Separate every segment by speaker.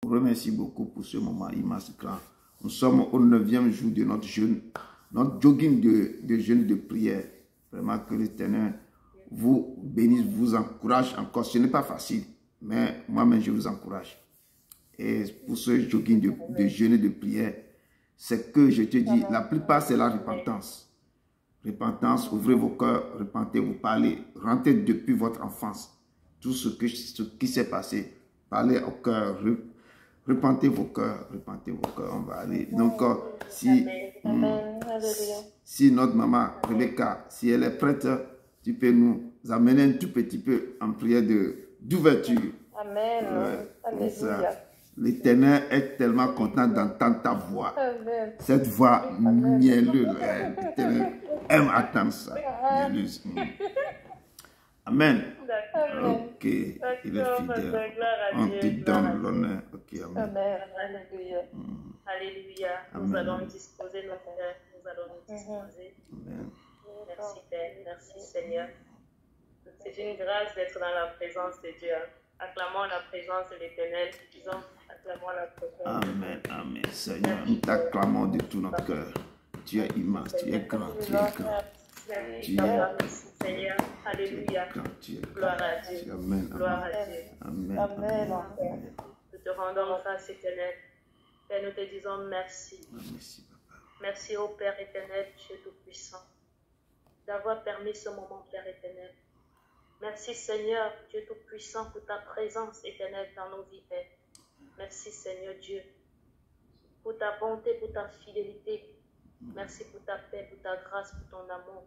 Speaker 1: vous remercie beaucoup pour ce moment immense grand. Nous sommes au 9e jour de notre jeûne, notre jogging de jeûne de prière. Vraiment que l'Éternel vous bénisse, vous encourage encore. Ce n'est pas facile, mais moi-même je vous encourage. Et pour ce jogging de jeûne et de prière, c'est que je te dis, la plupart c'est la repentance. Repentance, ouvrez vos cœurs, repentez, vous parlez, rentrez depuis votre enfance. Tout ce qui s'est passé, parlez au cœur, repentez vos cœurs, on va aller. Donc, si notre maman Rebecca, si elle est prête, tu peux nous amener un tout petit peu en prière d'ouverture.
Speaker 2: Amen. Alléluia.
Speaker 1: L'Éternel est tellement content d'entendre ta voix.
Speaker 2: Amen.
Speaker 1: Cette voix mielleuse. L'Éternel aime attendre ça. Mielleuse. Amen. Ok, il est fidèle. On te donne l'honneur. Ok, amen.
Speaker 2: Amen. Alléluia.
Speaker 3: Alléluia. Nous allons disposer notre cœur. Nous allons nous disposer.
Speaker 1: Amen.
Speaker 3: Merci Père. Merci Seigneur. C'est une grâce d'être dans la présence de Dieu. Acclamons la présence de l'Éternel. Disons, acclamons la présence.
Speaker 1: Amen. Amen. Seigneur, nous t'acclamons de tout notre cœur. Tu es immense, tu es grand, tu es grand.
Speaker 3: Merci Seigneur. Alléluia. Gloire à Dieu.
Speaker 1: Amen.
Speaker 3: Gloire à Dieu.
Speaker 1: Amen.
Speaker 2: Amen.
Speaker 3: Nous te rendons grâce éternelle. Père, nous te disons merci.
Speaker 1: Merci, Papa.
Speaker 3: Merci au Père éternel, Dieu Tout-Puissant, d'avoir permis ce moment, Père éternel. Merci Seigneur, Dieu Tout-Puissant, pour ta présence éternelle dans nos vies, Père. Merci Seigneur Dieu, pour ta bonté, pour ta fidélité. Merci pour ta paix, pour ta grâce, pour ton amour.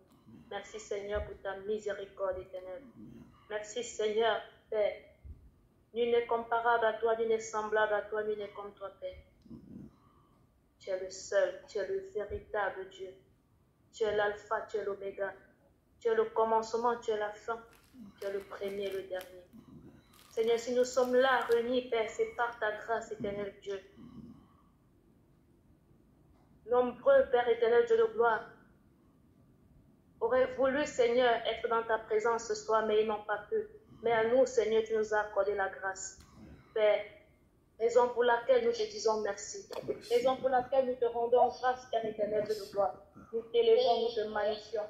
Speaker 3: Merci Seigneur pour ta miséricorde éternelle. Merci Seigneur, Père. Nul n'est comparable à toi, nul n'est semblable à toi, nul n'est comme toi, Père. Tu es le seul, tu es le véritable Dieu. Tu es l'alpha, tu es l'oméga. Tu es le commencement, tu es la fin. Tu es le premier et le dernier. Seigneur, si nous sommes là, réunis, Père, c'est par ta grâce éternelle, Dieu. Nombreux, Père éternel, Dieu de gloire, auraient voulu, Seigneur, être dans ta présence ce soir, mais ils n'ont pas pu. Mais à nous, Seigneur, tu nous as accordé la grâce. Père, raison pour laquelle nous te disons merci. Raison pour laquelle nous te rendons grâce, Père éternel, Dieu de gloire. Nous t'élevons, nous te magnifions.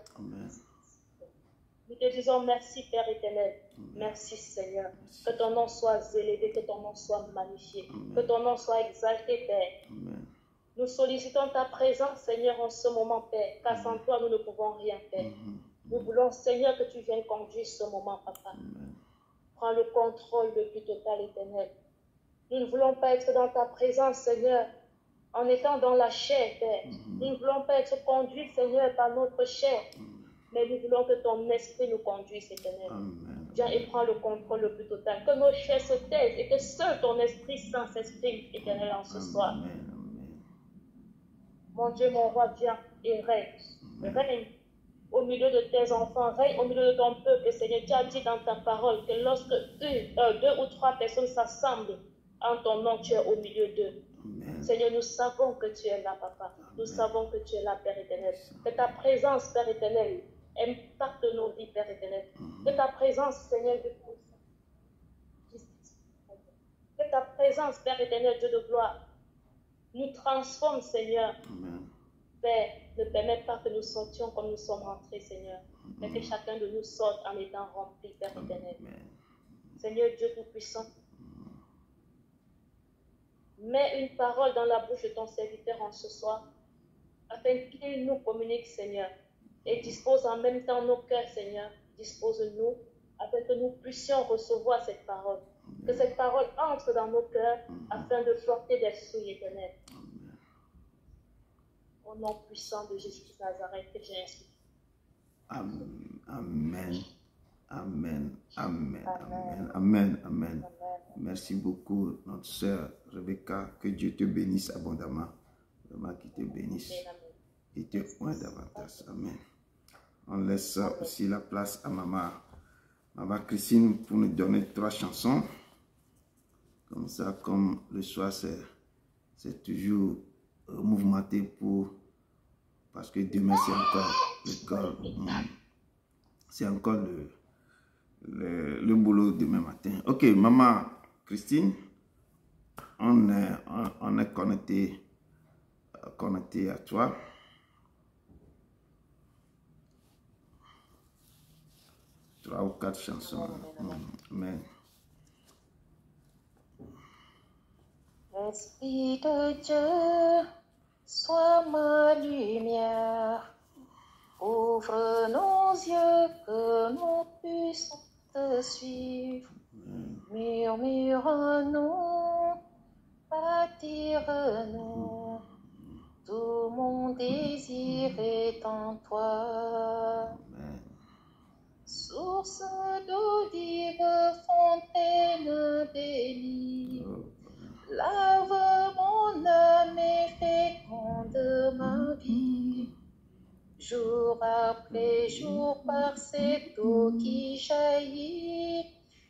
Speaker 3: Nous te disons merci, Père éternel. Merci, Seigneur. Que ton nom soit élevé, que ton nom soit magnifié. Que ton nom soit exalté, Père. Nous sollicitons ta présence, Seigneur, en ce moment, Père, car sans toi, nous ne pouvons rien faire. Nous voulons, Seigneur, que tu viennes conduire ce moment, Papa. Prends le contrôle le plus total, éternel. Nous ne voulons pas être dans ta présence, Seigneur, en étant dans la chair, Père. Nous ne voulons pas être conduits, Seigneur, par notre chair, mais nous voulons que ton esprit nous conduise, éternel. Viens et prends le contrôle le plus total. Que nos chairs se taisent et que seul ton Esprit Saint s'exprime, éternel, en ce soir. Mon Dieu, mon roi, viens et règne. Règne au milieu de tes enfants, règne au milieu de ton peuple. Seigneur, tu as dit dans ta parole que lorsque deux ou trois personnes s'assemblent en ton nom, tu es au milieu d'eux. Seigneur, nous savons que tu es là, Papa. Nous savons que tu es là, Père éternel. Que ta présence, Père éternel, impacte nos vies, Père éternel. Que ta présence, Seigneur, que ta présence, Père éternel, Dieu de gloire, nous transforme, Seigneur. Père, ne permets pas que nous sortions comme nous sommes rentrés, Seigneur, mais que chacun de nous sorte en étant rempli, Père éternel. Seigneur Dieu Tout-Puissant, mets une parole dans la bouche de ton serviteur en ce soir, afin qu'il nous communique, Seigneur, et dispose en même temps nos cœurs, Seigneur. Dispose-nous, afin que nous puissions recevoir cette parole. Que cette parole entre dans nos cœurs, afin de porter des fruits éternels. Au nom puissant de Jésus de Nazareth, que j'ai ainsi.
Speaker 1: Amen. Amen. Amen. Amen. Amen. Amen. Amen. Merci beaucoup, notre sœur Rebecca. Que Dieu te bénisse abondamment. Vraiment qu'il te bénisse. Et te oint davantage. Amen. On laisse aussi la place à maman Christine pour nous donner 3 chansons. Comme ça, comme le soir, c'est toujours mouvementé parce que demain, c'est encore le boulot demain matin. Ok, maman Christine, on est connecté à toi. Trois ou quatre chansons. Amen.
Speaker 2: Esprit de Dieu, sois ma lumière. Ouvre nos yeux que nous puissions te suivre. Murmure en nous, attire-nous. Tout mon désir est en toi. Source d'eau vive, fontaine bénie. Lave mon âme et féconde ma vie. Jour après jour, par cette eau qui jaillit,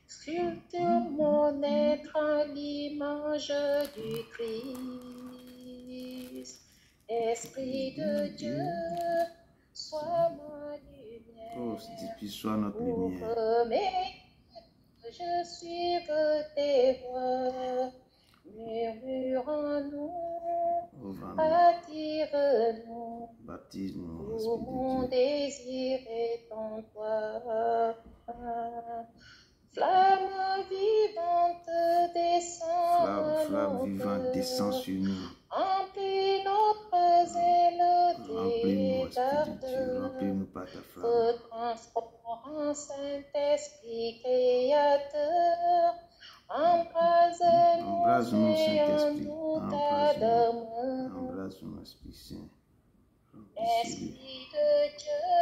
Speaker 2: sculpture mon être à l'image du Christ. Esprit de Dieu, sois ma lumière.
Speaker 1: Oh, sois notre lumière.
Speaker 2: Ouvre mes yeux, que je suive tes voies. Murmure en nous, attire-nous.
Speaker 1: Baptise-nous,
Speaker 2: Tout mon désir est en toi. Flamme vivante descend.
Speaker 1: Flamme vivante descend sur nous.
Speaker 2: Emplis notre zèle
Speaker 1: Remplis-nous,
Speaker 2: tes
Speaker 1: Esprit de Dieu.
Speaker 2: ardeurs.
Speaker 1: Remplis-nous par ta flamme.
Speaker 2: Te transforme, Saint-Esprit créateur.
Speaker 1: Embrase-nous, Saint-Esprit.
Speaker 2: Embrase-nous,
Speaker 1: Embrase-nous, Esprit Saint.
Speaker 2: Esprit de Dieu,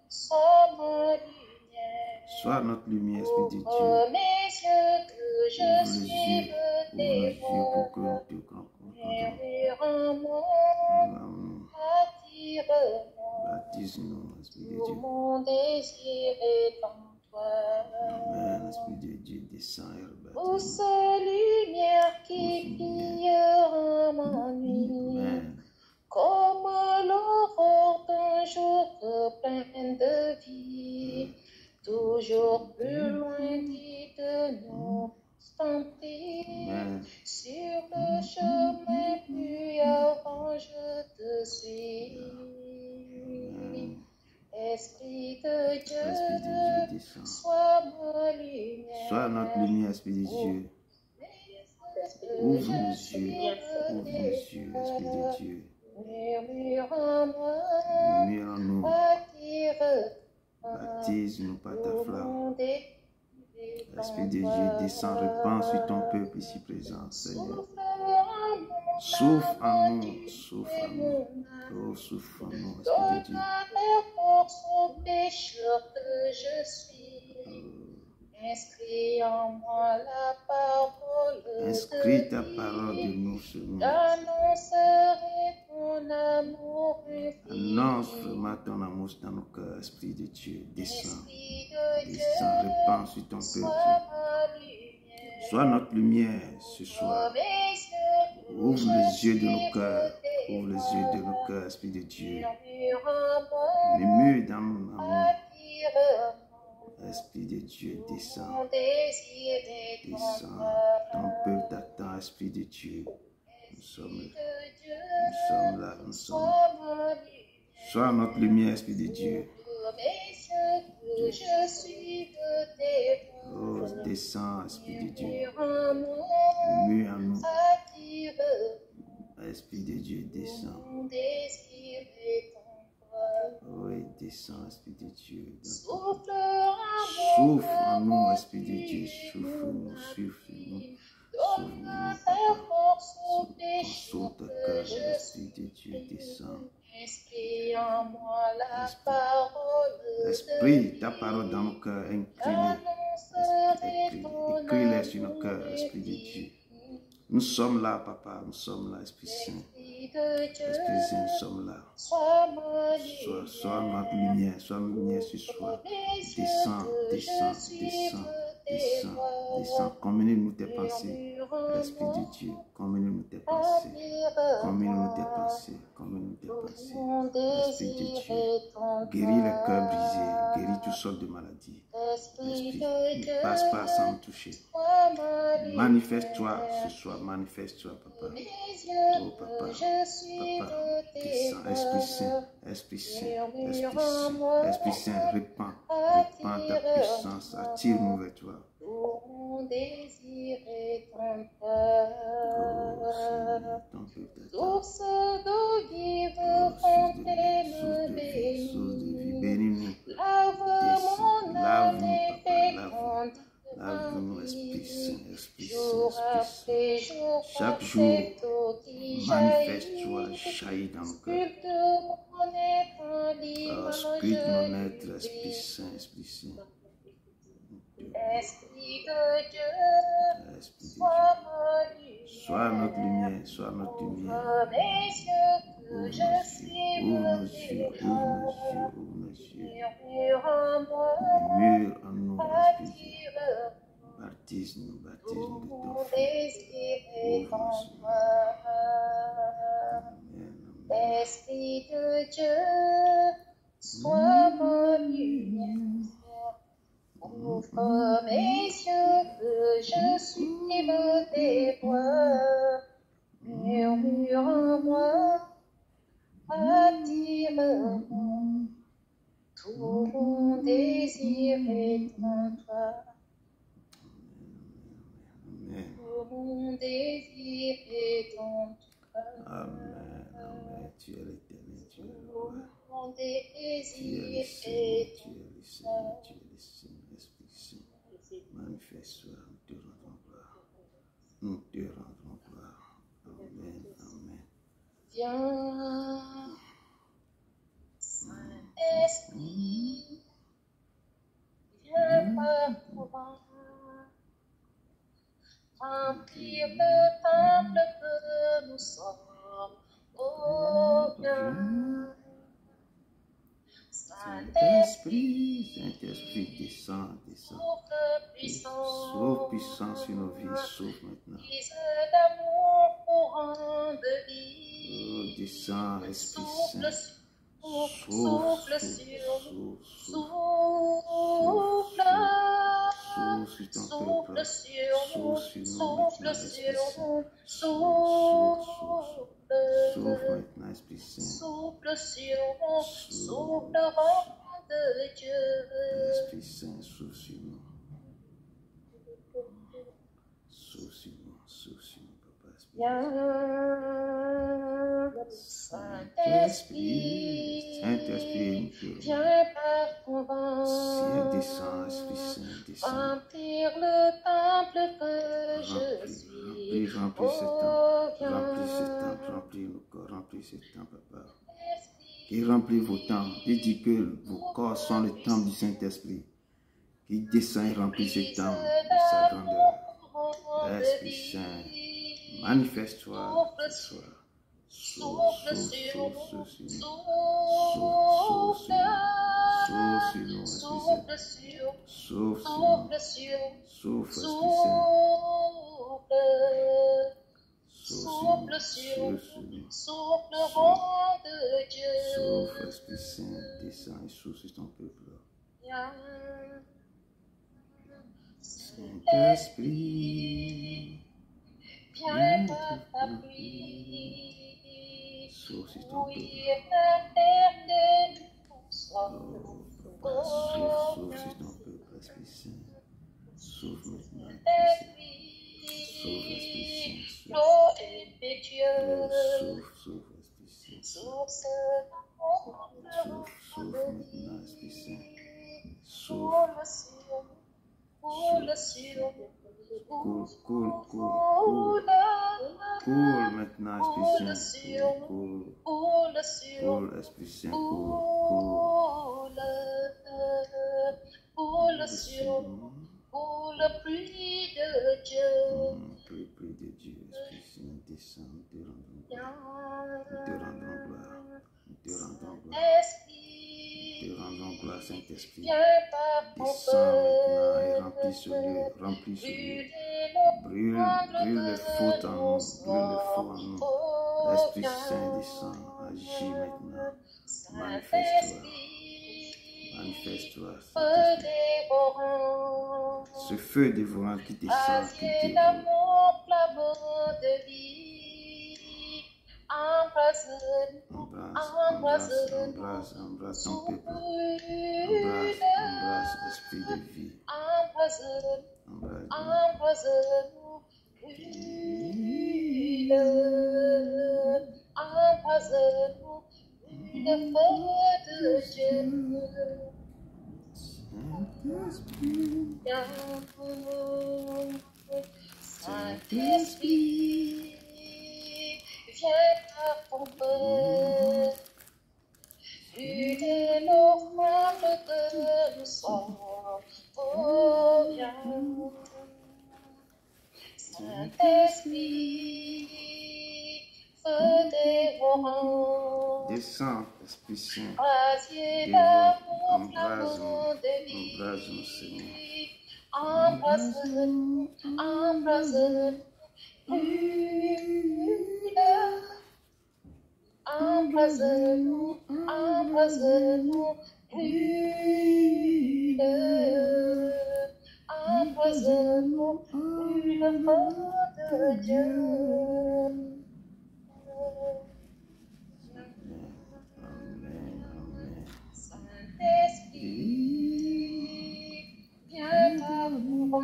Speaker 2: sois ma lumière.
Speaker 1: Sois notre lumière, Esprit de Dieu.
Speaker 2: Ouvre mes yeux que je suive tes
Speaker 1: Ouvre
Speaker 2: voies.
Speaker 1: pour que nous te rencontrons.
Speaker 2: Murmure en moi, attire-moi.
Speaker 1: Baptise-nous, Esprit de
Speaker 2: Tout
Speaker 1: Dieu.
Speaker 2: mon désir est en toi.
Speaker 1: Amen, Esprit de Dieu, descend et rebâtit.
Speaker 2: Douce lumière qui brille en nuit.
Speaker 1: Amen.
Speaker 2: Comme l'aurore d'un jour plein de vie, toujours plus loin guide-nous, tenter. Sur le chemin plus avant, je te suis. Esprit de Dieu,
Speaker 1: descend.
Speaker 2: sois ma lumière.
Speaker 1: Sois notre lumière, Esprit de Dieu. Ouvre nos yeux, Esprit de Dieu.
Speaker 2: Murmure en moi,
Speaker 1: Murmure en nous.
Speaker 2: attire-moi.
Speaker 1: Baptise-nous par ta flamme.
Speaker 2: Mon désir est
Speaker 1: Esprit
Speaker 2: en
Speaker 1: de Dieu,
Speaker 2: toi.
Speaker 1: descends, répands sur ton peuple ici présent, Seigneur.
Speaker 2: Souffle en moi,
Speaker 1: Souffle en nous, souffle en nous. Oh, souffle en nous, Esprit de
Speaker 2: donne
Speaker 1: Dieu.
Speaker 2: à mes forces au pécheur que je suis. Inscris en moi la parole
Speaker 1: Inscris ta
Speaker 2: de
Speaker 1: parole de
Speaker 2: vie.
Speaker 1: nous sur nous.
Speaker 2: J'annoncerai ton amour infini.
Speaker 1: Annonce vraiment ton amour dans nos cœurs, Esprit de Dieu. Descends,
Speaker 2: Esprit de Dieu,
Speaker 1: descends, répands sur ton
Speaker 2: sois
Speaker 1: peuple.
Speaker 2: ma lumière.
Speaker 1: Sois notre lumière ce soir. Ouvre les yeux de nos cœurs. Ouvre les yeux de nos cœurs, Esprit de Dieu. Murmure dans nos amours. Esprit de Dieu, descends. Descends. Ton peuple t'attend, Esprit de Dieu. Nous sommes là. Nous sommes là. Sois notre lumière, Esprit de Dieu. Oh, descends, Esprit de Dieu. Murmure en nous. Esprit de Dieu, descends. Oui, descends, Esprit de Dieu. Souffle en nous, Esprit de Dieu. Souffle-nous, souffle-nous. Souffle-nous, console ta cœur, Esprit de Dieu, descends. Esprit, ta parole dans nos cœurs, écris-les sur nos cœurs, Esprit de Dieu. Nous sommes là, Papa, nous sommes là, Esprit Saint. Esprit Saint, nous sommes là. Sois notre lumière, sois notre lumière ce soir. Descends, descends, descends, descends, descends. Communique-nous tes pensées. Esprit de Dieu, commune-nous tes pensées, commune-nous tes pensées, commune-nous tes pensées. Esprit de Dieu, guéris les cœurs brisés, guéris toutes sortes de maladies. Esprit, ne passe pas sans me toucher. Manifeste-toi ce soir, manifeste-toi, papa. Oh, papa, papa, descends, Esprit Saint, Esprit Saint, Esprit Saint, Esprit Saint, répands ta puissance, attire-nous vers toi.
Speaker 2: Mon désir est ton cœur, source d'eau vive, fontaine bénie,
Speaker 1: bénis-nous,
Speaker 2: lave mon âme et féconde.
Speaker 1: lave-nous, Esprit Saint, Esprit
Speaker 2: Jour
Speaker 1: Saint,
Speaker 2: après
Speaker 1: Esprit
Speaker 2: jour,
Speaker 1: Saint. Chaque
Speaker 2: par
Speaker 1: jour,
Speaker 2: cette eau qui
Speaker 1: manifeste-toi,
Speaker 2: jaillit,
Speaker 1: jaillit dans nos cœurs.
Speaker 2: sculpte mon être en l'image
Speaker 1: Sculpte mon être,
Speaker 2: du
Speaker 1: Esprit
Speaker 2: Christ.
Speaker 1: Saint, Esprit Saint.
Speaker 2: Esprit de Dieu,
Speaker 1: Esprit de
Speaker 2: sois
Speaker 1: Dieu,
Speaker 2: ma
Speaker 1: sois notre
Speaker 2: lumière.
Speaker 1: lumière, sois notre lumière.
Speaker 2: Ouvre mes yeux que
Speaker 1: Ouvre
Speaker 2: je
Speaker 1: nos
Speaker 2: suive
Speaker 1: yeux,
Speaker 2: tes
Speaker 1: ouvre nos
Speaker 2: pas.
Speaker 1: yeux, ouvre nos yeux.
Speaker 2: Murmure en moi,
Speaker 1: Mûre en nous, Esprit.
Speaker 2: attire
Speaker 1: Baptise-nous,
Speaker 2: tout
Speaker 1: baptise-nous de ton
Speaker 2: mon
Speaker 1: feu.
Speaker 2: désir et
Speaker 1: Ouvre nos
Speaker 2: en
Speaker 1: yeux.
Speaker 2: toi.
Speaker 1: Amen, amen.
Speaker 2: Esprit de Dieu, sois ma lumière. Ouvre mes yeux que je suive tes voies. Murmure en moi, attire-moi. Tout mon désir est en toi.
Speaker 1: Amen.
Speaker 2: Tout mon désir est en toi.
Speaker 1: Amen, amen. Tu es l'éternel, tu es le roi.
Speaker 2: Tout mon
Speaker 1: Tu es le
Speaker 2: désir
Speaker 1: Seigneur,
Speaker 2: est
Speaker 1: tu es le Seigneur, tu es le Seigneur, Esprit Saint. Manifeste-toi, nous te rendons gloire. Nous te rendons gloire. Amen, amen.
Speaker 2: Viens, Saint-Esprit, viens par moi, remplir le temple que nous sommes. Oh, viens, Saint-Esprit,
Speaker 1: Saint-Esprit, descends, descends.
Speaker 2: souffle puissant,
Speaker 1: Sauve puissance sur nos vies, sauve maintenant.
Speaker 2: brise d'amour, courant de
Speaker 1: Oh,
Speaker 2: vie.
Speaker 1: descends, Esprit
Speaker 2: Souffle,
Speaker 1: Saint.
Speaker 2: souffle sur nous, souffle,
Speaker 1: Souffle sur ton peuple.
Speaker 2: souffle sur nous,
Speaker 1: Souffle sur nous
Speaker 2: souffle
Speaker 1: maintenant, Esprit
Speaker 2: sur
Speaker 1: Saint.
Speaker 2: nous,
Speaker 1: Souffle
Speaker 2: souffle,
Speaker 1: maintenant, Esprit Saint.
Speaker 2: souffle sur nous, souffle roi de Dieu.
Speaker 1: Esprit Saint, souffle sur nous. Souffle sur nous, souffle sur nous, Papa. Esprit
Speaker 2: Viens,
Speaker 1: Saint-Esprit,
Speaker 2: Saint-Esprit,
Speaker 1: Saint-Esprit,
Speaker 2: viens par ton vent,
Speaker 1: Saint, descends, Esprit Saint, descends.
Speaker 2: remplir le temple que je suis.
Speaker 1: Remplis ce
Speaker 2: Oh,
Speaker 1: temple, remplis ce temple, remplis nos corps, remplis ce temple, Papa. Qui remplit vos temples. Il dit que vos corps sont le temple du Saint-Esprit. Qui descend et remplit ce temple de sa grandeur. Esprit Saint, manifeste-toi ce soir.
Speaker 2: Souffle sur nous,
Speaker 1: Souffle sur nous,
Speaker 2: souffle,
Speaker 1: Esprit Saint.
Speaker 2: souffle sur nous,
Speaker 1: Souffle sur nous,
Speaker 2: souffle sur nous,
Speaker 1: souffle, Esprit Saint.
Speaker 2: souffle sur nous,
Speaker 1: Souffle,
Speaker 2: souffle roi de Dieu.
Speaker 1: souffle, Esprit Saint, descends et souffle sur ton peuple.
Speaker 2: Viens,
Speaker 1: Saint-Esprit,
Speaker 2: viens par ta pluie,
Speaker 1: souffle sur ton peuple.
Speaker 2: mouiller la terre de ton sang.
Speaker 1: Oh, Papa, souffle sur ton peuple, Esprit Saint. Souffle maintenant, Esprit Saint. Souffle, Esprit Saint.
Speaker 2: L'eau impétueuse,
Speaker 1: Souffle, Esprit Saint.
Speaker 2: source
Speaker 1: Souffle maintenant, Esprit Saint. Souffle.
Speaker 2: coule sur nous,
Speaker 1: Coule maintenant, Esprit Saint.
Speaker 2: coule sur nous,
Speaker 1: Coule, Esprit Saint. Coule
Speaker 2: sur nous, coule pluie de Dieu.
Speaker 1: Pluie de Dieu, Esprit Saint, descend, nous te rendons gloire. Nous te rendons gloire. Nous te rendons gloire. Nous te rendons gloire, Saint-Esprit.
Speaker 2: viens par ton
Speaker 1: Descends maintenant et
Speaker 2: feu.
Speaker 1: remplis ce lieu, remplis ce lieu.
Speaker 2: Brûlez nos
Speaker 1: Brûle, brûle les fautes en nous, brûle les faux en nous. L'Esprit Saint descend, agis maintenant.
Speaker 2: Saint-Esprit,
Speaker 1: Manifeste-toi,
Speaker 2: feu
Speaker 1: Saint-Esprit.
Speaker 2: dévorant,
Speaker 1: Ce feu dévorant qui descend, qui
Speaker 2: rasier
Speaker 1: dévore.
Speaker 2: d'amour, flambeau de vie, embrase-nous,
Speaker 1: Embrasse ton peuple.
Speaker 2: brûle,
Speaker 1: Embrasse l'esprit de vie.
Speaker 2: embrase-nous,
Speaker 1: Embrasse-nous.
Speaker 2: brûle, embrase-nous, le feu de Dieu. Saint-Esprit, viens par ton feu, brûler l'offrande que nous sommes. Oh, viens. Saint-Esprit, feu dévorant,
Speaker 1: Descends, Esprit Saint.
Speaker 2: rasier
Speaker 1: Dévore,
Speaker 2: d'amour, flambeau de
Speaker 1: embrase-nous, Seigneur.
Speaker 2: vie, embrase-nous, embrase-nous, brûle, embrase-nous, embrase-nous, brûle, embrase-nous, brûle le feu de Dieu.
Speaker 1: Amen, amen.
Speaker 2: Saint-Esprit, viens t'avoir,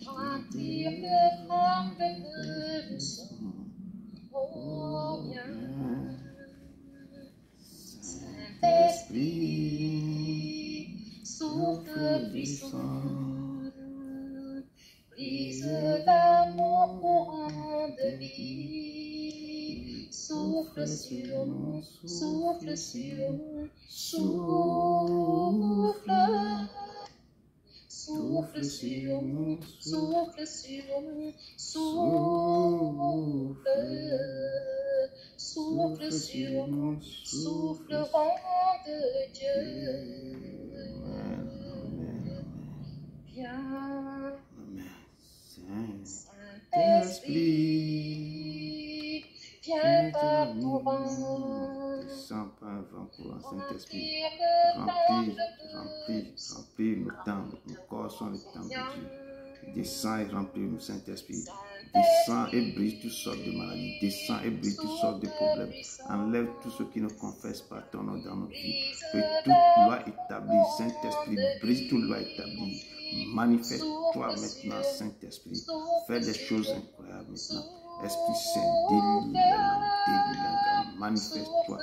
Speaker 2: remplir le temple que nous sommes. Oh, viens. Saint-Esprit, souffle puissant, brise d'amour courant de vie, souffle sur nous, souffle sur nous, souffle, souffle sur nous, souffle sur nous, souffle, souffle sur nous, souffle vent de Dieu. Viens, Saint-Esprit, viens par ton vent,
Speaker 1: Descends par un vent courant, Saint-Esprit.
Speaker 2: remplis
Speaker 1: Remplis nos temples, nos corps sont les temples de Dieu. Descends et remplis-nous, Saint-Esprit. Descends et brise toutes sortes de maladies. Descends et brise toutes sortes de problèmes. Enlève tout ce qui ne confesse pas ton nom dans notre vie. Que toute loi établie, Saint-Esprit, brise toute loi établie. Manifeste-toi maintenant, Saint-Esprit. Fais des choses incroyables maintenant. Esprit Saint, délivre les langues, manifeste-toi,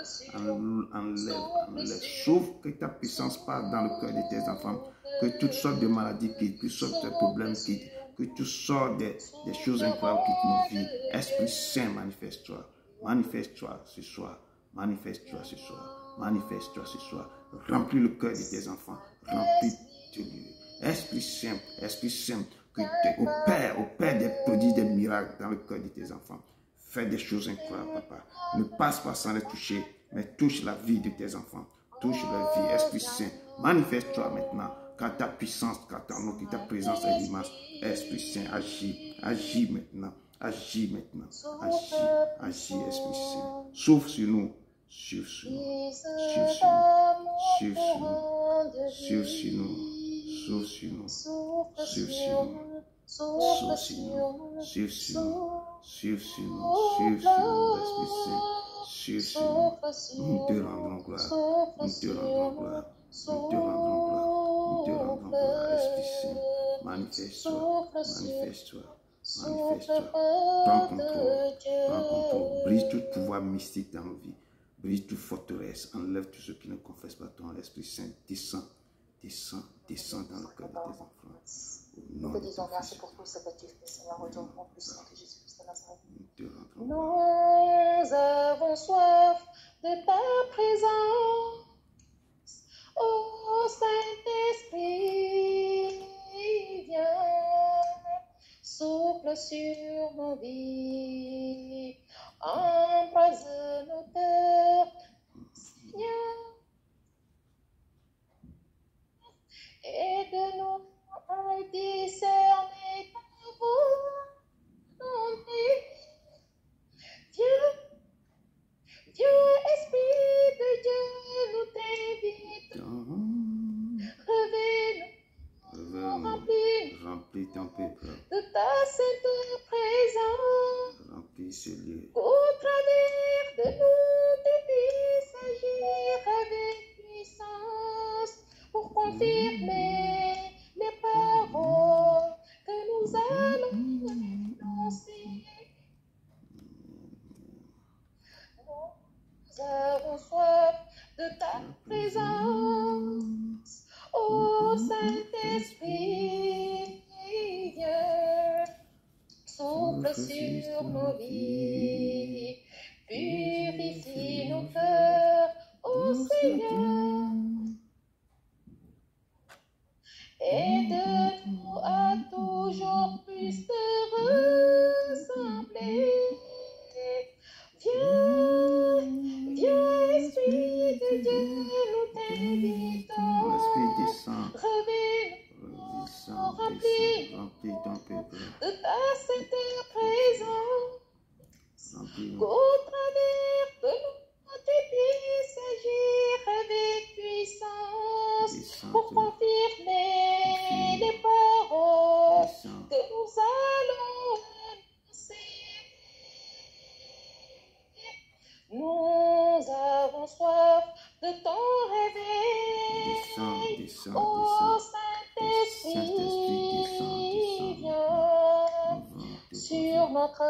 Speaker 1: enlève, sauve que ta puissance passe dans le cœur de tes enfants, que toutes sortes de maladies quittent, que toutes sortes de problèmes quittent, que toutes sortes des choses incroyables quittent nos vies. Esprit Saint, manifeste-toi, manifeste-toi ce soir, manifeste-toi ce soir, manifeste-toi ce soir, remplis le cœur de tes enfants, remplis tes lieux. Esprit Saint, que opère des prodiges, des miracles dans le cœur de tes enfants. Fais des choses incroyables, papa. Ne passe pas sans les toucher, mais touche la vie de tes enfants. Touche leur vie. Esprit Saint, manifeste-toi maintenant, car ta puissance, car ta présence est immense. Esprit Saint, agis maintenant. Agis maintenant. Agis, Esprit Saint. Souffle sur nous. Souffle sur nous. Souffle sur nous. Souffle sur nous. Souffle sur nous. Souffle sur nous. Souffle sur nous. Souffle sur nous. Souffle sur nous, Esprit Saint. Souffle sur nous. Nous te rendrons gloire. Nous te rendrons gloire. Nous te rendrons gloire. Nous te rendrons gloire, Esprit Saint. Manifeste-toi. Manifeste-toi. Manifeste-toi. Prends contrôle. Prends contrôle. Brise tout pouvoir mystique dans nos vies. Brise toute forteresse. Enlève tout ce qui ne confesse pas ton Esprit Saint. Descends. Descends dans le cœur de tes enfants.
Speaker 2: Nous te disons merci pour tout ce que tu fais, Seigneur, au nom puissant de Jésus-Christ de Nazareth. Nous avons soif de ta présence, ô Saint-Esprit, viens, souffle sur nos vies, embrase nos cœurs, Seigneur. Aide-nous à discerner ta volonté. Dieu, Esprit de Dieu, nous t'invitons. Réveille-nous,
Speaker 1: Remplis ton peuple.
Speaker 2: de ta sainte présence.
Speaker 1: Remplis ce lieu.
Speaker 2: Au travers de nous, tes fils agir avec puissance pour confirmer les paroles que nous allons énoncer. Nous avons soif de ta présence, ô Saint-Esprit, viens, souffle sur nos vies, purifie nos cœurs, ô Seigneur. Aide-nous à toujours plus te ressembler. Viens, Esprit de Dieu, nous t'invitons.
Speaker 1: L'Esprit descend.
Speaker 2: Réveille-nous, remplis
Speaker 1: Remplis ton peuple.
Speaker 2: de ta sainte présence.
Speaker 1: Remplis-nous.
Speaker 2: Qu'au travers de nous, tes fils agir avec puissance pour confirmer les paroles que nous allons annoncer. Nous avons soif de ton réveil.
Speaker 1: Descends,
Speaker 2: Ô
Speaker 1: Saint-Esprit,
Speaker 2: Saint-Esprit, viens sur notre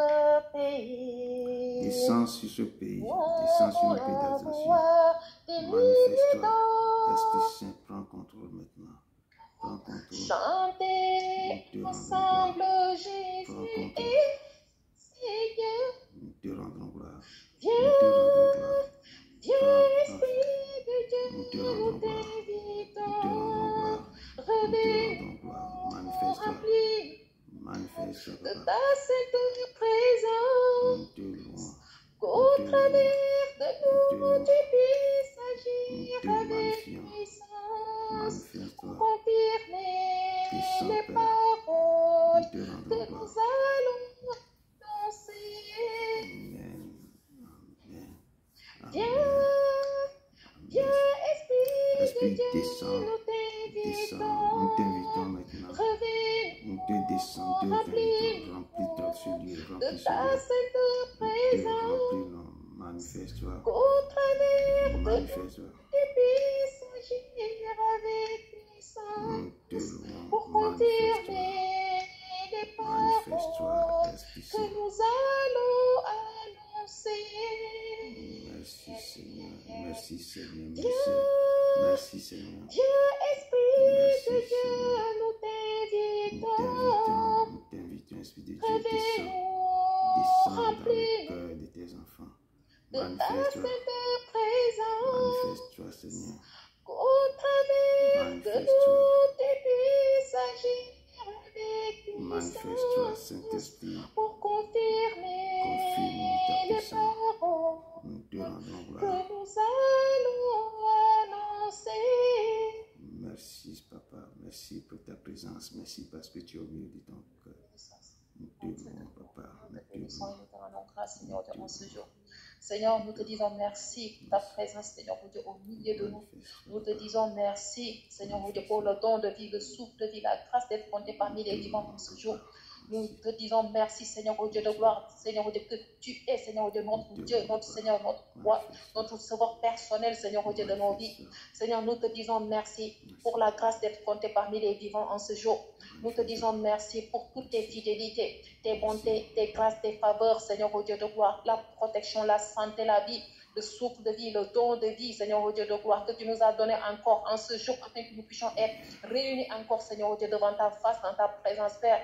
Speaker 2: pays.
Speaker 1: Descends sur ce pays.
Speaker 2: Nous
Speaker 1: Descends sur le pays
Speaker 2: voulons
Speaker 1: d'Alsace.
Speaker 2: voir des
Speaker 1: Manifeste-toi.
Speaker 2: milliers
Speaker 1: Esprit Saint, prends contrôle maintenant. Prends contrôle.
Speaker 2: chanter ensemble Jésus et Seigneur.
Speaker 1: Nous te rendons gloire.
Speaker 2: Viens, Esprit de Dieu,
Speaker 1: Nous te
Speaker 2: nous
Speaker 1: rendons gloire.
Speaker 2: t'invitons. Réveille-nous, remplis
Speaker 1: Manifeste-toi,
Speaker 2: de
Speaker 1: papa.
Speaker 2: ta sainte présence.
Speaker 1: Nous te louons.
Speaker 2: Qu'au travers de nous, tu puisses agir avec puissance
Speaker 1: Manifeste-toi.
Speaker 2: pour confirmer
Speaker 1: Puissant
Speaker 2: les
Speaker 1: Père.
Speaker 2: paroles
Speaker 1: Nous te
Speaker 2: que
Speaker 1: rendons
Speaker 2: nous
Speaker 1: gloire.
Speaker 2: allons annoncer.
Speaker 1: Amen. Amen.
Speaker 2: Viens, Esprit de
Speaker 1: Esprit,
Speaker 2: Dieu,
Speaker 1: descends.
Speaker 2: nous
Speaker 1: Descends. Nous
Speaker 2: t'invitons.
Speaker 1: t'invitons maintenant.
Speaker 2: Réveille
Speaker 1: Nous te descendons, remplis ce lieu,
Speaker 2: de
Speaker 1: remplis ce
Speaker 2: ta
Speaker 1: lieu.
Speaker 2: sainte présence.
Speaker 1: Remplis-nous, manifeste-toi,
Speaker 2: Qu'au travers de nous,
Speaker 1: manifeste-toi.
Speaker 2: tu puisses agir avec puissance
Speaker 1: Nous te louons,
Speaker 2: pour
Speaker 1: manifeste-toi,
Speaker 2: confirmer les
Speaker 1: manifeste-toi,
Speaker 2: paroles
Speaker 1: Esprit
Speaker 2: que
Speaker 1: Saint.
Speaker 2: nous allons annoncer.
Speaker 1: Merci Seigneur, merci Seigneur,
Speaker 2: Viens,
Speaker 1: merci Seigneur.
Speaker 2: Dieu, Esprit
Speaker 1: Merci,
Speaker 2: de Dieu,
Speaker 1: Seigneur.
Speaker 2: nous
Speaker 1: Nous
Speaker 2: t'invitons.
Speaker 1: t'invitons, Esprit de Dieu,
Speaker 2: Réveille-nous,
Speaker 1: descends dans le
Speaker 2: remplis
Speaker 1: cœur de tes enfants.
Speaker 2: de ta
Speaker 1: Manifeste-toi,
Speaker 2: sainte présence.
Speaker 1: manifeste-toi Seigneur,
Speaker 2: Qu'au travers de
Speaker 1: manifeste-toi,
Speaker 2: nous, tu puisses agir avec
Speaker 1: manifeste-toi
Speaker 2: puissance
Speaker 1: Saint-Esprit.
Speaker 2: pour confirmer
Speaker 1: Confirme ta
Speaker 2: les
Speaker 1: puissance.
Speaker 2: paroles
Speaker 1: Nous te rendons
Speaker 2: que
Speaker 1: gloire.
Speaker 2: nous allons annoncer.
Speaker 1: Merci Papa, merci pour ta présence, merci parce que tu es au milieu de ton cœur. Nous te louons Papa, nous te
Speaker 2: Nous
Speaker 1: louons.
Speaker 2: te rendons grâce, Seigneur, durant ce jour. Seigneur, nous te disons merci pour ta présence, Seigneur, au milieu de nous. Nous te disons merci, Seigneur, pour le don de vie, le souffle de vie, la grâce d'être compté parmi les vivants en ce jour. Nous te disons merci, Seigneur, au Dieu de gloire, Seigneur, au Dieu que tu es, Seigneur, au Dieu, notre Dieu, notre Seigneur, notre roi, notre sauveur personnel, Seigneur, au Dieu de nos vies. Seigneur, nous te disons merci pour la grâce d'être compté parmi les vivants en ce jour. Nous te disons merci pour toutes tes fidélités, tes bontés, tes grâces, tes faveurs, Seigneur, au Dieu de gloire, la protection, la santé, la vie, le souffle de vie, le don de vie, Seigneur, au Dieu de gloire, que tu nous as donné encore en ce jour, afin que nous puissions être réunis encore, Seigneur, au Dieu, devant ta face, dans ta présence, Père.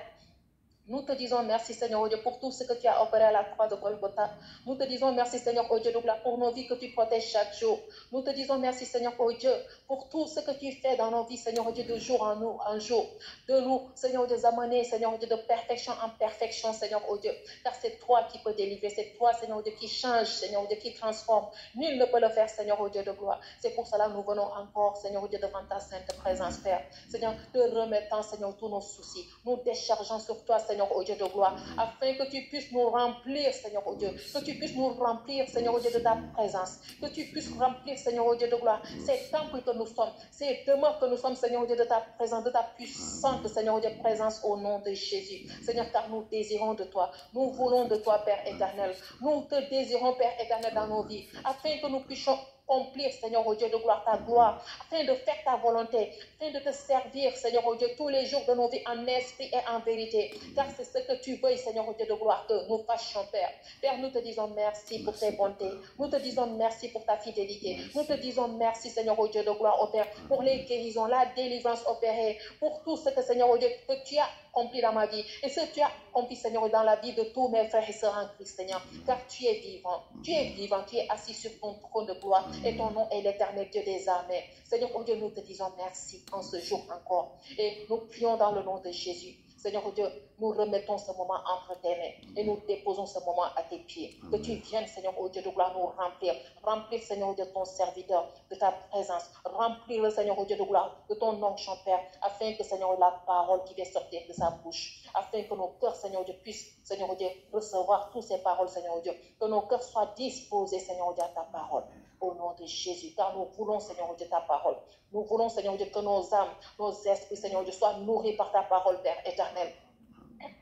Speaker 2: Nous te disons merci, Seigneur, oh Dieu, pour tout ce que tu as opéré à la croix de Golgotha. Nous te disons merci, Seigneur, oh Dieu, pour nos vies que tu protèges chaque jour. Nous te disons merci, Seigneur, oh Dieu, pour tout ce que tu fais dans nos vies, Seigneur, oh Dieu, de jour en jour. De nous, Seigneur, oh Dieu, amener, Seigneur, oh Dieu, de perfection en perfection, Seigneur, oh Dieu. Car c'est toi qui peux délivrer, c'est toi, Seigneur, oh Dieu, qui change, Seigneur, oh Dieu, qui transforme. Nul ne peut le faire, Seigneur, oh Dieu de gloire. C'est pour cela que nous venons encore, Seigneur, oh Dieu, devant ta sainte présence, Père. Seigneur, te remettant, Seigneur, tous nos soucis. Nous déchargeons sur toi, Seigneur, oh Dieu de gloire, afin que tu puisses nous remplir, Seigneur, oh Dieu, que tu puisses nous remplir, Seigneur, oh Dieu, de ta présence, que tu puisses remplir, Seigneur, oh Dieu de gloire, ces temples que nous sommes, ces demeures que nous sommes, Seigneur, oh Dieu, de ta présence, de ta puissante, Seigneur, oh Dieu, présence au nom de Jésus. Seigneur, car nous désirons de toi, nous voulons de toi, Père éternel, nous te désirons, Père éternel, dans nos vies, afin que nous puissions accomplir, Seigneur, oh Dieu de gloire, ta gloire, afin de faire ta volonté, afin de te servir, Seigneur, oh Dieu, tous les jours de nos vies en esprit et en vérité, car c'est ce que tu veux, Seigneur, oh Dieu de gloire, que nous fassions, Père. Père, nous te disons merci pour tes bontés, nous te disons merci pour ta fidélité, nous te disons merci, Seigneur, oh Dieu de gloire, oh Père, pour les guérisons, la délivrance opérée, pour tout ce que, Seigneur, oh Dieu, que tu as accompli dans ma vie, et ce que tu as accompli, Seigneur, dans la vie de tous mes frères et sœurs en Christ, Seigneur, car tu es vivant, tu es assis sur ton trône de gloire, et ton nom est l'éternel Dieu des armées. Seigneur, oh Dieu, nous te disons merci en ce jour encore, et nous prions dans le nom de Jésus. Seigneur, oh Dieu, nous remettons ce moment entre tes mains et nous déposons ce moment à tes pieds. Que tu viennes, Seigneur, oh Dieu, de gloire, nous remplir. Remplir, Seigneur, oh Dieu, ton serviteur de ta présence. Remplir le Seigneur, oh Dieu, de gloire, de ton nom, Père, afin que, Seigneur, la parole qui vient sortir de sa bouche, afin que nos cœurs, Seigneur, oh Dieu, puissent, Seigneur, oh Dieu, recevoir toutes ces paroles, Seigneur, oh Dieu. Que nos cœurs soient disposés, Seigneur, oh Dieu, à ta parole. Au nom de Jésus, car nous voulons, Seigneur, oh Dieu, ta parole. Nous voulons, Seigneur, oh Dieu, que nos âmes, nos esprits, Seigneur, oh Dieu, soient nourris par ta parole, Père éternel.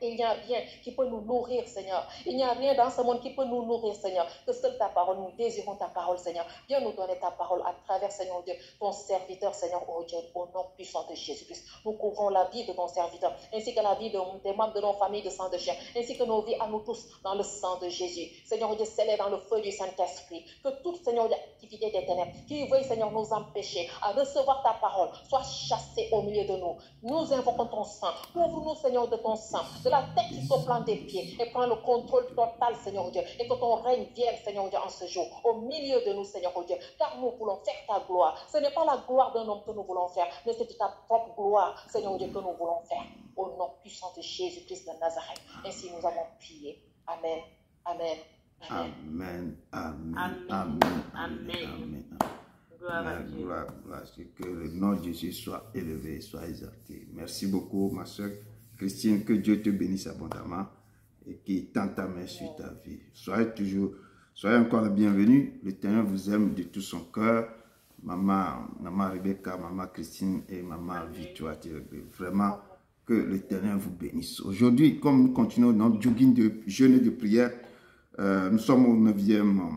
Speaker 2: Il n'y a rien qui peut nous nourrir, Seigneur. Il n'y a rien dans ce monde qui peut nous nourrir, Seigneur, que seule ta parole. Nous désirons ta parole, Seigneur. Viens nous donner ta parole à travers, Seigneur Dieu, ton serviteur, Seigneur, oh Dieu, au nom puissant de Jésus-Christ. Nous couvrons la vie de ton serviteur, ainsi que la vie des membres de nos familles de sang de chien, ainsi que nos vies à nous tous dans le sang de Jésus. Seigneur, oh Dieu, scellé dans le feu du Saint-Esprit. Que toute, Seigneur, activité des ténèbres qui veuille, Seigneur, nous empêcher à recevoir ta parole soit chassée au milieu de nous. Nous invoquons ton sang. Couvre-nous, Seigneur, de ton sang, de la tête jusqu'au plan des pieds, et prends le contrôle total, Seigneur Dieu, et que ton règne vienne, Seigneur Dieu, en ce jour, au milieu de nous, Seigneur Dieu, car nous voulons faire ta gloire. Ce n'est pas la gloire d'un homme que nous voulons faire, mais c'est de ta propre gloire, Seigneur Dieu, que nous voulons faire, au nom puissant de Jésus-Christ de Nazareth. Ainsi nous avons prié. Amen. Amen.
Speaker 1: Amen. Amen.
Speaker 3: Amen.
Speaker 1: Amen.
Speaker 3: Amen.
Speaker 1: Amen.
Speaker 3: Gloire à Dieu.
Speaker 1: Gloire, que le nom de Jésus soit élevé, soit exalté. Merci beaucoup, ma soeur Christine. Que Dieu te bénisse abondamment et qu'il tende ta main sur ta vie. Soyez encore la bienvenue. L'Éternel vous aime de tout son cœur. Maman Rebecca, maman Christine et maman Victoire. Vraiment, que l'Éternel vous bénisse. Aujourd'hui, comme nous continuons notre jogging de jeûne et de prière, nous sommes au 9e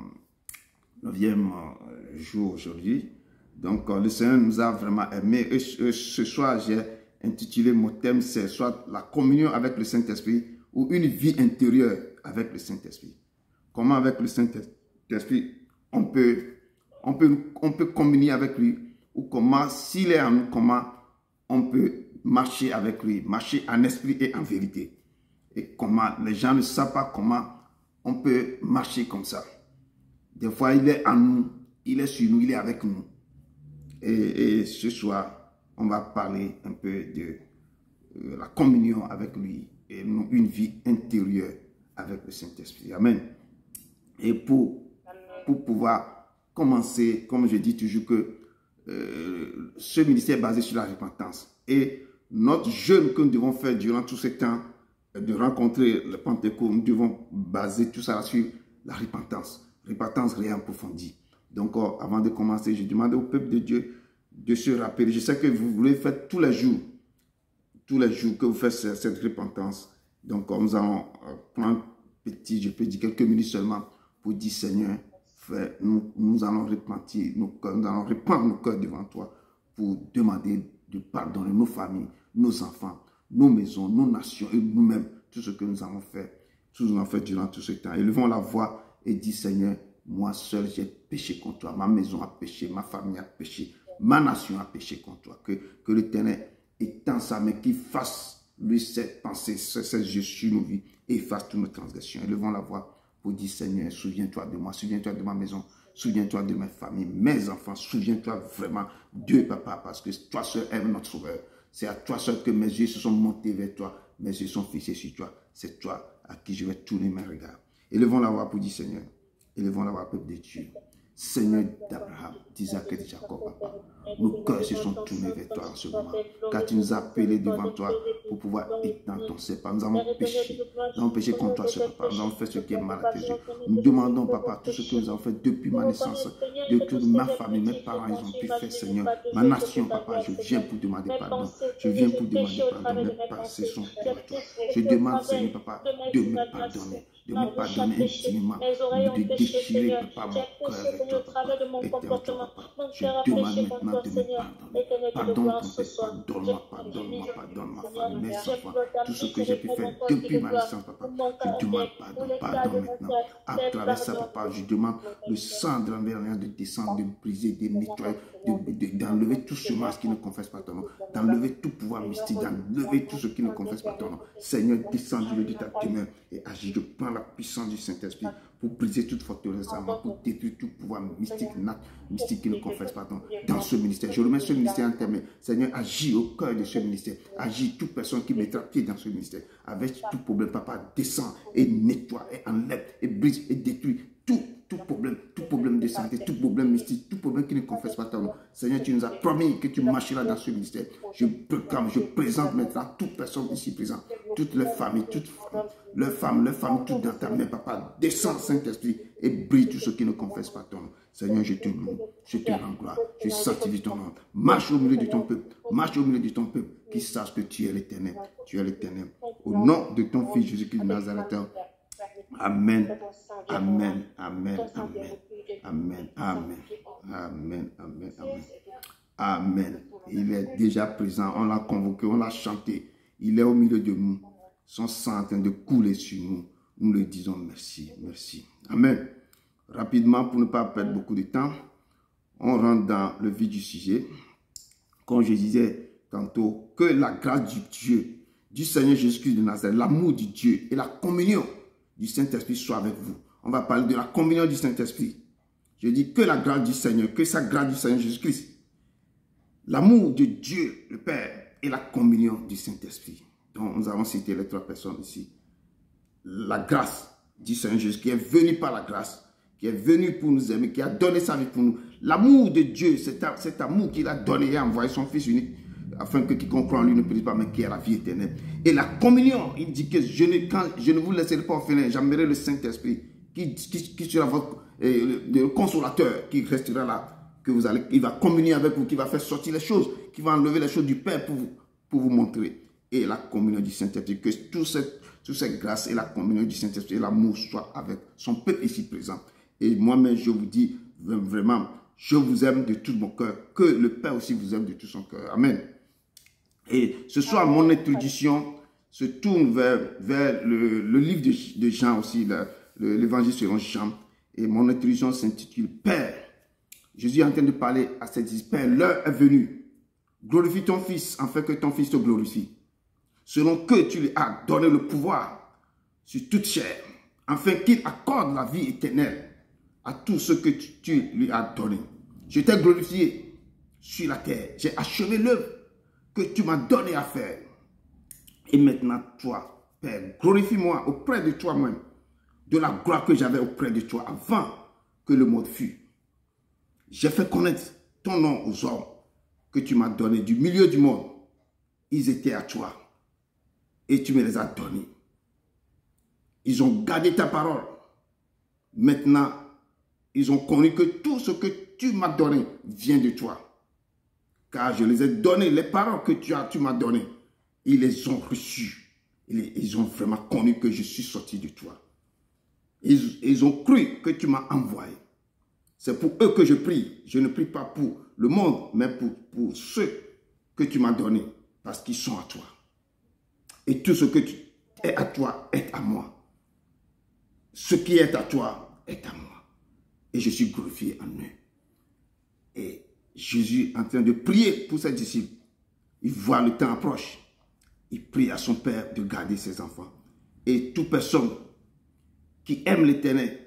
Speaker 1: jour aujourd'hui. Donc, le Seigneur nous a vraiment aimés. Et ce soir, j'ai intitulé mon thème, c'est soit la communion avec le Saint-Esprit ou une vie intérieure avec le Saint-Esprit. Comment avec le Saint-Esprit on peut communier avec lui, ou comment, s'il est en nous, comment on peut marcher avec lui, marcher en esprit et en vérité. Et comment les gens ne savent pas comment on peut marcher comme ça. Des fois, il est en nous, il est sur nous, il est avec nous. Et ce soir, on va parler un peu de la communion avec lui et une vie intérieure avec le Saint-Esprit. Amen. Et pour pouvoir commencer, comme je dis toujours que ce ministère est basé sur la repentance. Et notre jeûne que nous devons faire durant tout ce temps de rencontrer le Pentecôte, nous devons baser tout ça sur la repentance. Repentance réapprofondie. Donc, avant de commencer, je demande au peuple de Dieu de se rappeler. Je sais que vous voulez faire tous les jours que vous faites cette repentance. Donc, nous allons prendre je peux dire quelques minutes seulement pour dire, Seigneur, frère, nous allons repentir, nous allons répandre nos cœurs devant toi pour demander de pardonner nos familles, nos enfants, nos maisons, nos nations et nous-mêmes, tout ce que nous avons fait, durant tout ce temps. Élevons la voix et dis, Seigneur, moi seul j'ai péché contre toi, ma maison a péché, ma famille a péché, ma nation a péché contre toi. Que l'Éternel étend sa main, qu'il fasse lui ses pensées, ses yeux sur nos vies et efface toutes nos transgressions. Élevons la voix pour dire, Seigneur, souviens-toi de moi, souviens-toi de ma maison, souviens-toi de ma famille, mes enfants, souviens-toi vraiment, Dieu, Papa, parce que toi seul es notre sauveur. C'est à toi seul que mes yeux se sont montés vers toi, mes yeux sont fixés sur toi. C'est toi à qui je vais tourner mes regards. Élevons la voix pour dire, Seigneur, élevons la voix, peuple de Dieu. Seigneur d'Abraham, d'Isaac et de Jacob, Papa, nos cœurs se sont tournés vers toi en ce moment, car tu nous as appelés devant toi pour pouvoir être dans ton sein. Nous avons péché contre toi, ce Papa, nous avons fait ce qui est mal à tes yeux. Nous demandons, Papa, tout ce que nous avons fait depuis ma naissance, de toute ma famille, mes parents, ils ont pu faire, Seigneur. Ma nation, Papa, je viens pour demander pardon. Je viens pour demander pardon. Mes pensées sont pour toi. Je demande, Seigneur, Papa, de me pardonner. De me pardonner intimement, de déchirer, Papa, mon cœur avec toi, Papa, éternel, Papa. Je demande maintenant de me pardonner. Pardonne-moi, pardonne-moi, pardonne-moi, pardonne mes enfants, tout ce que j'ai pu faire depuis ma naissance, Papa. Je demande pardon maintenant. À travers ça, Papa, je demande le sang de l'envers de descendre, de briser, de nettoyer, d'enlever tout semence qui ne confesse pas ton nom, d'enlever tout pouvoir mystique, d'enlever tout ce qui ne confesse pas ton nom. Seigneur, descends-le de ta demeure et agis. Je prends la puissance du Saint-Esprit pour briser toute forteresse à moi, pour détruire tout pouvoir mystique qui ne confesse pas ton nom dans ce ministère. Je remets ce ministère en termes. Seigneur, agis au cœur de ce ministère. Agis toute personne qui mettra pied dans ce ministère. Avec tout problème, Papa, descends et nettoie et enlève et brise et détruit tout problème de santé, tout problème mystique, tout problème qui ne confesse pas ton nom. Seigneur, tu nous as promis que tu marcheras dans ce ministère. Je proclame, je présente maintenant toute personne ici présente, toutes les familles, toutes leurs femmes, toutes dans ta main, Papa. Descends, Saint-Esprit, et brille tout ce qui ne confesse pas ton nom. Seigneur, je te loue, je te rends gloire, je sanctifie ton nom. Marche au milieu de ton peuple, marche au milieu de ton peuple, qui sache que tu es l'Éternel, tu es l'Éternel. Au nom de ton Fils Jésus-Christ de Nazareth. Amen. Amen. Amen. Amen. Amen. Amen. Amen. Amen. Amen. Amen. Il est déjà présent. On l'a convoqué, on l'a chanté. Il est au milieu de nous. Son sang est en train de couler sur nous. Nous le disons merci. Merci. Amen. Rapidement, pour ne pas perdre beaucoup de temps, on rentre dans le vif du sujet. Comme je disais tantôt, que la grâce du Dieu, du Seigneur Jésus-Christ de Nazareth, l'amour du Dieu et la communion du Saint-Esprit soit avec vous. On va parler de la communion du Saint-Esprit. Je dis que la grâce du Seigneur, que sa grâce du Seigneur Jésus-Christ, l'amour de Dieu, le Père, et la communion du Saint-Esprit. Donc, nous avons cité les trois personnes ici. La grâce du Seigneur Jésus, qui est venu par la grâce, qui est venu pour nous aimer, qui a donné sa vie pour nous. L'amour de Dieu, cet amour qu'il a donné et a envoyé son Fils unique, afin que quiconque croit en lui ne périsse pas, mais qui a la vie éternelle. Et la communion, il dit que je ne vous laisserai pas orphelin, j'enverrai le Saint-Esprit, qui sera le consolateur, qui restera là, il va communier avec vous, qui va faire sortir les choses, qui va enlever les choses du Père pour vous montrer. Et la communion du Saint-Esprit, que toute cette grâce et la communion du Saint-Esprit et l'amour soient avec son peuple ici présent. Et moi-même, je vous dis vraiment, je vous aime de tout mon cœur, que le Père aussi vous aime de tout son cœur. Amen. Et ce soir, mon introduction se tourne vers le livre de Jean aussi, l'évangile selon Jean. Et mon introduction s'intitule Père. Jésus est en train de parler à ses disciples. Père, l'heure est venue. Glorifie ton Fils, afin que ton Fils te glorifie. Selon que tu lui as donné le pouvoir sur toute chair, afin qu'il accorde la vie éternelle à tout ce que tu lui as donné. Je t'ai glorifié sur la terre. J'ai achevé l'œuvre que tu m'as donné à faire. Et maintenant, toi, Père, glorifie-moi auprès de toi-même, de la gloire que j'avais auprès de toi avant que le monde fût. J'ai fait connaître ton nom aux hommes que tu m'as donné du milieu du monde. Ils étaient à toi et tu me les as donnés. Ils ont gardé ta parole. Maintenant, ils ont connu que tout ce que tu m'as donné vient de toi. Car je les ai donné, les paroles que tu m'as données. Ils les ont reçues. Ils ont vraiment connu que je suis sorti de toi. Ils ont cru que tu m'as envoyé. C'est pour eux que je prie. Je ne prie pas pour le monde, mais pour ceux que tu m'as donnés. Parce qu'ils sont à toi. Et tout ce que est à toi est à moi. Ce qui est à toi est à moi. Et je suis glorifié en eux. Et Jésus est en train de prier pour ses disciples. Il voit le temps approche. il prie à son Père de garder ses enfants. Et toute personne qui aime l'Éternel,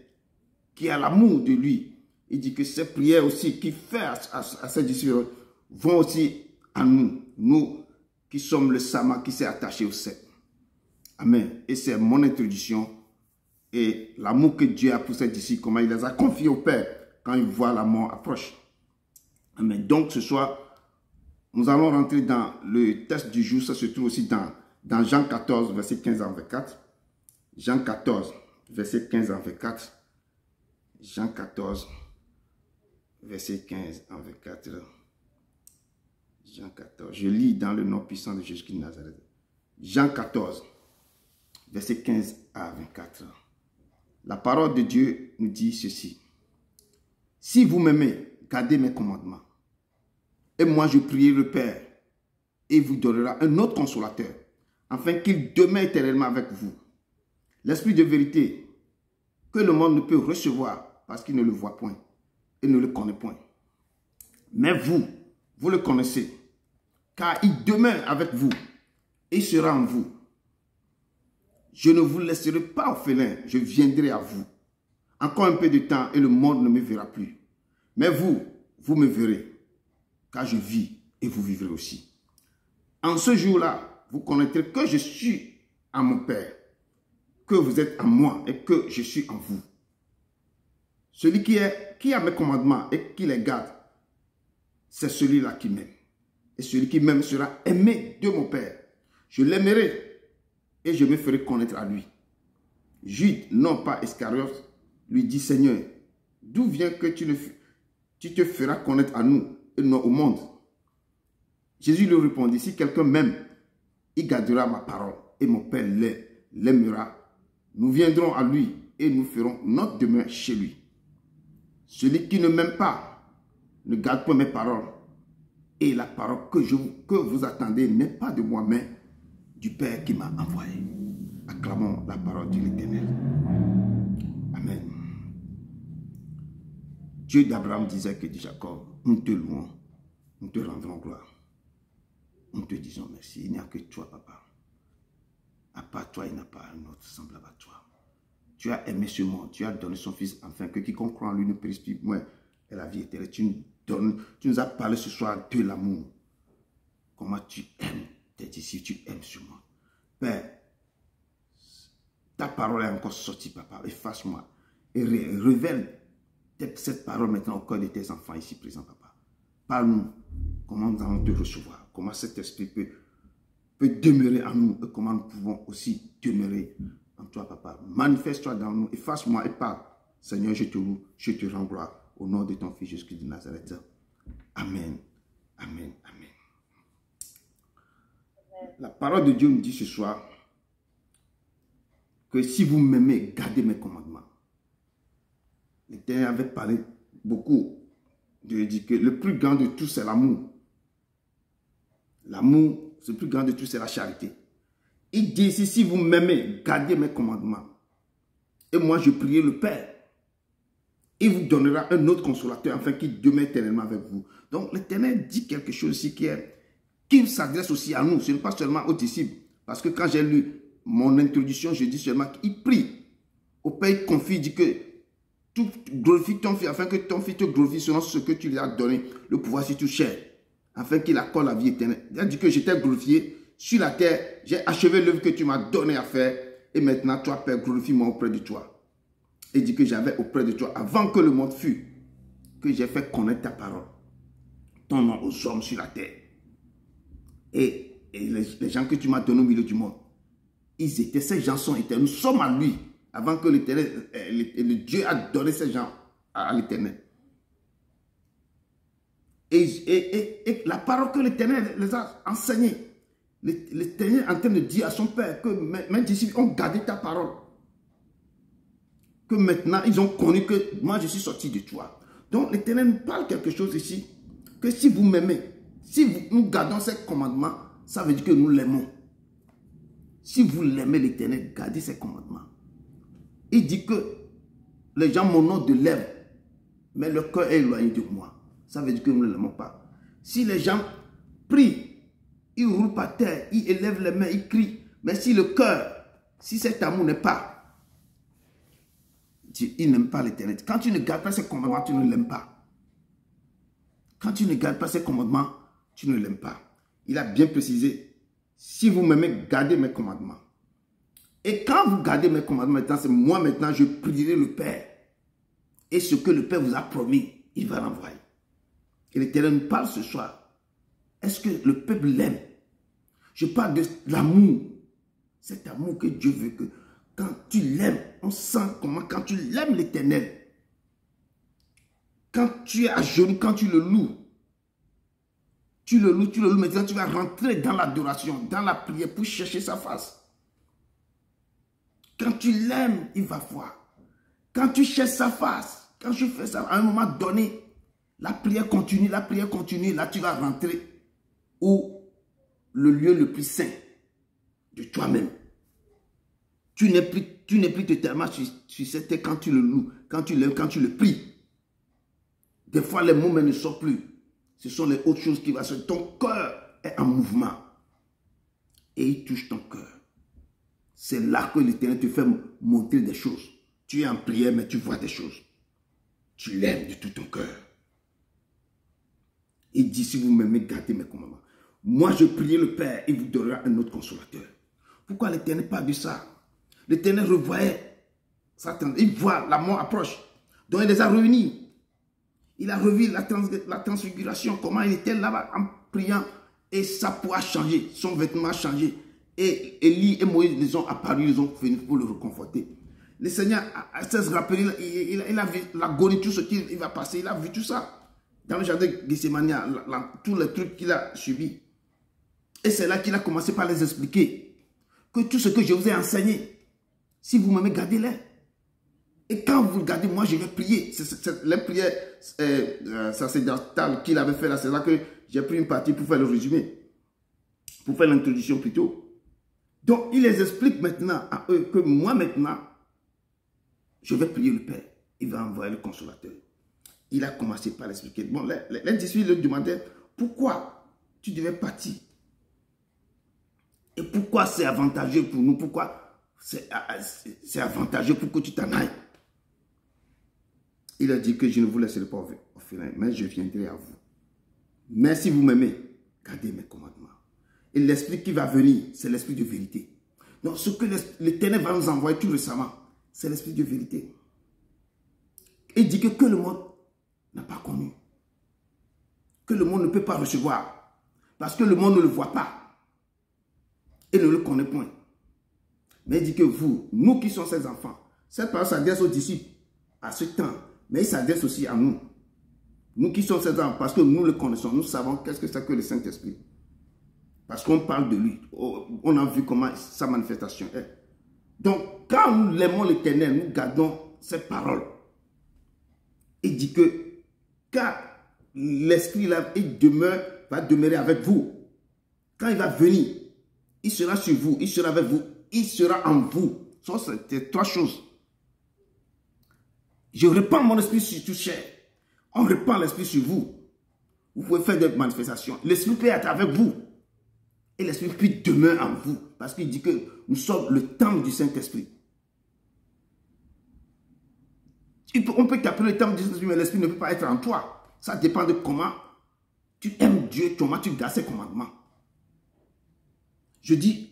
Speaker 1: qui a l'amour de lui, il dit que ces prières aussi qu'il fait à ses disciples vont aussi à nous, nous qui sommes le Sama qui s'est attaché au cep. Amen. Et c'est mon introduction et l'amour que Dieu a pour ses disciples, comment il les a confiés au Père quand il voit la mort approche. Amen. Donc ce soir, nous allons rentrer dans le texte du jour. Ça se trouve aussi dans Jean 14, verset 15 à 24. Jean 14, verset 15 à 24. Jean 14, verset 15 à 24. Jean 14. Je lis dans le nom puissant de Jésus de Nazareth. Jean 14, verset 15 à 24. La parole de Dieu nous dit ceci. Si vous m'aimez, gardez mes commandements. Et moi, je prierai le Père, et il vous donnera un autre consolateur, afin qu'il demeure éternellement avec vous. L'Esprit de vérité, que le monde ne peut recevoir, parce qu'il ne le voit point, et ne le connaît point. Mais vous le connaissez, car il demeure avec vous, et il sera en vous. Je ne vous laisserai pas orphelin, je viendrai à vous. Encore un peu de temps, et le monde ne me verra plus. Mais vous me verrez, car je vis et vous vivrez aussi. En ce jour-là, vous connaîtrez que je suis à mon Père, que vous êtes à moi et que je suis en vous. Celui qui a mes commandements et qui les garde, c'est celui-là qui m'aime. Et celui qui m'aime sera aimé de mon Père. Je l'aimerai et je me ferai connaître à lui. Jude, non pas Iscariote, lui dit, Seigneur, d'où vient que tu te feras connaître à nous et non au monde? Jésus lui répondit, si quelqu'un m'aime, il gardera ma parole et mon Père l'aimera. Nous viendrons à lui et nous ferons notre demeure chez lui. Celui qui ne m'aime pas ne garde pas mes paroles. Et la parole que vous attendez n'est pas de moi, mais du Père qui m'a envoyé. Acclamons la parole de l'Éternel. Amen. Dieu d'Abraham disait que de Jacob, nous te louons, nous te rendrons gloire. Nous te disons merci. Il n'y a que toi, papa. À part toi, il n'y a pas un autre semblable à toi. Tu as aimé ce monde, tu as donné son fils, afin que quiconque croit en lui ne périsse plus, moins et la vie éternelle. Tu nous as parlé ce soir de l'amour. Comment tu aimes tes disciples, tu aimes ce monde. Père, ta parole est encore sortie, papa. Efface-moi et révèle cette parole maintenant au cœur de tes enfants ici présents, papa. Parle-nous comment nous allons te recevoir, comment cet esprit peut demeurer en nous et comment nous pouvons aussi demeurer en toi, papa. Manifeste-toi dans nous, efface-moi et parle. Seigneur, je te loue, je te rends gloire au nom de ton Fils Jésus-Christ de Nazareth. Amen. Amen. Amen. La parole de Dieu nous dit ce soir que si vous m'aimez, gardez mes commandements. L'Éternel avait parlé beaucoup. Dieu dit que le plus grand de tous, c'est l'amour. L'amour, le plus grand de tous, c'est la charité. Il dit ici, si vous m'aimez, gardez mes commandements. Et moi, je prierai le Père. Il vous donnera un autre consolateur afin qu'il demeure éternellement avec vous. Donc, l'Éternel dit quelque chose ici qui s'adresse aussi à nous. Ce n'est pas seulement aux disciples. Parce que quand j'ai lu mon introduction, je dis seulement qu'il prie. Au Père, il confie, il dit que tu glorifies ton Fils afin que ton Fils te glorifie selon ce que tu lui as donné, le pouvoir sur toute chair, afin qu'il accorde la vie éternelle. Il a dit que j'étais glorifié sur la terre, j'ai achevé l'œuvre que tu m'as donné à faire, et maintenant, toi, Père, glorifie-moi auprès de toi. Il dit que j'avais auprès de toi, avant que le monde fût, que j'ai fait connaître ta parole, ton nom aux hommes sur la terre. Et les gens que tu m'as donnés au milieu du monde, ces gens sont éternels. Nous sommes à lui, avant que l'Éternel, le Dieu a donné ces gens à l'Éternel. Et la parole que l'Éternel les a enseignée, l'Éternel est en train de dire à son Père que mes disciples ont gardé ta parole. Que maintenant, ils ont connu que moi, je suis sorti de toi. Donc, l'Éternel nous parle quelque chose ici. Que si vous m'aimez, si nous gardons ces commandements, ça veut dire que nous l'aimons. Si vous l'aimez, l'Éternel, gardez ses commandements. Il dit que les gens m'honorent de lèvres, mais leur cœur est éloigné de moi. Ça veut dire que nous ne l'aimons pas. Si les gens prient, il roule par terre, il élève les mains, il crie. Mais si le cœur, si cet amour n'est pas, il n'aime pas l'Éternel. Quand tu ne gardes pas ses commandements, tu ne l'aimes pas. Quand tu ne gardes pas ses commandements, tu ne l'aimes pas. Il a bien précisé, si vous m'aimez, gardez mes commandements. Et quand vous gardez mes commandements, maintenant, c'est moi maintenant, je prierai le Père. Et ce que le Père vous a promis, il va l'envoyer. Et l'Éternel nous parle ce soir. Est-ce que le peuple l'aime? Je parle de l'amour. Cet amour que Dieu veut que quand tu l'aimes, on sent comment quand tu l'aimes l'Éternel. Quand tu es à genoux, quand tu le loues. Tu le loues, maintenant tu vas rentrer dans l'adoration, dans la prière pour chercher sa face. Quand tu l'aimes, il va voir. Quand tu cherches sa face, quand je fais ça, à un moment donné, la prière continue, là tu vas rentrer où le lieu le plus saint de toi-même. Tu n'es plus totalement sur cette terre quand tu le loues, quand tu l'aimes, quand tu le pries. Des fois, les mots ne sortent plus. Ce sont les autres choses qui vont se faire. Ton cœur est en mouvement. Et il touche ton cœur. C'est là que l'Éternel te fait montrer des choses. Tu es en prière, mais tu vois des choses. Tu l'aimes de tout ton cœur. Il dit, si vous m'aimez, gardez mes commandements. Moi, je prie le Père, il vous donnera un autre consolateur. Pourquoi l'Éternel parle de ça? L'Éternel revoyait Satan. Il voit la mort approche. Donc, il les a réunis. Il a revu la transfiguration, comment il était là-bas en priant. Et sa peau a changé, son vêtement a changé. Et Élie et Moïse les ont apparus, ils ont venu pour le reconforter. Le Seigneur s'est rappelé, il a vu l'agonie, tout ce qu'il va passer, il a vu tout ça. Dans le jardin de Gethsémani, tous les trucs qu'il a subis. Et c'est là qu'il a commencé par les expliquer. Que tout ce que je vous ai enseigné, si vous m'aimez, gardez-les. Et quand vous le gardez, moi je vais prier. C'est les prières sacerdotales qu'il avait fait là. C'est là que j'ai pris une partie pour faire le résumé. Pour faire l'introduction plutôt. Donc il les explique maintenant à eux que moi maintenant, je vais prier le Père. Il va envoyer le consolateur. Il a commencé par l'expliquer. Bon, les disciples lui demandaient pourquoi tu devais partir. Et pourquoi c'est avantageux pour nous? Pourquoi c'est avantageux pour que tu t'en ailles? Il a dit que je ne vous laisserai pas orphelin, mais je viendrai à vous. Mais si vous m'aimez, gardez mes commandements. Et l'esprit qui va venir, c'est l'esprit de vérité. Donc ce que l'Éternel va nous envoyer tout récemment, c'est l'esprit de vérité. Il dit que le monde n'a pas connu. Que le monde ne peut pas recevoir. Parce que le monde ne le voit pas. Et ne le connaît point. Mais il dit que vous, nous qui sommes ses enfants, cette parole s'adresse aux disciples à ce temps. Mais il s'adresse aussi à nous. Nous qui sommes ses enfants, parce que nous le connaissons, nous savons qu'est-ce que c'est que le Saint-Esprit. Parce qu'on parle de lui. On a vu comment sa manifestation est. Donc, quand nous aimons l'Éternel, nous gardons cette parole. Il dit que, car l'Esprit là, va demeurer avec vous. Quand il va venir, il sera sur vous, il sera avec vous, il sera en vous. Ce sont ces trois choses. Je répands mon esprit sur tout chair. On répand l'esprit sur vous. Vous pouvez faire des manifestations. L'esprit peut être avec vous. Et l'esprit puis demeure en vous. Parce qu'il dit que nous sommes le temple du Saint-Esprit. On peut t'appeler le temple du Saint-Esprit, mais l'esprit ne peut pas être en toi. Ça dépend de comment tu aimes Dieu, comment tu gardes ses commandements. Je dis,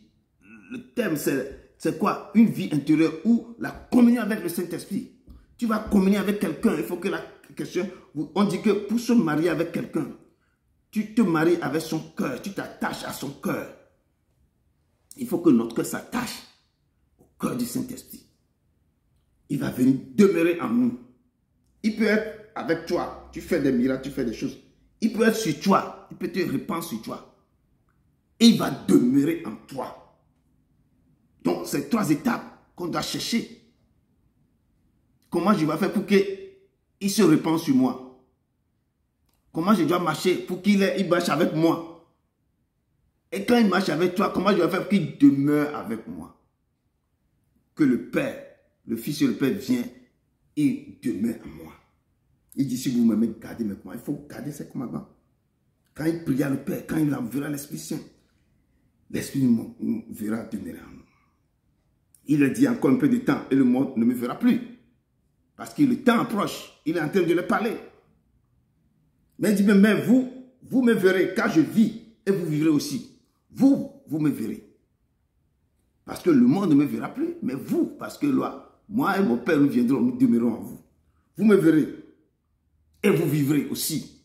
Speaker 1: le thème c'est quoi? Une vie intérieure ou la communion avec le Saint-Esprit. Tu vas communier avec quelqu'un, il faut que la question... On dit que pour se marier avec quelqu'un, tu te maries avec son cœur, tu t'attaches à son cœur. Il faut que notre cœur s'attache au cœur du Saint-Esprit. Il va venir demeurer en nous. Il peut être avec toi, tu fais des miracles, tu fais des choses. Il peut être sur toi, il peut te répandre sur toi. Et il va demeurer en toi. Donc, c'est trois étapes qu'on doit chercher. Comment je vais faire pour qu'il se répande sur moi? Comment je dois marcher pour qu'il marche avec moi? Et quand il marche avec toi, comment je vais faire pour qu'il demeure avec moi? Que le Père, le Fils et le Père viennent et demeurent en moi. Il dit, si vous m'aimez, gardez mes commandements. Il faut garder ses commandements. Quand il pria le Père, quand il enverra l'Esprit Saint, l'Esprit nous verra demeurer en nous. Il a dit encore un peu de temps et le monde ne me verra plus. Parce que le temps approche. Il est en train de le parler. Mais il dit, mais vous me verrez car je vis et vous vivrez aussi. Vous me verrez. Parce que le monde ne me verra plus. Mais vous, parce que là, moi et mon Père, nous viendrons, nous demeurons en vous. Vous me verrez et vous vivrez aussi.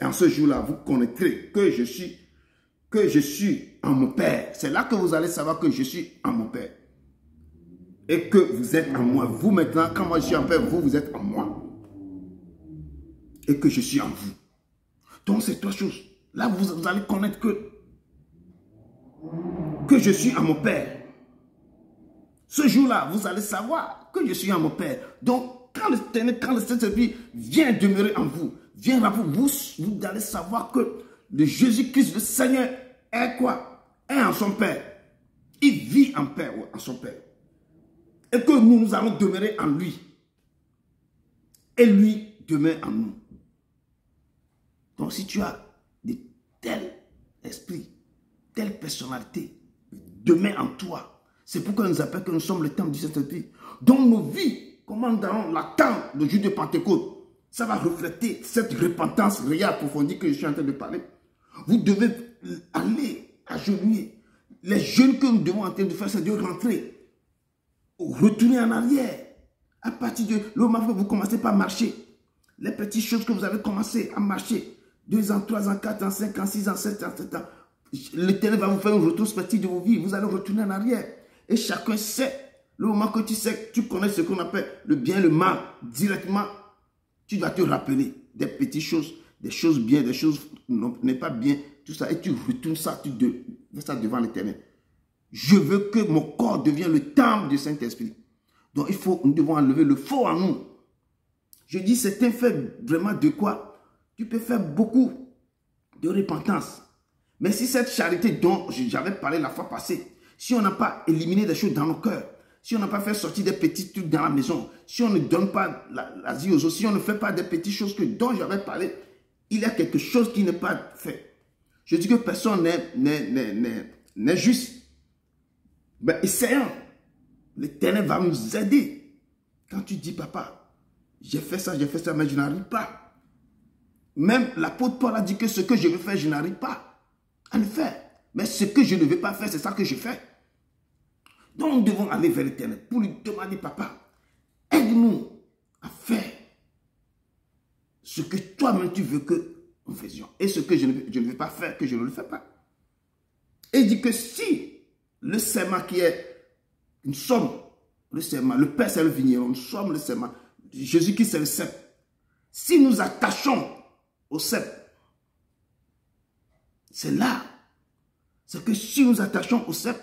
Speaker 1: Et en ce jour-là, vous connaîtrez que je suis en mon Père. C'est là que vous allez savoir que je suis en mon Père. Et que vous êtes en moi. Vous maintenant, quand moi je suis en Père, vous êtes en moi. Et que je suis en vous. Donc c'est trois choses. Là, vous allez connaître que je suis en mon Père. Ce jour-là, vous allez savoir que je suis en mon Père. Donc, quand le Saint-Esprit vient demeurer en vous, vient à vous allez savoir que le Jésus-Christ, le Seigneur, est quoi? Est en son Père. Il vit en Père, en son Père. Et que nous allons demeurer en lui. Et lui demeure en nous. Donc si tu as de tels esprits, telle personnalité, demeure en toi. C'est pourquoi on nous appelle que nous sommes le temple du Saint-Esprit. Donc nos vies, comment nous allons l'attendre le jour de Pentecôte, ça va refléter cette repentance réelle approfondie que je suis en train de parler. Vous devez aller agenouiller. Les jeûnes que nous devons en train de faire, c'est de rentrer. Retourner en arrière. À partir de le moment où vous commencez par marcher, les petites choses que vous avez commencé à marcher, 2 ans, 3 ans, 4 ans, 5 ans, 6 ans, 7 ans, 7 ans, l'Éternel va vous faire une rétrospective de vos vies. Vous allez retourner en arrière. Et chacun sait, le moment que tu sais, tu connais ce qu'on appelle le bien, le mal, directement, tu dois te rappeler des petites choses, des choses bien, des choses n'est pas bien, tout ça, et tu retournes ça, tu fais ça devant l'Éternel. Je veux que mon corps devienne le temple du Saint-Esprit. Donc nous devons enlever le faux en nous. Je dis, c'est un fait vraiment de quoi? Tu peux faire beaucoup de repentance. Mais si cette charité dont j'avais parlé la fois passée, si on n'a pas éliminé des choses dans nos cœurs, si on n'a pas fait sortir des petits trucs dans la maison, si on ne donne pas l'asile aux autres, si on ne fait pas des petites choses dont j'avais parlé, il y a quelque chose qui n'est pas fait. Je dis que personne n'est juste. Ben, essayons. L'Éternel va nous aider. Quand tu dis, papa, j'ai fait ça, mais je n'arrive pas. Même l'apôtre Paul a dit que ce que je veux faire, je n'arrive pas à le faire. Mais ce que je ne veux pas faire, c'est ça que je fais. Donc nous devons aller vers l'Éternel pour lui demander, papa, aide-nous à faire ce que toi-même tu veux que nous faisions. Et ce que je ne veux pas faire, que je ne le fais pas. Et il dit que si le serment qui est, nous sommes le serment, le Père c'est le vigneron, nous sommes le serment, Jésus-Christ c'est le cep. Si nous attachons au cep, c'est là. C'est que si nous attachons au cep,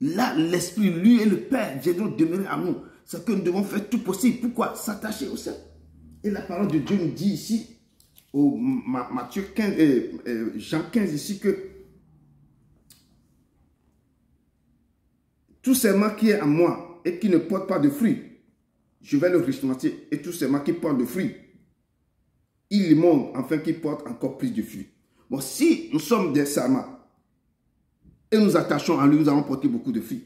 Speaker 1: là l'Esprit, lui et le Père viendront demeurer à nous. C'est que nous devons faire tout possible. Pourquoi? S'attacher au cep. Et la parole de Dieu nous dit ici, au Matthieu 15, Jean 15 ici que tout serment qui est en moi et qui ne porte pas de fruits, je vais le rejeter. Et tout serment qui porte de fruits, il le montre afin qu'il porte encore plus de fruits. Bon, si nous sommes des serments et nous attachons à lui, nous allons porter beaucoup de fruits.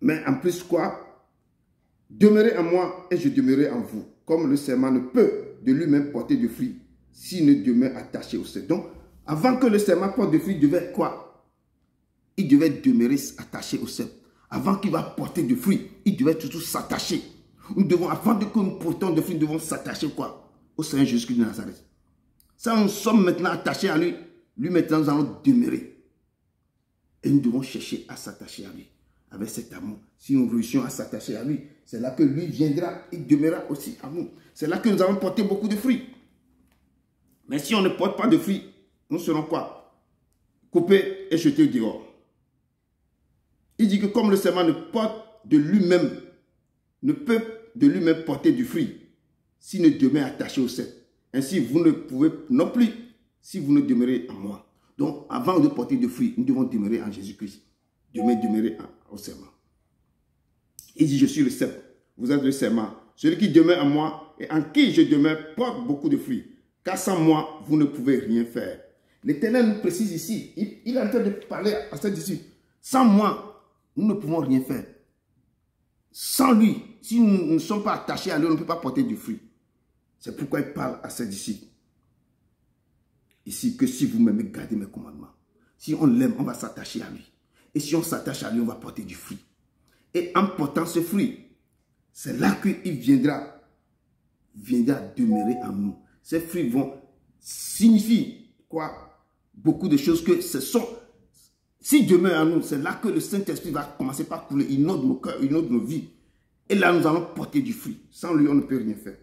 Speaker 1: Mais en plus quoi? Demeurez en moi et je demeurerai en vous. Comme le serment ne peut de lui-même porter de fruits s'il ne demeure attaché au cep. Donc, avant que le serment porte de fruits, il devait quoi? Il devait demeurer attaché au cep. Avant qu'il va porter de fruits, il devait toujours s'attacher. Nous devons, avant que nous portons de fruits, nous devons s'attacher quoi? Au Seigneur Jésus-Christ de Nazareth. Ça, nous sommes maintenant attachés à lui. Lui, maintenant, nous allons demeurer. Et nous devons chercher à s'attacher à lui. Avec cet amour. Si nous réussissons à s'attacher à lui, c'est là que lui viendra et demeurera aussi à nous. C'est là que nous allons porter beaucoup de fruits. Mais si on ne porte pas de fruits, nous serons quoi? Coupés et jetés dehors. Il dit que comme le serment ne porte de lui-même, ne peut de lui-même porter du fruit, s'il ne demeure attaché au cep. Ainsi, vous ne pouvez non plus si vous ne demeurez en moi. Donc, avant de porter du fruit, nous devons demeurer en Jésus-Christ. Demeurer au serment. Il dit, je suis le cep, vous êtes le serment. Celui qui demeure en moi et en qui je demeure porte beaucoup de fruits. Car sans moi, vous ne pouvez rien faire. l'Éternel nous précise ici, il est en train de parler à ses disciples. Sans moi, nous ne pouvons rien faire. Sans lui, si nous ne sommes pas attachés à lui, on ne peut pas porter du fruit. C'est pourquoi il parle à ses disciples. Ici, que si vous m'aimez, gardez mes commandements. Si on l'aime, on va s'attacher à lui. Et si on s'attache à lui, on va porter du fruit. Et en portant ce fruit, c'est là qu'il viendra demeurer en nous. Ces fruits vont signifier quoi? Beaucoup de choses que ce sont. S'il demeure en nous, c'est là que le Saint-Esprit va commencer par couler. Il inonde nos cœurs, il inonde nos vies. Et là, nous allons porter du fruit. Sans lui, on ne peut rien faire.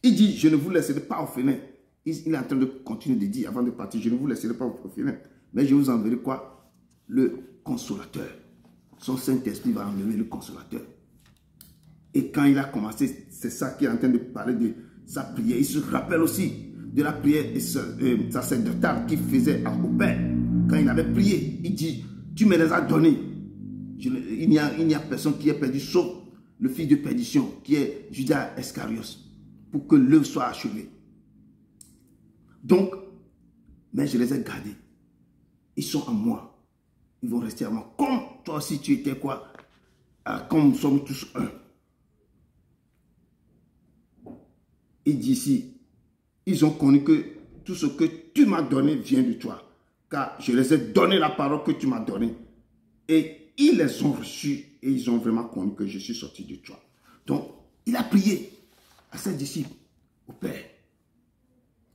Speaker 1: Il dit, je ne vous laisserai pas orphelin. Il est en train de continuer de dire, avant de partir, je ne vous laisserai pas orphelin. Mais je vous enverrai quoi? Le consolateur. Son Saint-Esprit va enlever le consolateur. Et quand il a commencé, c'est ça qui est en train de parler de sa prière. Il se rappelle aussi de la prière sacerdotale qu'il faisait au Père. Quand il avait prié, il dit, tu me les as donnés. Il n'y a personne qui est perdu, sauf le fils de perdition, qui est Judas Iscariot, pour que l'œuvre soit achevée. Donc, mais je les ai gardés. Ils sont en moi. Ils vont rester à moi. Comme toi aussi tu étais quoi? Comme nous sommes tous un. Il dit ici, ils ont connu que tout ce que tu m'as donné vient de toi. Car je les ai donné la parole que tu m'as donnée. Et ils les ont reçus et ils ont vraiment connu que je suis sorti de toi. Donc, il a prié à ses disciples, au Père.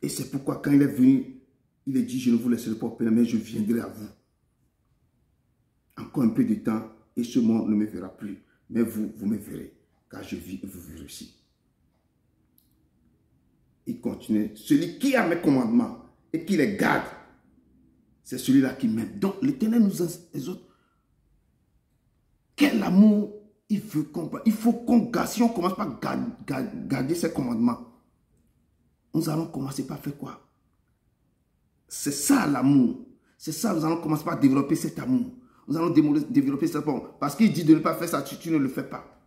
Speaker 1: Et c'est pourquoi quand il est venu, il a dit, je ne vous laisserai pas orphelin, mais je viendrai à vous. Encore un peu de temps et ce monde ne me verra plus. Mais vous me verrez, car je vis et vous verrez aussi. Il continue. Celui qui a mes commandements et qui les garde, c'est celui-là qui m'aime. Donc l'Éternel nous exhorte. Quel amour il veut qu'on... Il faut qu'on garde. Si on commence par garder ses commandements, nous allons commencer par faire quoi? C'est ça l'amour. C'est ça, nous allons commencer par développer cet amour. Nous allons développer cet amour. Parce qu'il dit de ne pas faire ça, tu ne le fais pas.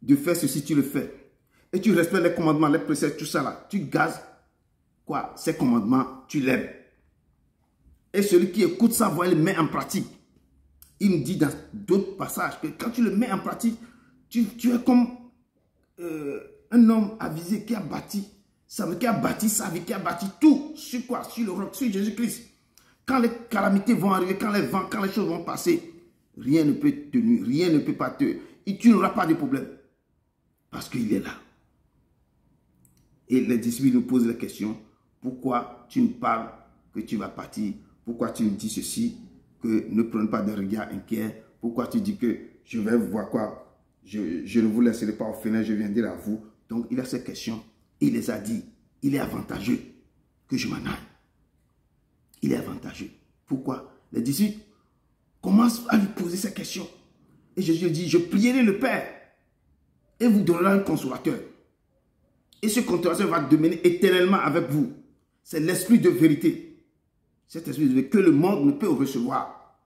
Speaker 1: De faire ceci, tu le fais. Et tu respectes les commandements, les préceptes, tout ça là. Tu gazes quoi? Ces commandements, tu l'aimes. Et celui qui écoute sa voix, il le met en pratique. Il me dit dans d'autres passages que quand tu le mets en pratique, tu es comme un homme avisé qui a bâti sa vie, qui a bâti tout. Sur quoi? Sur le roc, sur Jésus-Christ. Quand les calamités vont arriver, quand les vents, quand les choses vont passer, rien ne peut te nuire, rien ne peut pas te... Et tu n'auras pas de problème. Parce qu'il est là. Et les disciples nous posent la question, pourquoi tu me parles que tu vas partir? Pourquoi tu me dis ceci, que ne prenez pas de regard inquiet? Pourquoi tu dis que je vais voir quoi? Je ne vous laisserai pas orphelin, je viendrai à vous. Donc il a ces questions. Il les a dit, il est avantageux que je m'en aille. Il est avantageux. Pourquoi? Les disciples commencent à lui poser ces questions. Et Jésus dit, je prierai le Père et vous donnera un consolateur. Et ce consolateur va demeurer éternellement avec vous. C'est l'esprit de vérité. Cet esprit de vérité que le monde ne peut recevoir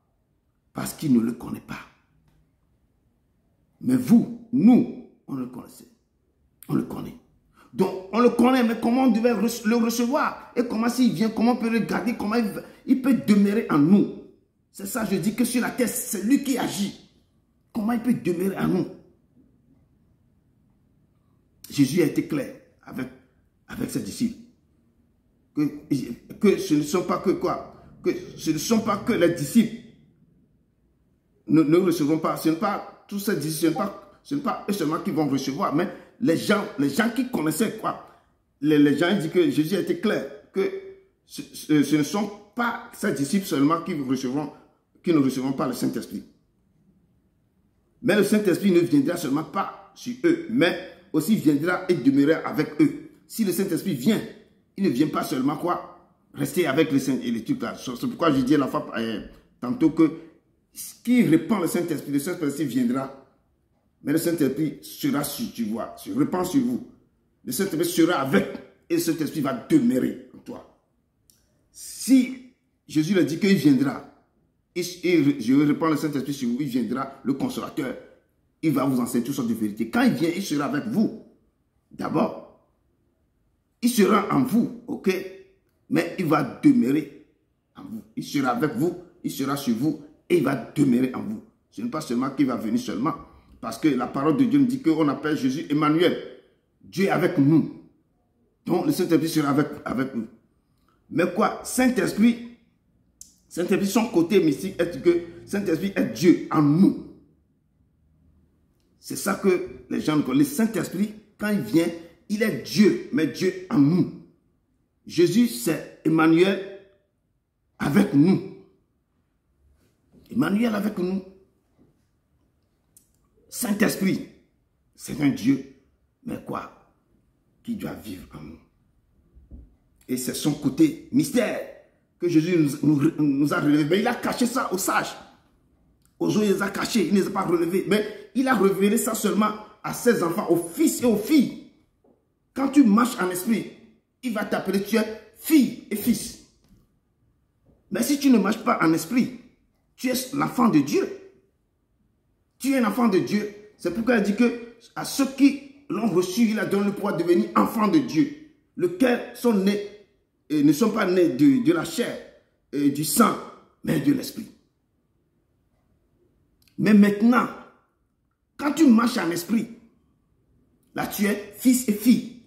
Speaker 1: parce qu'il ne le connaît pas. Mais vous, nous, on le connaissait. On le connaît. Donc, on le connaît, mais comment on devait le recevoir? Et comment s'il vient, comment on peut le garder, comment il peut demeurer en nous? C'est ça, je dis que sur la terre, c'est lui qui agit. Comment il peut demeurer en nous? Jésus a été clair avec ses disciples. Que ce ne sont pas que quoi? Que ce ne sont pas que les disciples ne recevront pas. Ce n'est pas tous ces disciples, ce n'est pas eux seulement qui vont recevoir, mais les gens qui connaissaient quoi? Les gens disent que Jésus a été clair, que ce ne sont pas ces disciples seulement qui ne recevront pas le Saint-Esprit. Mais le Saint-Esprit ne viendra seulement pas sur eux, mais aussi viendra et demeurera avec eux. Si le Saint-Esprit vient, il ne vient pas seulement quoi? Rester avec les saints et les trucs là. C'est pourquoi je dis à la fois tantôt que ce qui répand le Saint-Esprit viendra. Mais le Saint-Esprit sera sur, tu vois, se répand sur vous. Le Saint-Esprit sera avec et le Saint-Esprit va demeurer en toi. Si Jésus a dit qu'il viendra, et je répands le Saint-Esprit sur vous, il viendra, le consolateur, il va vous enseigner toutes sortes de vérités. Quand il vient, il sera avec vous. D'abord, il sera en vous, ok? mais il va demeurer en vous. Il sera avec vous, il sera sur vous et il va demeurer en vous. Ce n'est pas seulement qu'il va venir seulement, parce que la parole de Dieu nous dit qu'on appelle Jésus Emmanuel. Dieu est avec nous. Donc le Saint-Esprit sera avec nous. Mais quoi? Saint-Esprit, son côté mystique est que Saint-Esprit est Dieu en nous. C'est ça que les gens connaissent. Le Saint-Esprit, quand il vient, il est Dieu, mais Dieu en nous. Jésus, c'est Emmanuel avec nous. Emmanuel avec nous. Saint-Esprit, c'est un Dieu, mais quoi? Qui doit vivre en nous. Et c'est son côté mystère que Jésus nous a relevé. Mais il a caché ça aux sages. Aux autres, il les a cachés, il ne les a pas relevés. Mais il a révélé ça seulement à ses enfants, aux fils et aux filles. Quand tu marches en esprit, il va t'appeler, tu es fille et fils. Mais si tu ne marches pas en esprit, tu es l'enfant de Dieu. Tu es un enfant de Dieu. C'est pourquoi il dit que à ceux qui l'ont reçu, il a donné le pouvoir de devenir enfants de Dieu. Lesquels sont nés, et ne sont pas nés de la chair et du sang, mais de l'esprit. Mais maintenant, quand tu marches en esprit, là tu es fils et fille.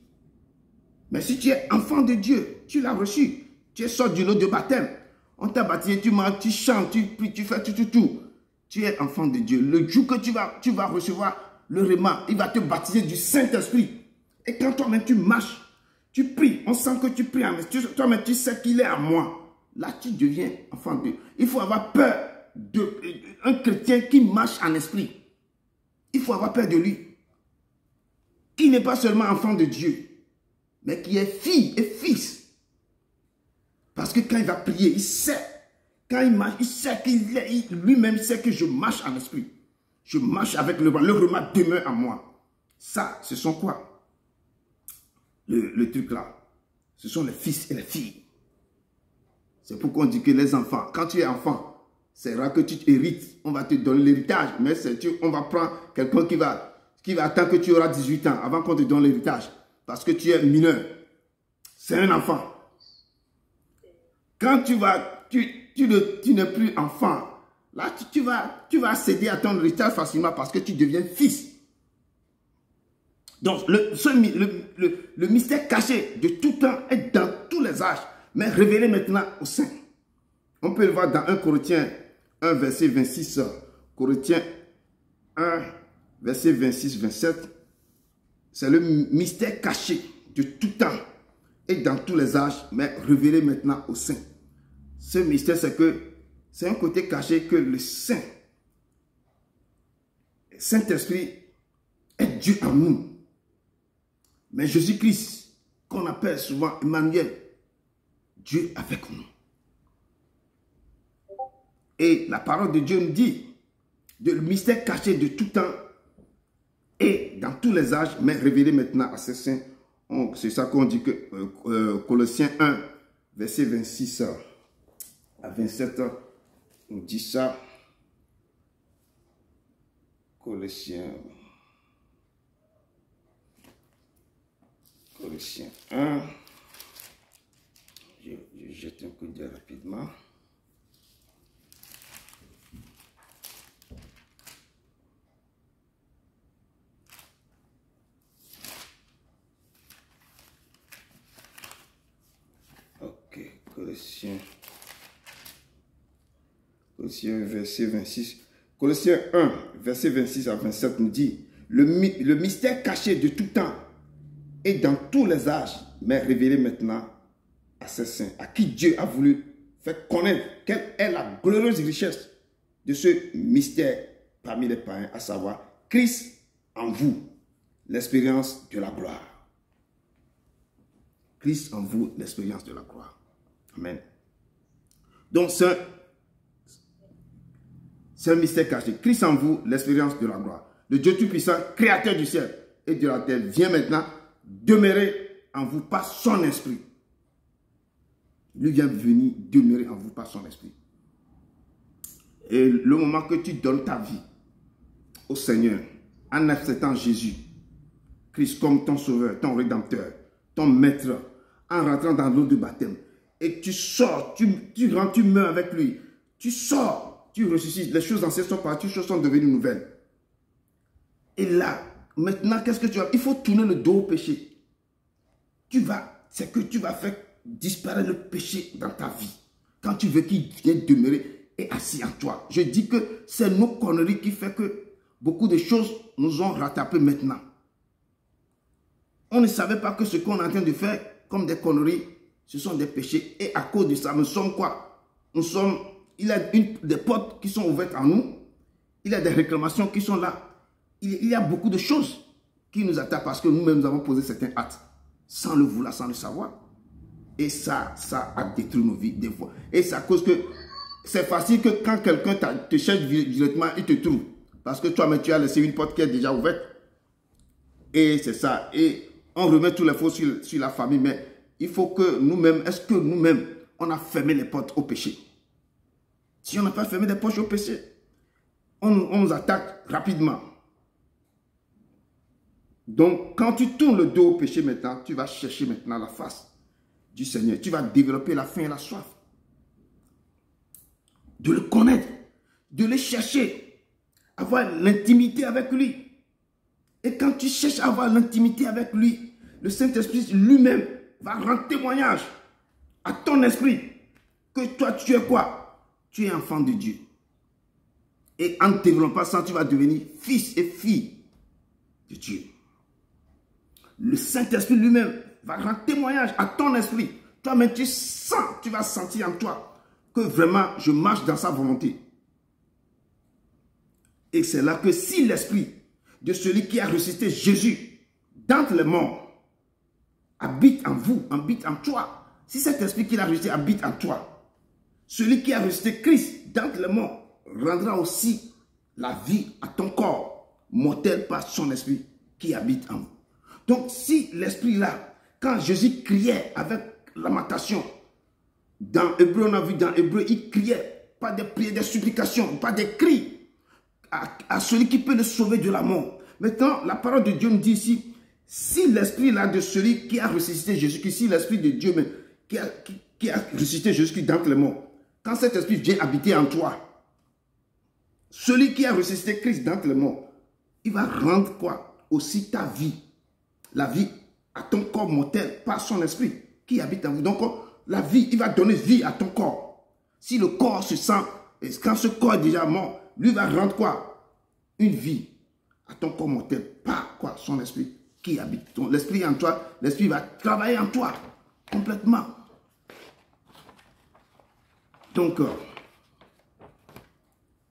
Speaker 1: Mais si tu es enfant de Dieu, tu l'as reçu. Tu es sorti d'une eau de baptême. On t'a baptisé, tu marches, tu chantes, tu pries, tu fais tout. Tu es enfant de Dieu. Le jour que tu vas recevoir le réma, il va te baptiser du Saint-Esprit. Et quand toi-même tu marches, tu pries, on sent que tu pries en esprit. Toi-même tu sais qu'il est à moi. Là tu deviens enfant de Dieu. Il faut avoir peur d'un chrétien qui marche en esprit. Il faut avoir peur de lui. Qui n'est pas seulement enfant de Dieu, mais qui est fille et fils. Parce que quand il va prier, il sait. Quand il marche, il sait qu'il est, lui-même sait que je marche en esprit. Je marche avec le roi. Le roi demeure en moi. Ça, ce sont quoi? Le truc là. Ce sont les fils et les filles. C'est pourquoi on dit que les enfants, quand tu es enfant, c'est rare que tu hérites. On va te donner l'héritage. Mais on va prendre quelqu'un qui va attendre que tu auras 18 ans avant qu'on te donne l'héritage. Parce que tu es mineur. C'est un enfant. Quand tu n'es plus enfant, là tu vas accéder à ton héritage facilement parce que tu deviens fils. Donc le mystère caché de tout temps est dans tous les âges, mais révélé maintenant au sein. On peut le voir dans 1 Corinthiens 1 verset 26, Corinthiens 1 verset 26-27. C'est le mystère caché de tout temps et dans tous les âges, mais révélé maintenant au sein. Ce mystère, c'est un côté caché que le Saint-Esprit est Dieu en nous. Mais Jésus-Christ, qu'on appelle souvent Emmanuel, Dieu avec nous. Et la parole de Dieu nous dit, le mystère caché de tout temps et dans tous les âges, mais révélé maintenant à ses saints. C'est ça qu'on dit que Colossiens 1, verset 26 à 27, on dit ça. Colossiens 1. Je jette un coup d'œil rapidement. Ok, Colossiens verset 26. Colossiens 1, verset 26 à 27 nous dit, le mystère caché de tout temps et dans tous les âges, mais révélé maintenant à ses saints, à qui Dieu a voulu faire connaître quelle est la glorieuse richesse de ce mystère parmi les païens, à savoir Christ en vous, l'expérience de la gloire. Christ en vous, l'expérience de la gloire. Amen. Donc c'est un mystère caché. Christ en vous, l'expérience de la gloire. Le Dieu Tout-Puissant, créateur du ciel et de la terre, vient maintenant demeurer en vous par son esprit. Lui vient venir demeurer en vous par son esprit. Et le moment que tu donnes ta vie au Seigneur, en acceptant Jésus, Christ comme ton sauveur, ton rédempteur, ton maître, en rentrant dans l'eau de baptême, et tu sors, tu rentres, tu meurs avec lui. Tu sors, tu ressuscites. Les choses anciennes sont parties, les choses sont devenues nouvelles. Et là, maintenant, qu'est-ce que tu vas? Il faut tourner le dos au péché. C'est que tu vas faire disparaître le péché dans ta vie. Quand tu veux qu'il vienne demeurer et assis en toi. Je dis que c'est nos conneries qui font que beaucoup de choses nous ont rattrapés maintenant. On ne savait pas que ce qu'on est en train de faire comme des conneries, ce sont des péchés. Et à cause de ça, nous sommes quoi? Il y a des portes qui sont ouvertes en nous. Il y a des réclamations qui sont là. Il y a beaucoup de choses qui nous attaquent parce que nous-mêmes nous avons posé certains actes sans le vouloir, sans le savoir. Et ça a détruit nos vies des fois. Et c'est à cause que c'est facile que quand quelqu'un te cherche directement, il te trouve. Parce que toi-même, tu as laissé une porte qui est déjà ouverte. Et c'est ça. Et on remet tous les faux sur la famille. Mais il faut que nous-mêmes, est-ce que nous-mêmes, on a fermé les portes au péché? Si on n'a pas fermé les portes au péché, on nous attaque rapidement. Donc, quand tu tournes le dos au péché maintenant, tu vas chercher maintenant la face du Seigneur. Tu vas développer la faim et la soif. De le connaître, de le chercher, avoir l'intimité avec lui. Et quand tu cherches à avoir l'intimité avec lui, le Saint-Esprit lui-même va rendre témoignage à ton esprit que toi, tu es quoi? Tu es enfant de Dieu. Et en développant ça, tu vas devenir fils et fille de Dieu. Le Saint-Esprit lui-même va rendre témoignage à ton esprit. Toi-même, tu sens, tu vas sentir en toi que vraiment, je marche dans sa volonté. Et c'est là que si l'esprit de celui qui a ressuscité Jésus d'entre les morts habite en vous, habite en toi, si cet esprit qui l'a ressuscité habite en toi, celui qui a ressuscité Christ d'entre les morts rendra aussi la vie à ton corps mortel par son esprit qui habite en vous. Donc, si l'esprit là, quand Jésus criait avec lamentation, dans Hébreu, on a vu dans Hébreu, il criait, pas des prières, des supplications, pas des cris à celui qui peut le sauver de la mort. Maintenant, la parole de Dieu nous dit ici, si l'esprit là de celui qui a ressuscité Jésus-Christ, si l'esprit de Dieu même, qui a ressuscité Jésus-Christ d'entre les morts, quand cet esprit vient habiter en toi, celui qui a ressuscité Christ d'entre les morts, il va rendre quoi? Aussi ta vie. La vie à ton corps mortel par son esprit qui habite en vous. Donc, la vie, il va donner vie à ton corps. Si le corps se sent, et quand ce corps est déjà mort, lui va rendre quoi? Une vie à ton corps mortel par quoi? Son esprit qui habite. L'esprit en toi, l'esprit va travailler en toi complètement. Donc,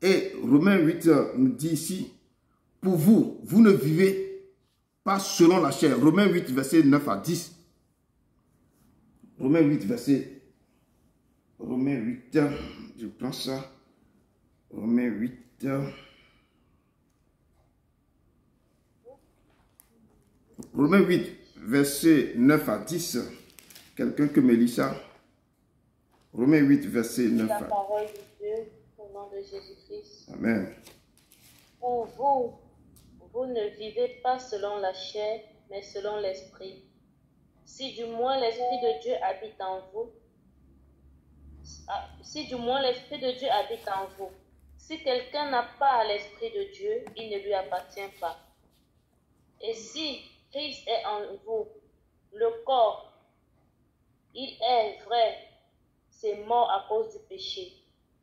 Speaker 1: et Romains 8 nous dit ici, pour vous, vous ne vivez pas selon la chair. Romains 8, verset 9 à 10. Romains 8, verset... Romains 8, je prends ça. Romains 8... Romains 8, verset 9 à 10. Quelqu'un que me lit ça. Romains 8, verset 9 à 10.
Speaker 3: La parole de Dieu, au nom de Jésus-Christ.
Speaker 1: Amen.
Speaker 3: Pour vous, vous ne vivez pas selon la chair, mais selon l'esprit. Si du moins l'esprit de Dieu habite en vous, si quelqu'un n'a pas l'esprit de Dieu, il ne lui appartient pas. Et si Christ est en vous, le corps, il est vrai, c'est mort à cause du péché,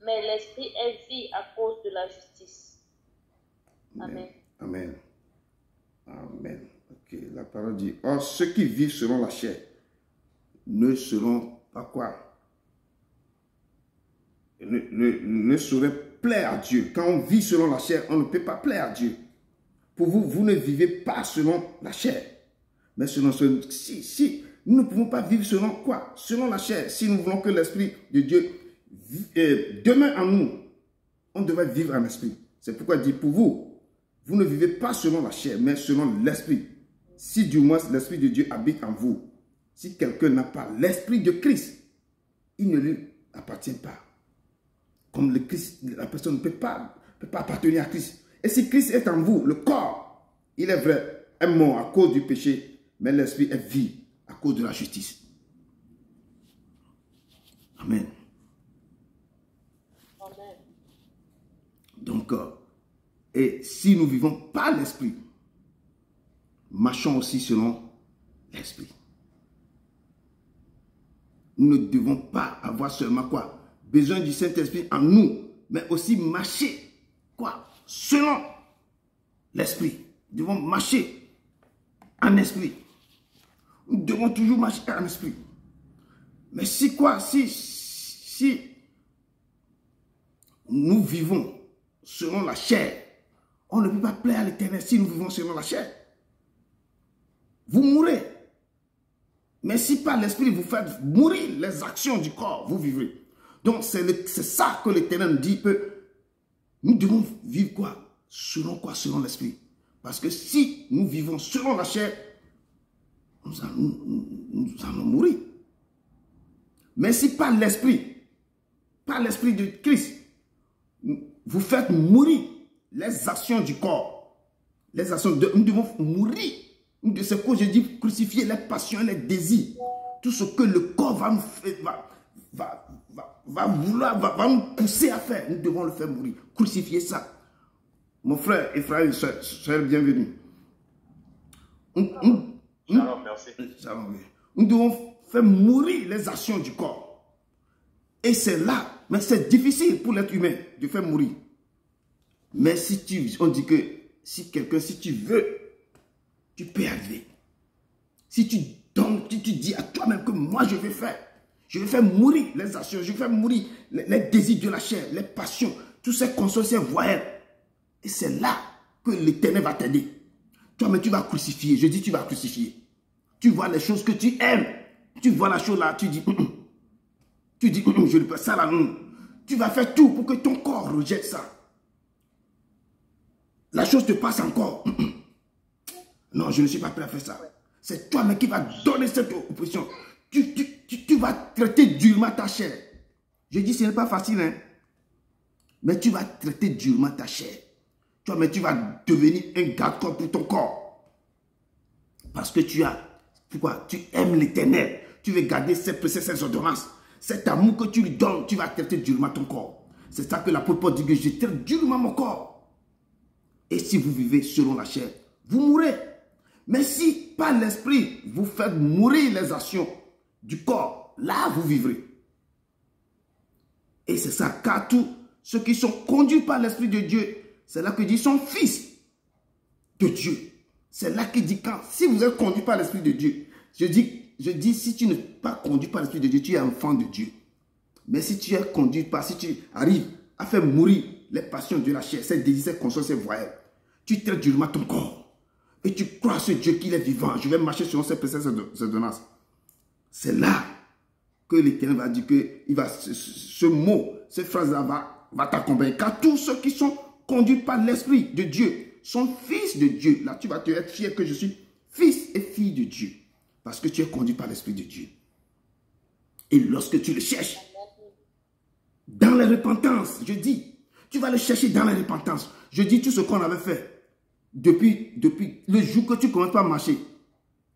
Speaker 3: mais l'esprit est vie à cause de la justice. Amen.
Speaker 1: Amen. Amen. Ok, la parole dit, or ceux qui vivent selon la chair ne seront pas quoi? Ne sauraient plaire à Dieu. Quand on vit selon la chair, on ne peut pas plaire à Dieu. Pour vous, vous ne vivez pas selon la chair, mais selon ce... Si nous ne pouvons pas vivre selon quoi? Selon la chair. Si nous voulons que l'Esprit de Dieu demeure en nous, on devrait vivre en esprit. C'est pourquoi il dit, pour vous, vous ne vivez pas selon la chair, mais selon l'Esprit. Si du moins l'Esprit de Dieu habite en vous, si quelqu'un n'a pas l'Esprit de Christ, il ne lui appartient pas. Comme le Christ, la personne ne peut pas appartenir à Christ. Et si Christ est en vous, le corps, il est vrai, est mort à cause du péché, mais l'Esprit est vie à cause de la justice. Amen.
Speaker 3: Amen.
Speaker 1: Donc, et si nous vivons par l'esprit, marchons aussi selon l'esprit. Nous ne devons pas avoir seulement quoi? Besoin du Saint-Esprit en nous, mais aussi marcher quoi? Selon l'esprit. Nous devons marcher en esprit. Nous devons toujours marcher en esprit. Mais si quoi? Si nous vivons selon la chair, on ne peut pas plaire à l'Éternel si nous vivons selon la chair. Vous mourrez. Mais si par l'esprit vous faites mourir les actions du corps, vous vivrez. Donc c'est ça que l'Éternel dit que nous devons vivre quoi? Selon quoi? Selon l'esprit. Parce que si nous vivons selon la chair, nous allons mourir. Mais si par l'esprit de Christ, vous faites mourir les actions du corps, nous devons mourir. De ce que je dis, crucifier les passions, les désirs, tout ce que le corps va nous pousser à faire, nous devons le faire mourir, crucifier ça. Mon frère et frère, soyez bienvenus.
Speaker 4: Merci.
Speaker 1: Nous devons faire mourir les actions du corps. Et c'est là, mais c'est difficile pour l'être humain de faire mourir. Mais on dit que si tu veux, tu peux arriver. Si tu donnes, tu dis à toi-même que moi je vais faire mourir les actions, je vais faire mourir les désirs de la chair, les passions, tous ces consciences voyelles. Et c'est là que l'Éternel va t'aider. Toi, mais tu vas crucifier. Je dis tu vas crucifier. Tu vois les choses que tu aimes. Tu vois la chose là, tu dis, je ne peux pas ça là, non. Tu vas faire tout pour que ton corps rejette ça. La chose te passe encore. Non, je ne suis pas prêt à faire ça. C'est toi-même qui vas donner cette opposition. Tu vas traiter durement ta chair. Je dis, ce n'est pas facile, hein. Mais tu vas traiter durement ta chair. Toi-même, tu vas devenir un garde-corps pour ton corps. Parce que tu aimes l'Éternel. Tu veux garder ses préceptes, ses ordonnances. Cet amour que tu lui donnes, tu vas traiter durement ton corps. C'est ça que l'apôtre Paul dit que je traite durement mon corps. Et si vous vivez selon la chair, vous mourrez. Mais si par l'esprit, vous faites mourir les actions du corps, là vous vivrez. Et c'est ça, car tous ceux qui sont conduits par l'esprit de Dieu, c'est là que dit sont fils de Dieu. C'est là qu'il dit si vous êtes conduit par l'esprit de Dieu, je dis si tu n'es pas conduit par l'esprit de Dieu, tu es enfant de Dieu. Mais si tu es conduit par, si tu arrives à faire mourir les passions de la chair, ces désirs, ces consciences, ces voyelles, tu traites durement ton corps. Et tu crois à ce Dieu qu'il est vivant. Je vais marcher selon ses préceptes, ses ordonnances. C'est là que l'Éternel va dire que ce mot, cette phrase-là va t'accompagner. Car tous ceux qui sont conduits par l'Esprit de Dieu sont fils de Dieu. Là, tu vas te être fier que je suis fils et fille de Dieu. Parce que tu es conduit par l'Esprit de Dieu. Et lorsque tu le cherches, dans la repentance, je dis, tu vas le chercher dans la repentance. Je dis tout ce qu'on avait fait. Depuis le jour que tu commences pas à marcher,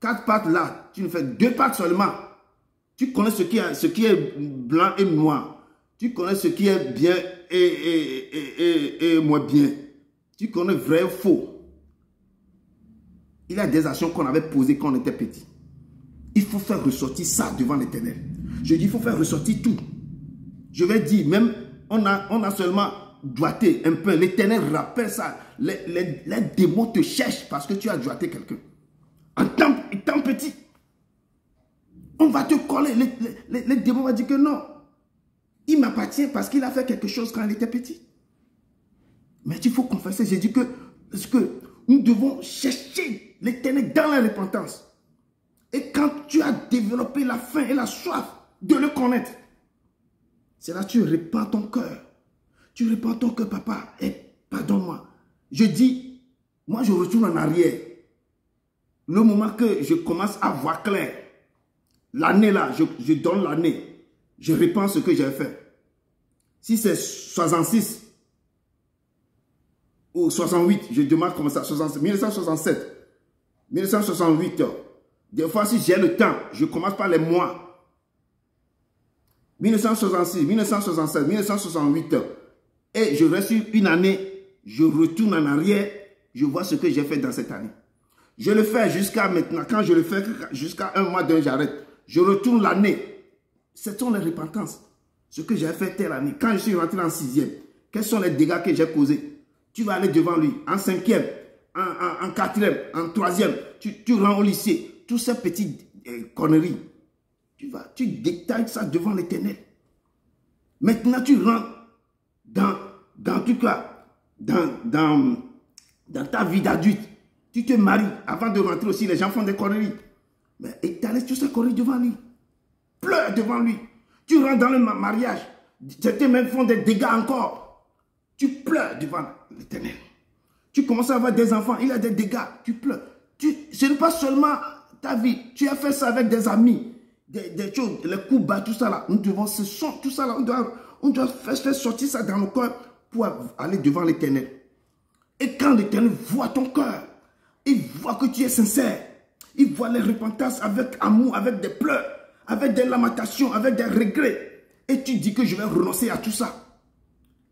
Speaker 1: 4 pattes là, tu ne fais 2 pattes seulement. Tu connais ce qui est blanc et noir. Tu connais ce qui est bien et moins bien. Tu connais vrai ou faux. Il y a des actions qu'on avait posées quand on était petit. Il faut faire ressortir ça devant l'Éternel. Je dis, il faut faire ressortir tout. Je vais dire, même, on a seulement doigté un peu. L'Éternel rappelle ça. Les démons te cherchent parce que tu as doigté quelqu'un. En tant petit. On va te coller. Les démons vont dire que non. Il m'appartient parce qu'il a fait quelque chose quand il était petit. Mais il faut confesser. J'ai dit que nous devons chercher l'Éternel dans la repentance. Et quand tu as développé la faim et la soif de le connaître, c'est là que tu répands ton cœur. Tu répands ton cœur, papa, et pardonne-moi. Je dis, moi je retourne en arrière. Le moment que je commence à voir clair, l'année là, je donne l'année, je répands ce que j'ai fait. Si c'est 66 ou 68, je demande comment ça, 1967, 1968. Des fois, si j'ai le temps, je commence par les mois. 1966, 1967, 1968. Et je reste une année, je retourne en arrière, je vois ce que j'ai fait dans cette année. Je le fais jusqu'à maintenant. Quand je le fais jusqu'à un mois d'un, j'arrête. Je retourne l'année. Ce sont les repentances. Ce que j'ai fait telle année. Quand je suis rentré en 6e, quels sont les dégâts que j'ai causés? Tu vas aller devant lui en 5e, en 4e, en 3e. Tu rentres au lycée. Toutes ces petites conneries. Tu détailles ça devant l'Éternel. Maintenant, tu rentres dans ta vie d'adulte. Tu te maries. Avant de rentrer aussi, les gens font des conneries. Mais étalez toutes ces conneries devant lui. Pleure devant lui. Tu rentres dans le mariage. Certains même font des dégâts encore. Tu pleures devant l'Éternel. Tu commences à avoir des enfants. Il y a des dégâts. Tu pleures. Ce n'est pas seulement ta vie. Tu as fait ça avec des amis. Des choses, les coups bas, tout ça là. Nous devons tout ça là. On doit faire sortir ça dans nos cœurs pour aller devant l'Éternel. Et quand l'Éternel voit ton cœur, il voit que tu es sincère. Il voit les repentances avec amour, avec des pleurs, avec des lamentations, avec des regrets. Et tu dis que je vais renoncer à tout ça.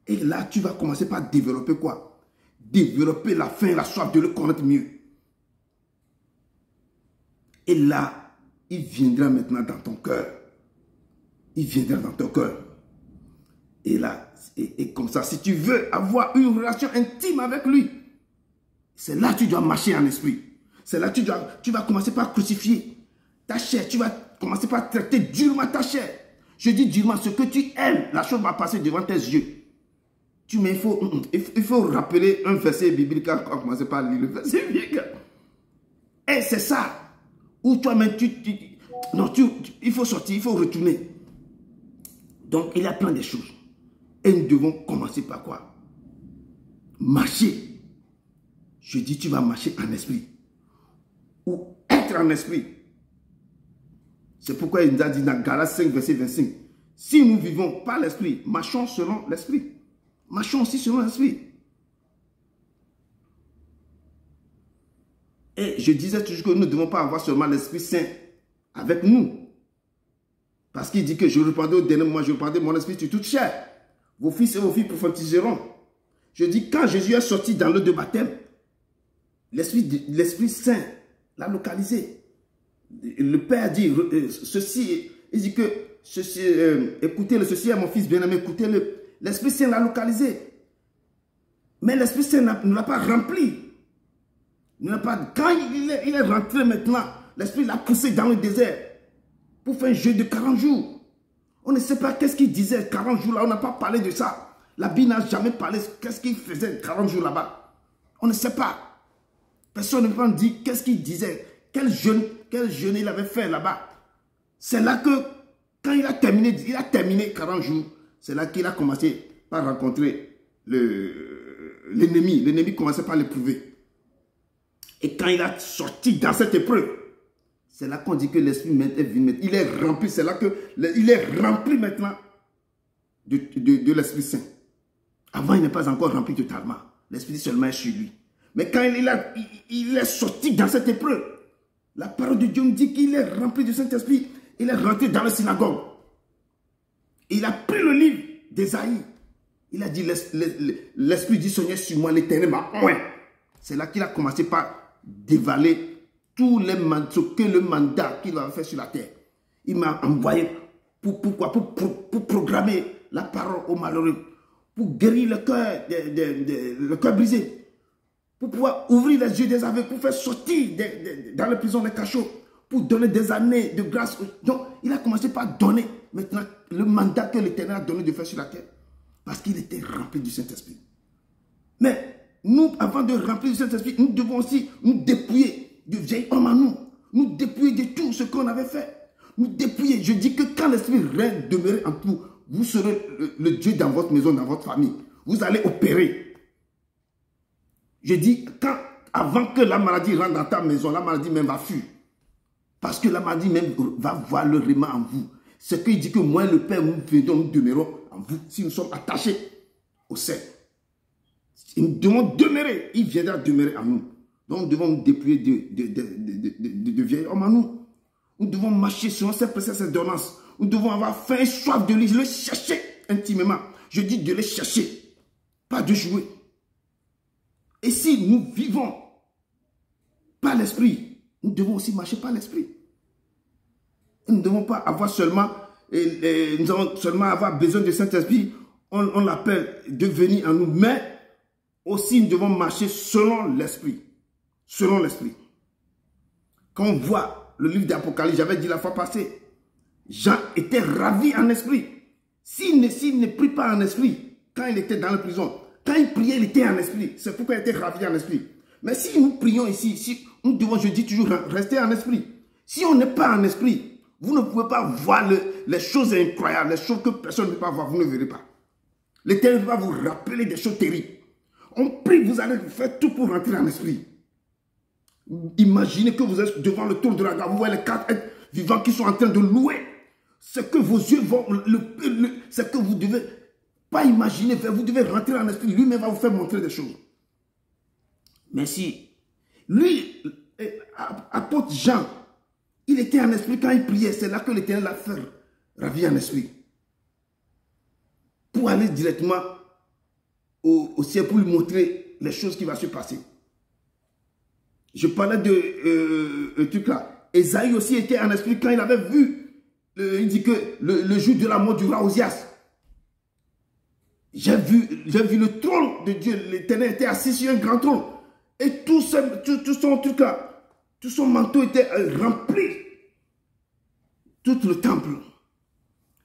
Speaker 1: Et là, tu vas commencer par développer quoi? Développer la faim, la soif de le connaître mieux. Et là, il viendra maintenant dans ton cœur. Il viendra dans ton cœur. Et là, et comme ça, si tu veux avoir une relation intime avec lui, c'est là que tu dois marcher en esprit. C'est là que tu vas commencer par crucifier ta chair. Tu vas commencer par traiter durement ta chair. Je dis durement, ce que tu aimes, la chose va passer devant tes yeux. Mais il faut rappeler un verset biblique quand on commence par lire le verset biblique. Et c'est ça. Où toi-même, il faut sortir, il faut retourner. Donc, il y a plein de choses. Et nous devons commencer par quoi? Marcher. Je dis, tu vas marcher en esprit. Ou être en esprit. C'est pourquoi il nous a dit dans Galates 5, verset 25. Si nous vivons par l'esprit, marchons selon l'esprit. Marchons aussi selon l'esprit. Et je disais toujours que nous ne devons pas avoir seulement l'Esprit Saint avec nous. Parce qu'il dit que je répandrai au dernier moment, je répandrai mon esprit sur toute chair. Vos fils et vos filles prophétiseront. Je dis, quand Jésus est sorti dans l'eau de baptême, l'Esprit Saint l'a localisé. Le Père dit ceci, il dit que écoutez-le, ceci est mon fils bien-aimé, écoutez-le. L'Esprit Saint l'a localisé. Mais l'Esprit Saint ne l'a pas rempli. Quand il est rentré maintenant, l'Esprit l'a poussé dans le désert pour faire un jeûne de 40 jours. On ne sait pas qu'est-ce qu'il disait 40 jours là, on n'a pas parlé de ça. La Bible n'a jamais parlé qu'est-ce qu'il faisait 40 jours là-bas. On ne sait pas. Personne ne peut dire qu'est-ce qu'il disait, quel jeûne il avait fait là-bas. C'est là que, quand il a terminé 40 jours, c'est là qu'il a commencé par rencontrer l'ennemi. L'ennemi commençait par l'éprouver. Et quand il a sorti dans cette épreuve, c'est là qu'on dit que l'Esprit est venu. Il est rempli, c'est là qu'il est rempli maintenant de l'Esprit Saint. Avant, il n'est pas encore rempli totalement. L'Esprit seulement est sur lui. Mais quand il est sorti dans cette épreuve, la parole de Dieu nous dit qu'il est rempli du Saint-Esprit. Il est rentré dans la synagogue. Il a pris le livre d'Ésaïe. Il a dit, l'Esprit du Seigneur sur moi, l'Éternel m'a oint. C'est là qu'il a commencé par dévaler tous les le mandat qu'il avait fait sur la terre. Il m'a envoyé pour programmer la parole aux malheureux, pour guérir le cœur brisé, pour pouvoir ouvrir les yeux des aveugles, pour faire sortir dans les prisons, les cachots, pour donner des années de grâce. Donc, il a commencé par donner maintenant le mandat que l'Éternel a donné de faire sur la terre, parce qu'il était rempli du Saint-Esprit. Mais nous, avant de remplir du Saint-Esprit, nous devons aussi nous dépouiller du vieil homme en nous. Nous dépouiller de tout ce qu'on avait fait. Nous dépouiller. Je dis que quand l'Esprit règne, demeurer en vous, vous serez le Dieu dans votre maison, dans votre famille. Vous allez opérer. Je dis, avant que la maladie rentre dans ta maison, la maladie même va fuir. Parce que la maladie même va voir le rément en vous. C'est qu'il dit que moi, le Père, nous demeurons en vous si nous sommes attachés au sein. Nous devons demeurer. Il viendra demeurer en nous. Donc nous devons nous dépouiller de vieil homme en nous. Nous devons marcher selon ces préceptes, ces ordonnances. Nous devons avoir faim et soif de lui, le chercher intimement. Je dis de le chercher, pas de jouer. Et si nous vivons par l'esprit, nous devons aussi marcher par l'esprit. Nous ne devons pas avoir seulement, nous allons seulement avoir besoin du Saint-Esprit, on l'appelle de venir en nous, mais aussi nous devons marcher selon l'esprit. Selon l'esprit. Quand on voit le livre d'Apocalypse, j'avais dit la fois passée, Jean était ravi en esprit. S'il ne prie pas en esprit, quand il était dans la prison, quand il priait, il était en esprit. C'est pourquoi il était ravi en esprit. Mais si nous prions ici, si nous devons, je dis toujours, rester en esprit. Si on n'est pas en esprit, vous ne pouvez pas voir les choses incroyables, les choses que personne ne peut pas voir, vous ne verrez pas. L'Éternel va vous rappeler des choses terribles. On prie, vous allez faire tout pour rentrer en esprit. Imaginez que vous êtes devant le trône de la grâce, vous voyez les 4 êtres vivants qui sont en train de louer. Ce que vos yeux vont, ce que vous devez pas imaginer faire, vous devez rentrer en esprit. Lui-même va vous faire montrer des choses. Mais si, lui, apôtre Jean, il était en esprit quand il priait, c'est là que l'Éternel l'a fait ravir en esprit. Pour aller directement au ciel, pour lui montrer les choses qui vont se passer. Je parlais de truc là. Esaïe aussi était en esprit quand il avait vu, il dit que le jour de la mort du roi Osias, j'ai vu le trône de Dieu, l'Éternel était assis sur un grand trône. Et tout son truc là, tout son manteau était rempli. Tout le temple.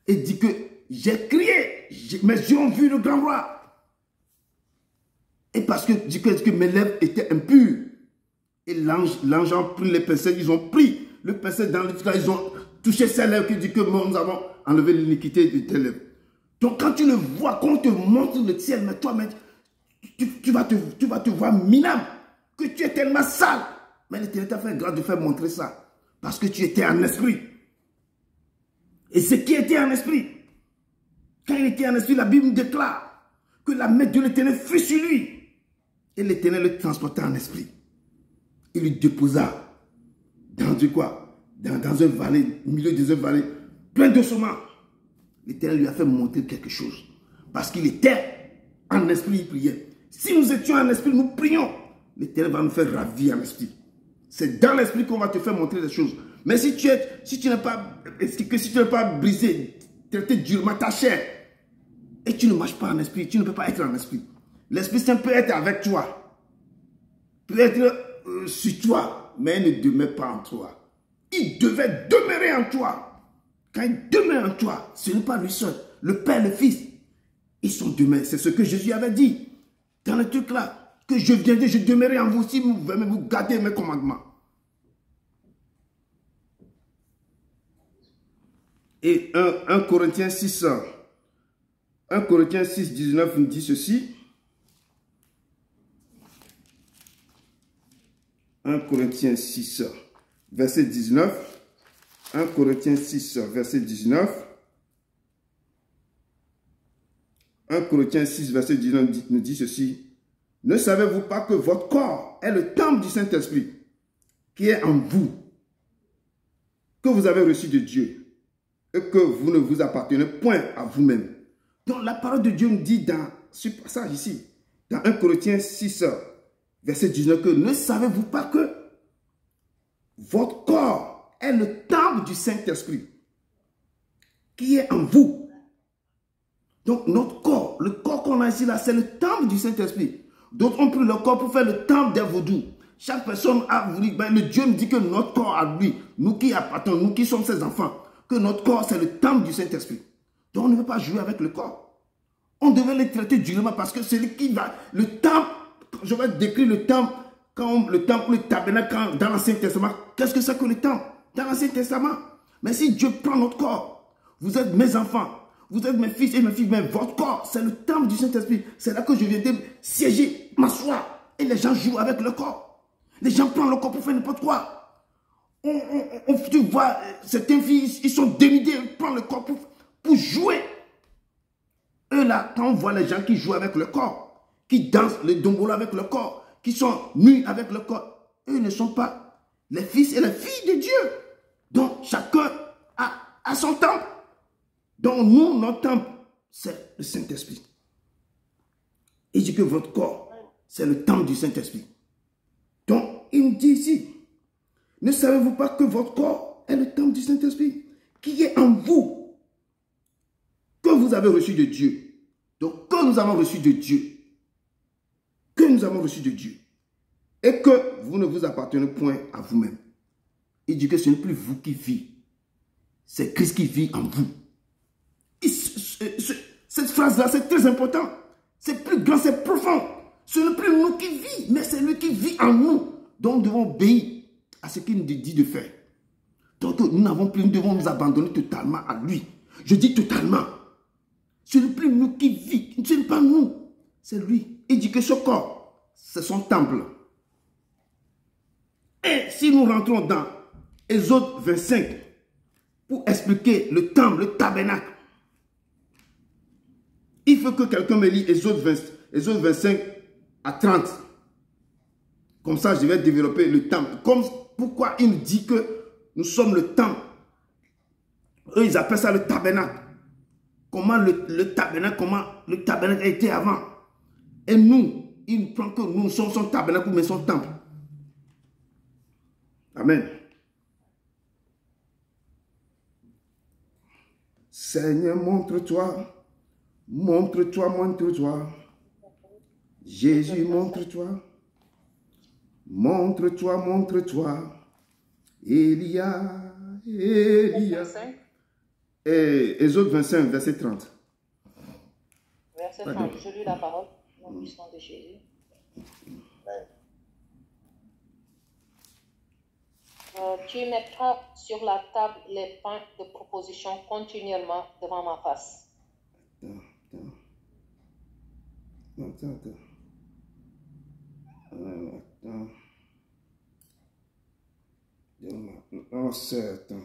Speaker 1: Et dit que j'ai crié, mes yeux ont vu le grand roi. Et parce que, dit que mes lèvres étaient impures. Et l'ange a pris les pincettes, ils ont pris le pincette dans le truc là, ils ont touché ses lèvres, qui dit que nous avons enlevé l'iniquité de tes lèvres. Donc quand tu le vois, quand on te montre le ciel, mais toi, tu vas te voir minable, que tu es tellement sale. Mais l'Éternel t'a fait grâce de faire montrer ça. Parce que tu étais en esprit. Et ce qui était en esprit, quand il était en esprit, la Bible déclare que la main de l'Éternel fut sur lui. Et l'Éternel le transporta en esprit. Il le déposa dans du quoi? Dans un vallée, au milieu de un vallée, plein de semences. L'Éternel lui a fait montrer quelque chose. Parce qu'il était en esprit, il priait. Si nous étions en esprit, nous prions. L'Éternel va nous faire ravir en esprit. C'est dans l'esprit qu'on va te faire montrer des choses. Mais si tu n'es pas brisé, traité durement ta chair, et tu ne marches pas en esprit, tu ne peux pas être en esprit. L'Esprit Saint peut être avec toi, peut être sur toi, mais il ne demeure pas en toi. Il devait demeurer en toi. Quand il demeure en toi, ce n'est pas lui seul. Le Père, le Fils, ils sont demeurés. C'est ce que Jésus avait dit dans le truc là, que je viendrai, je demeurerai en vous si vous gardez mes commandements. Et 1 Corinthiens 6, 19 nous dit ceci. 1 Corinthiens 6, verset 19. 1 Corinthiens 6, verset 19. 1 Corinthiens 6, verset 19 nous dit ceci. Ne savez-vous pas que votre corps est le temple du Saint-Esprit qui est en vous, que vous avez reçu de Dieu, et que vous ne vous appartenez point à vous-même. Donc la parole de Dieu nous dit dans ce passage ici, dans 1 Corinthiens 6, verset 19, que ne savez-vous pas que votre corps est le temple du Saint-Esprit qui est en vous. Donc notre corps, le corps qu'on a ici là, c'est le temple du Saint-Esprit. D'autres ont pris le corps pour faire le temple des vaudous. Chaque personne a voulu, le Dieu nous dit que notre corps à lui, nous qui appartenons, nous qui sommes ses enfants, que notre corps c'est le temple du Saint-Esprit. Donc on ne veut pas jouer avec le corps. On devait les traiter durement parce que c'est lui qui va, le temple, je vais décrire le temple, le temple ou le tabernacle dans l'Ancien Testament. Qu'est-ce que c'est que le temple dans l'Ancien Testament? Mais si Dieu prend notre corps, vous êtes mes enfants, vous êtes mes fils et mes filles, mais votre corps, c'est le temple du Saint-Esprit. C'est là que je viens de siéger, m'asseoir. Et les gens jouent avec le corps. Les gens prennent le corps pour faire n'importe quoi. Tu vois, certaines filles, ils sont dénudés, ils prennent le corps pour jouer. Eux là, quand on voit les gens qui jouent avec le corps, qui dansent le dombolo avec le corps, qui sont nus avec le corps, eux ne sont pas les fils et les filles de Dieu. Donc chacun a son temple. Donc nous, notre temple, c'est le Saint-Esprit. Il dit que votre corps, c'est le temple du Saint-Esprit. Donc, il me dit ici, ne savez-vous pas que votre corps est le temple du Saint-Esprit qui est en vous, que vous avez reçu de Dieu. Donc, que nous avons reçu de Dieu, et que vous ne vous appartenez point à vous-même. Il dit que ce n'est plus vous qui vivez, c'est Christ qui vit en vous. Et cette phrase-là, c'est très important. C'est plus grand, c'est profond. Ce n'est plus nous qui vivons, mais c'est lui qui vit en nous. Donc nous devons obéir à ce qu'il nous dit de faire. Donc nous n'avons plus, nous devons nous abandonner totalement à lui. Je dis totalement. Ce n'est plus nous qui vivons, ce n'est pas nous, c'est lui. Il dit que ce corps, c'est son temple. Et si nous rentrons dans Exode 25, pour expliquer le temple, le tabernacle, il faut que quelqu'un me lise Exode 25 à 30. Comme ça, je vais développer le temple. Pourquoi il nous dit que nous sommes le temple? Eux, ils appellent ça le tabernacle. Comment le tabernacle a été avant. Et nous, il prend que nous sommes son tabernacle, mais son temple. Amen. Seigneur, montre-toi. Montre-toi, montre-toi. Jésus, montre-toi. Montre-toi, montre-toi. Élia. Et Exode 25, verset 30.
Speaker 2: Verset 30, je lis la parole. Au nom de Jésus. Tu mettras sur la table les pains de proposition continuellement devant ma face.
Speaker 1: Attends. Non, c'est... Attends.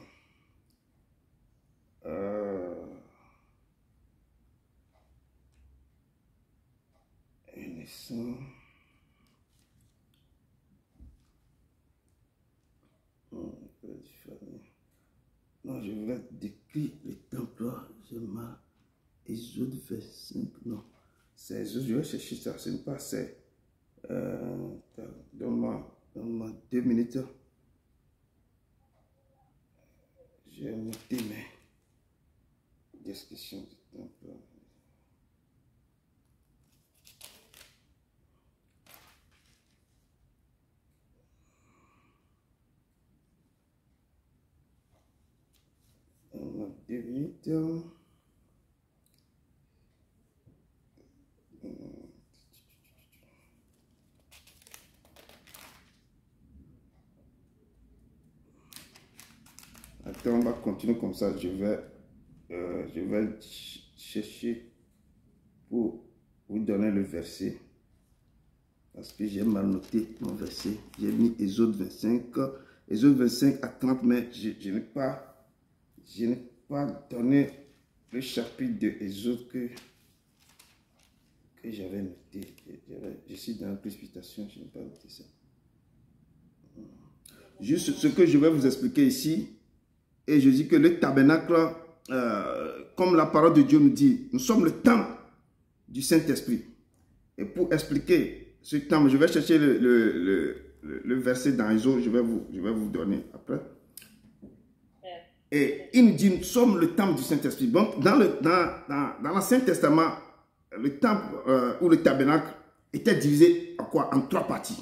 Speaker 1: Non, je vais décrire le temple. J'ai mal. Exode 25. Non. C'est Exode. Je vais chercher ça. Ce n'est pas c'est. Donne-moi 2 minutes. J'ai noté mes descriptions du temple. On a 2 minutes. Attends, on va continuer comme ça. Je vais chercher pour vous donner le verset. Parce que j'ai mal noté mon verset. J'ai mis Exode 25 à 30, mais je n'ai pas donné le chapitre de Exode que j'avais noté. Je suis dans la précipitation, je n'ai pas noté ça. Juste ce que je vais vous expliquer ici. Et je dis que le tabernacle, comme la parole de Dieu nous dit, nous sommes le temple du Saint-Esprit. Et pour expliquer ce temple, je vais chercher le verset dans Exode, je vais vous donner après. Et il nous dit, nous sommes le temple du Saint-Esprit. Donc, dans l'Ancien Testament, le temple ou le tabernacle était divisé en quoi? En 3 parties.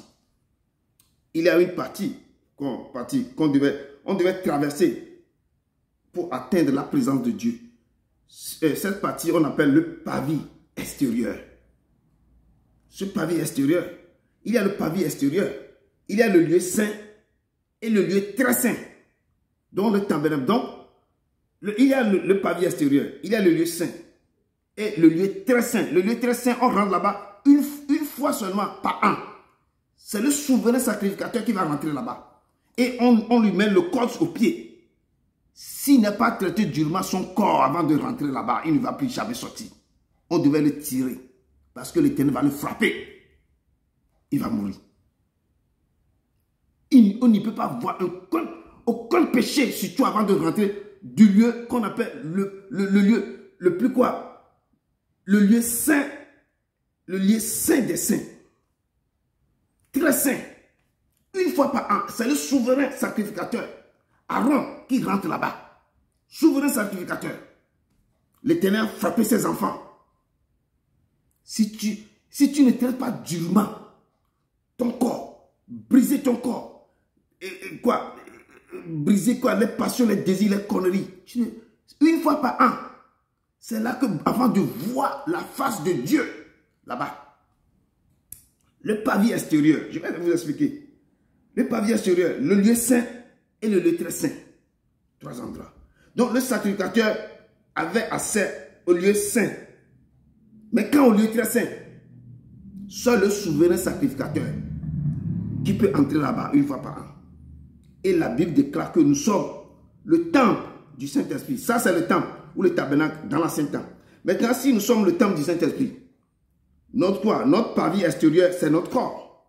Speaker 1: Il y a une partie qu'on devait traverser pour atteindre la présence de Dieu. Cette partie, on appelle le pavis extérieur. Ce pavis extérieur, il y a le pavis extérieur, il y a le lieu saint et le lieu très saint. Donc le tabernacle, il y a le pavis extérieur, il y a le lieu saint et le lieu très saint. Le lieu très saint, on rentre là-bas une fois seulement par an. C'est le souverain sacrificateur qui va rentrer là-bas. Et on lui met le corps au pied. S'il n'a pas traité durement son corps avant de rentrer là-bas, il ne va plus jamais sortir. On devait le tirer. Parce que l'Éternel va le frapper. Il va mourir. On n'y peut pas voir aucun péché sur toi avant de rentrer du lieu qu'on appelle le lieu le plus quoi? Le lieu saint des saints. Très saint. Une fois par an, c'est le souverain sacrificateur, Aaron, qui rentre là-bas. Souverain sacrificateur. L'Éternel a frappé ses enfants. Si tu ne traites pas durement ton corps, briser ton corps, briser quoi, les passions, les désirs, les conneries. Une fois par an, c'est là que, avant de voir la face de Dieu, là-bas, le pavillon extérieur, je vais vous expliquer. Le pavillon extérieur, le lieu saint et le lieu très saint. 3 endroits. Donc le sacrificateur avait accès au lieu saint. Mais quand au lieu très saint, seul le souverain sacrificateur qui peut entrer là-bas une fois par an. Et la Bible déclare que nous sommes le temple du Saint-Esprit. Ça, c'est le temple ou le tabernacle dans l'ancien temps. Maintenant, si nous sommes le temple du Saint-Esprit, notre pavillon extérieur, c'est notre corps.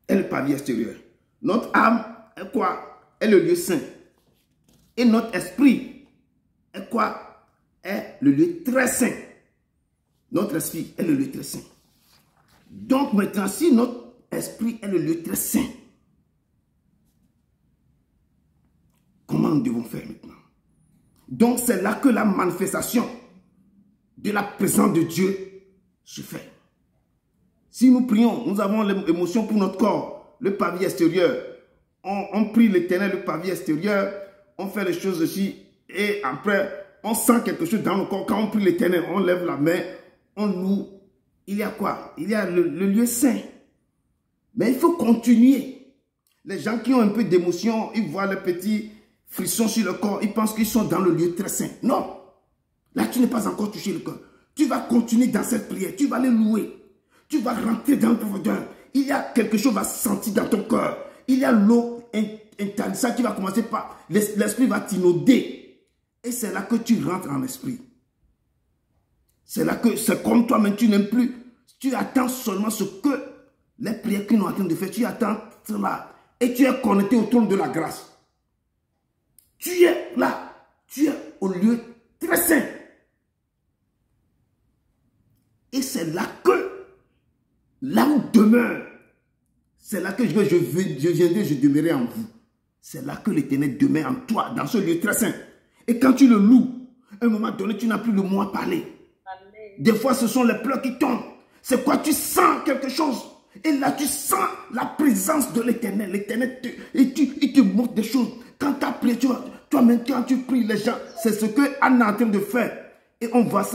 Speaker 1: Et le pavillon extérieur. Notre âme est quoi? Est le lieu saint. Et notre esprit est quoi? Est le lieu très saint. Notre esprit est le lieu très saint. Donc maintenant, si notre esprit est le lieu très saint, comment nous devons faire maintenant? Donc c'est là que la manifestation de la présence de Dieu se fait. Si nous prions, nous avons l'émotion pour notre corps, le pavillon extérieur. On prie l'Éternel, le pavillon extérieur, on fait les choses aussi, et après, on sent quelque chose dans le corps. Quand on prie l'Éternel, on lève la main, on loue. Il y a quoi? Il y a le lieu saint. Mais il faut continuer. Les gens qui ont un peu d'émotion, ils voient les petits frissons sur le corps, ils pensent qu'ils sont dans le lieu très saint. Non. Là, tu n'es pas encore touché le corps. Tu vas continuer dans cette prière. Tu vas les louer. Tu vas rentrer dans le profondeur. Il y a quelque chose qui va se sentir dans ton cœur. Il y a l'eau intéressante qui va commencer par... L'esprit va t'inonder. Et c'est là que tu rentres en esprit. C'est là que c'est comme toi-même, tu n'aimes plus. Tu attends seulement ce que les prières qu'ils sont en train de faire. Tu attends cela. Et tu es connecté au trône de la grâce. Tu es là. Tu es au lieu très saint. Et c'est là que, là où demeure, c'est là que je viendrai, je demeurerai en vous. C'est là que l'Éternel demeure en toi, dans ce lieu très saint. Et quand tu le loues, à un moment donné, tu n'as plus le mot à parler. Amen. Des fois, ce sont les pleurs qui tombent. C'est quoi? Tu sens quelque chose. Et là, tu sens la présence de l'Éternel. L'Éternel, il te montre des choses. Quand tu as prié, toi-même, quand tu pries les gens, c'est ce que Anna est en train de faire. Et on voit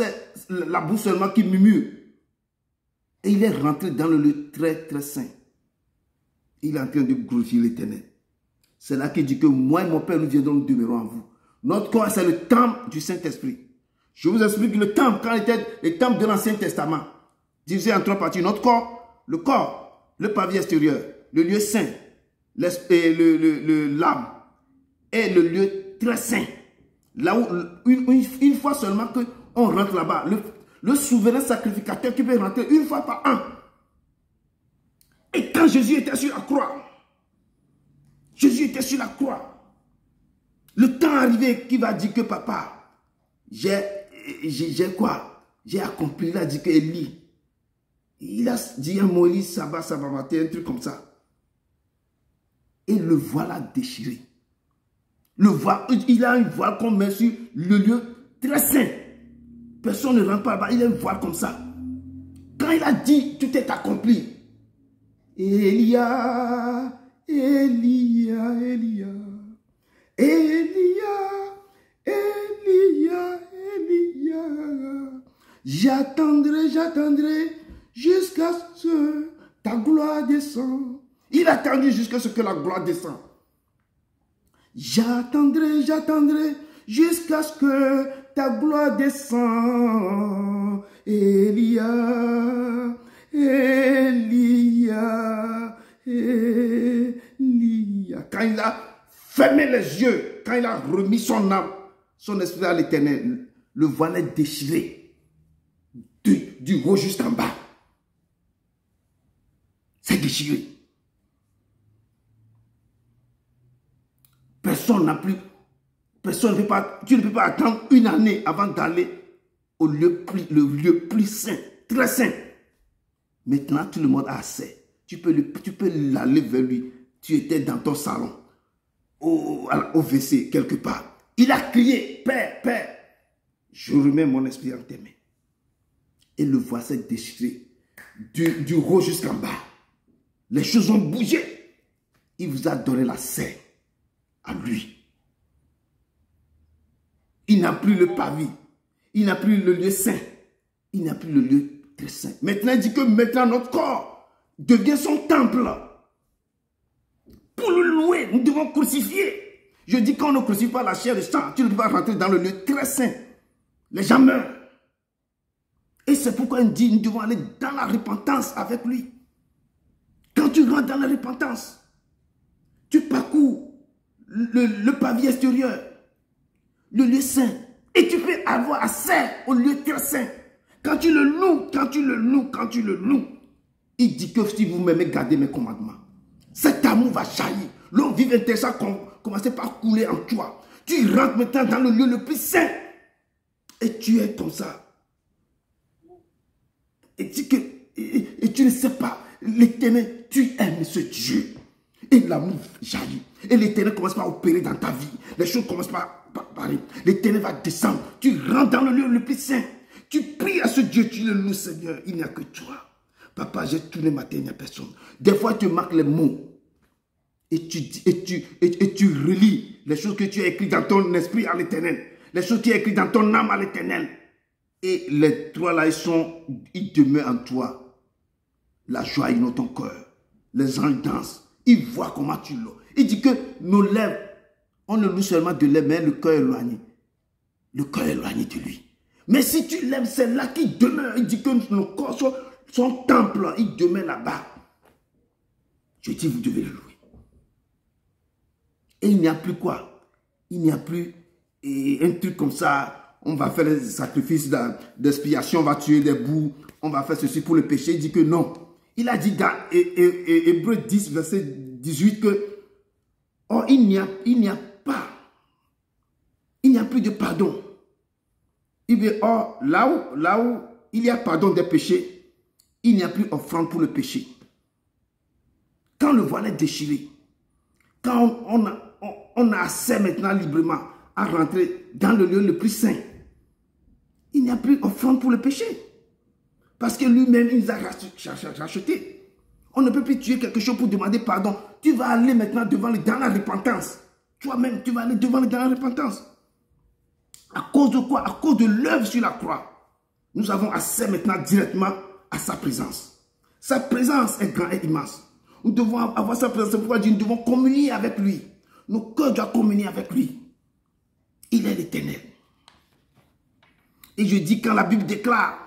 Speaker 1: la bouche seulement qui murmure. Et il est rentré dans le lieu très, très saint. Il est en train de glorifier l'Éternel. C'est là qu'il dit que moi et mon Père, nous viendrons, nous demeurons en vous. Notre corps, c'est le temple du Saint-Esprit. Je vous explique le temple, quand il était le temple de l'Ancien Testament, divisé en 3 parties. Notre corps, le pavillon extérieur, le lieu saint, l'âme et le lieu très saint. Là où, une fois seulement qu'on rentre là-bas, le souverain sacrificateur qui peut rentrer une fois par an. Et quand Jésus était sur la croix, le temps arrivé qui va dire que papa, j'ai accompli. Il a dit que Élie, il a dit un mot, Élie, ça va mater, un truc comme ça. Et le voilà déchiré. Il a une voile qu'on met sur le lieu très saint. Personne ne rentre pas là-bas, il a une voile comme ça. Quand il a dit, tout est accompli. Elia, Elia, Elia, Elia, Elia, Elia. J'attendrai jusqu'à ce que ta gloire descende. Il a attendu jusqu'à ce que la gloire descende. J'attendrai jusqu'à ce que ta gloire descende. Elia, Elia, Elia. Quand il a fermé les yeux, quand il a remis son âme, son esprit à l'Éternel, le voile est déchiré du haut juste en bas. C'est déchiré. Personne n'a plus Personne ne peut pas, tu ne peux pas attendre une année avant d'aller au lieu plus saint, très saint. Maintenant, tout le monde a assez. Tu peux l'aller vers lui. Tu étais dans ton salon, au WC, quelque part. Il a crié, Père, Père, je remets mon esprit en tes mains. Et le voix s'est déchiré du haut jusqu'en bas. Les choses ont bougé. Il vous a donné la scène à lui. Il n'a plus le pavis. Il n'a plus le lieu saint. Il n'a plus le lieu très saint. Maintenant, il dit que maintenant notre corps devient son temple. Pour le louer, nous devons crucifier. Je dis qu'on ne crucifie pas la chair de sang, tu ne peux pas rentrer dans le lieu très saint. Les gens meurent. Et c'est pourquoi il dit nous devons aller dans la repentance avec lui. Quand tu rentres dans la repentance, tu parcours le pavé extérieur, le lieu saint, et tu peux avoir accès au lieu très saint. Quand tu le loues, il dit que si vous m'aimez, gardez mes commandements. Cet amour va jaillir. L'eau vive intéressant commencer par couler en toi. Tu rentres maintenant dans le lieu le plus saint. Et tu es comme ça. Et tu ne sais pas, l'Éternel, tu aimes ce Dieu. Et l'amour jaillit. Et l'Éternel commence par opérer dans ta vie. Les choses commencent par parler. L'Éternel va descendre. Tu rentres dans le lieu le plus saint. Tu pries à ce Dieu, tu le loues, Seigneur. Il n'y a que toi. Papa, j'ai tous les matins, il n'y a personne. Des fois, tu marques les mots. Et tu relis les choses que tu as écrites dans ton esprit à l'Éternel. Les choses que tu as écrites dans ton âme à l'Éternel. Et les trois là, ils demeurent en toi. La joie est dans ton cœur. Les anges dansent. Ils voient comment tu loues. Il dit que nos lèvres, on ne loue seulement de lèvres, mais le cœur est éloigné. Le cœur est éloigné de lui. Mais si tu lèves, c'est là qu'il demeure. Il dit que nos corps sont son temple. Il demeure là-bas. Je dis, vous devez le louer. Et il n'y a plus quoi? Il n'y a plus un truc comme ça. On va faire des sacrifices d'expiation, on va tuer des boucs, on va faire ceci pour le péché. Il dit que non. Il a dit dans Hébreux 10, verset 18 que oh, il n'y a plus de pardon. Il dit, oh, là où il y a pardon des péchés, il n'y a plus offrande pour le péché. Quand le voile est déchiré, quand on a accès maintenant librement à rentrer dans le lieu le plus saint, il n'y a plus offrande pour le péché. Parce que lui-même, il nous a racheté. On ne peut plus tuer quelque chose pour demander pardon. Tu vas aller maintenant dans la repentance. Toi-même, tu vas aller dans la repentance. À cause de quoi? À cause de l'œuvre sur la croix. Nous avons accès maintenant directement à sa présence. Sa présence est grande et immense. Nous devons avoir sa présence. C'est pourquoi nous devons communier avec lui. Nos cœurs doivent communier avec lui. Il est l'Éternel. Et je dis quand la Bible déclare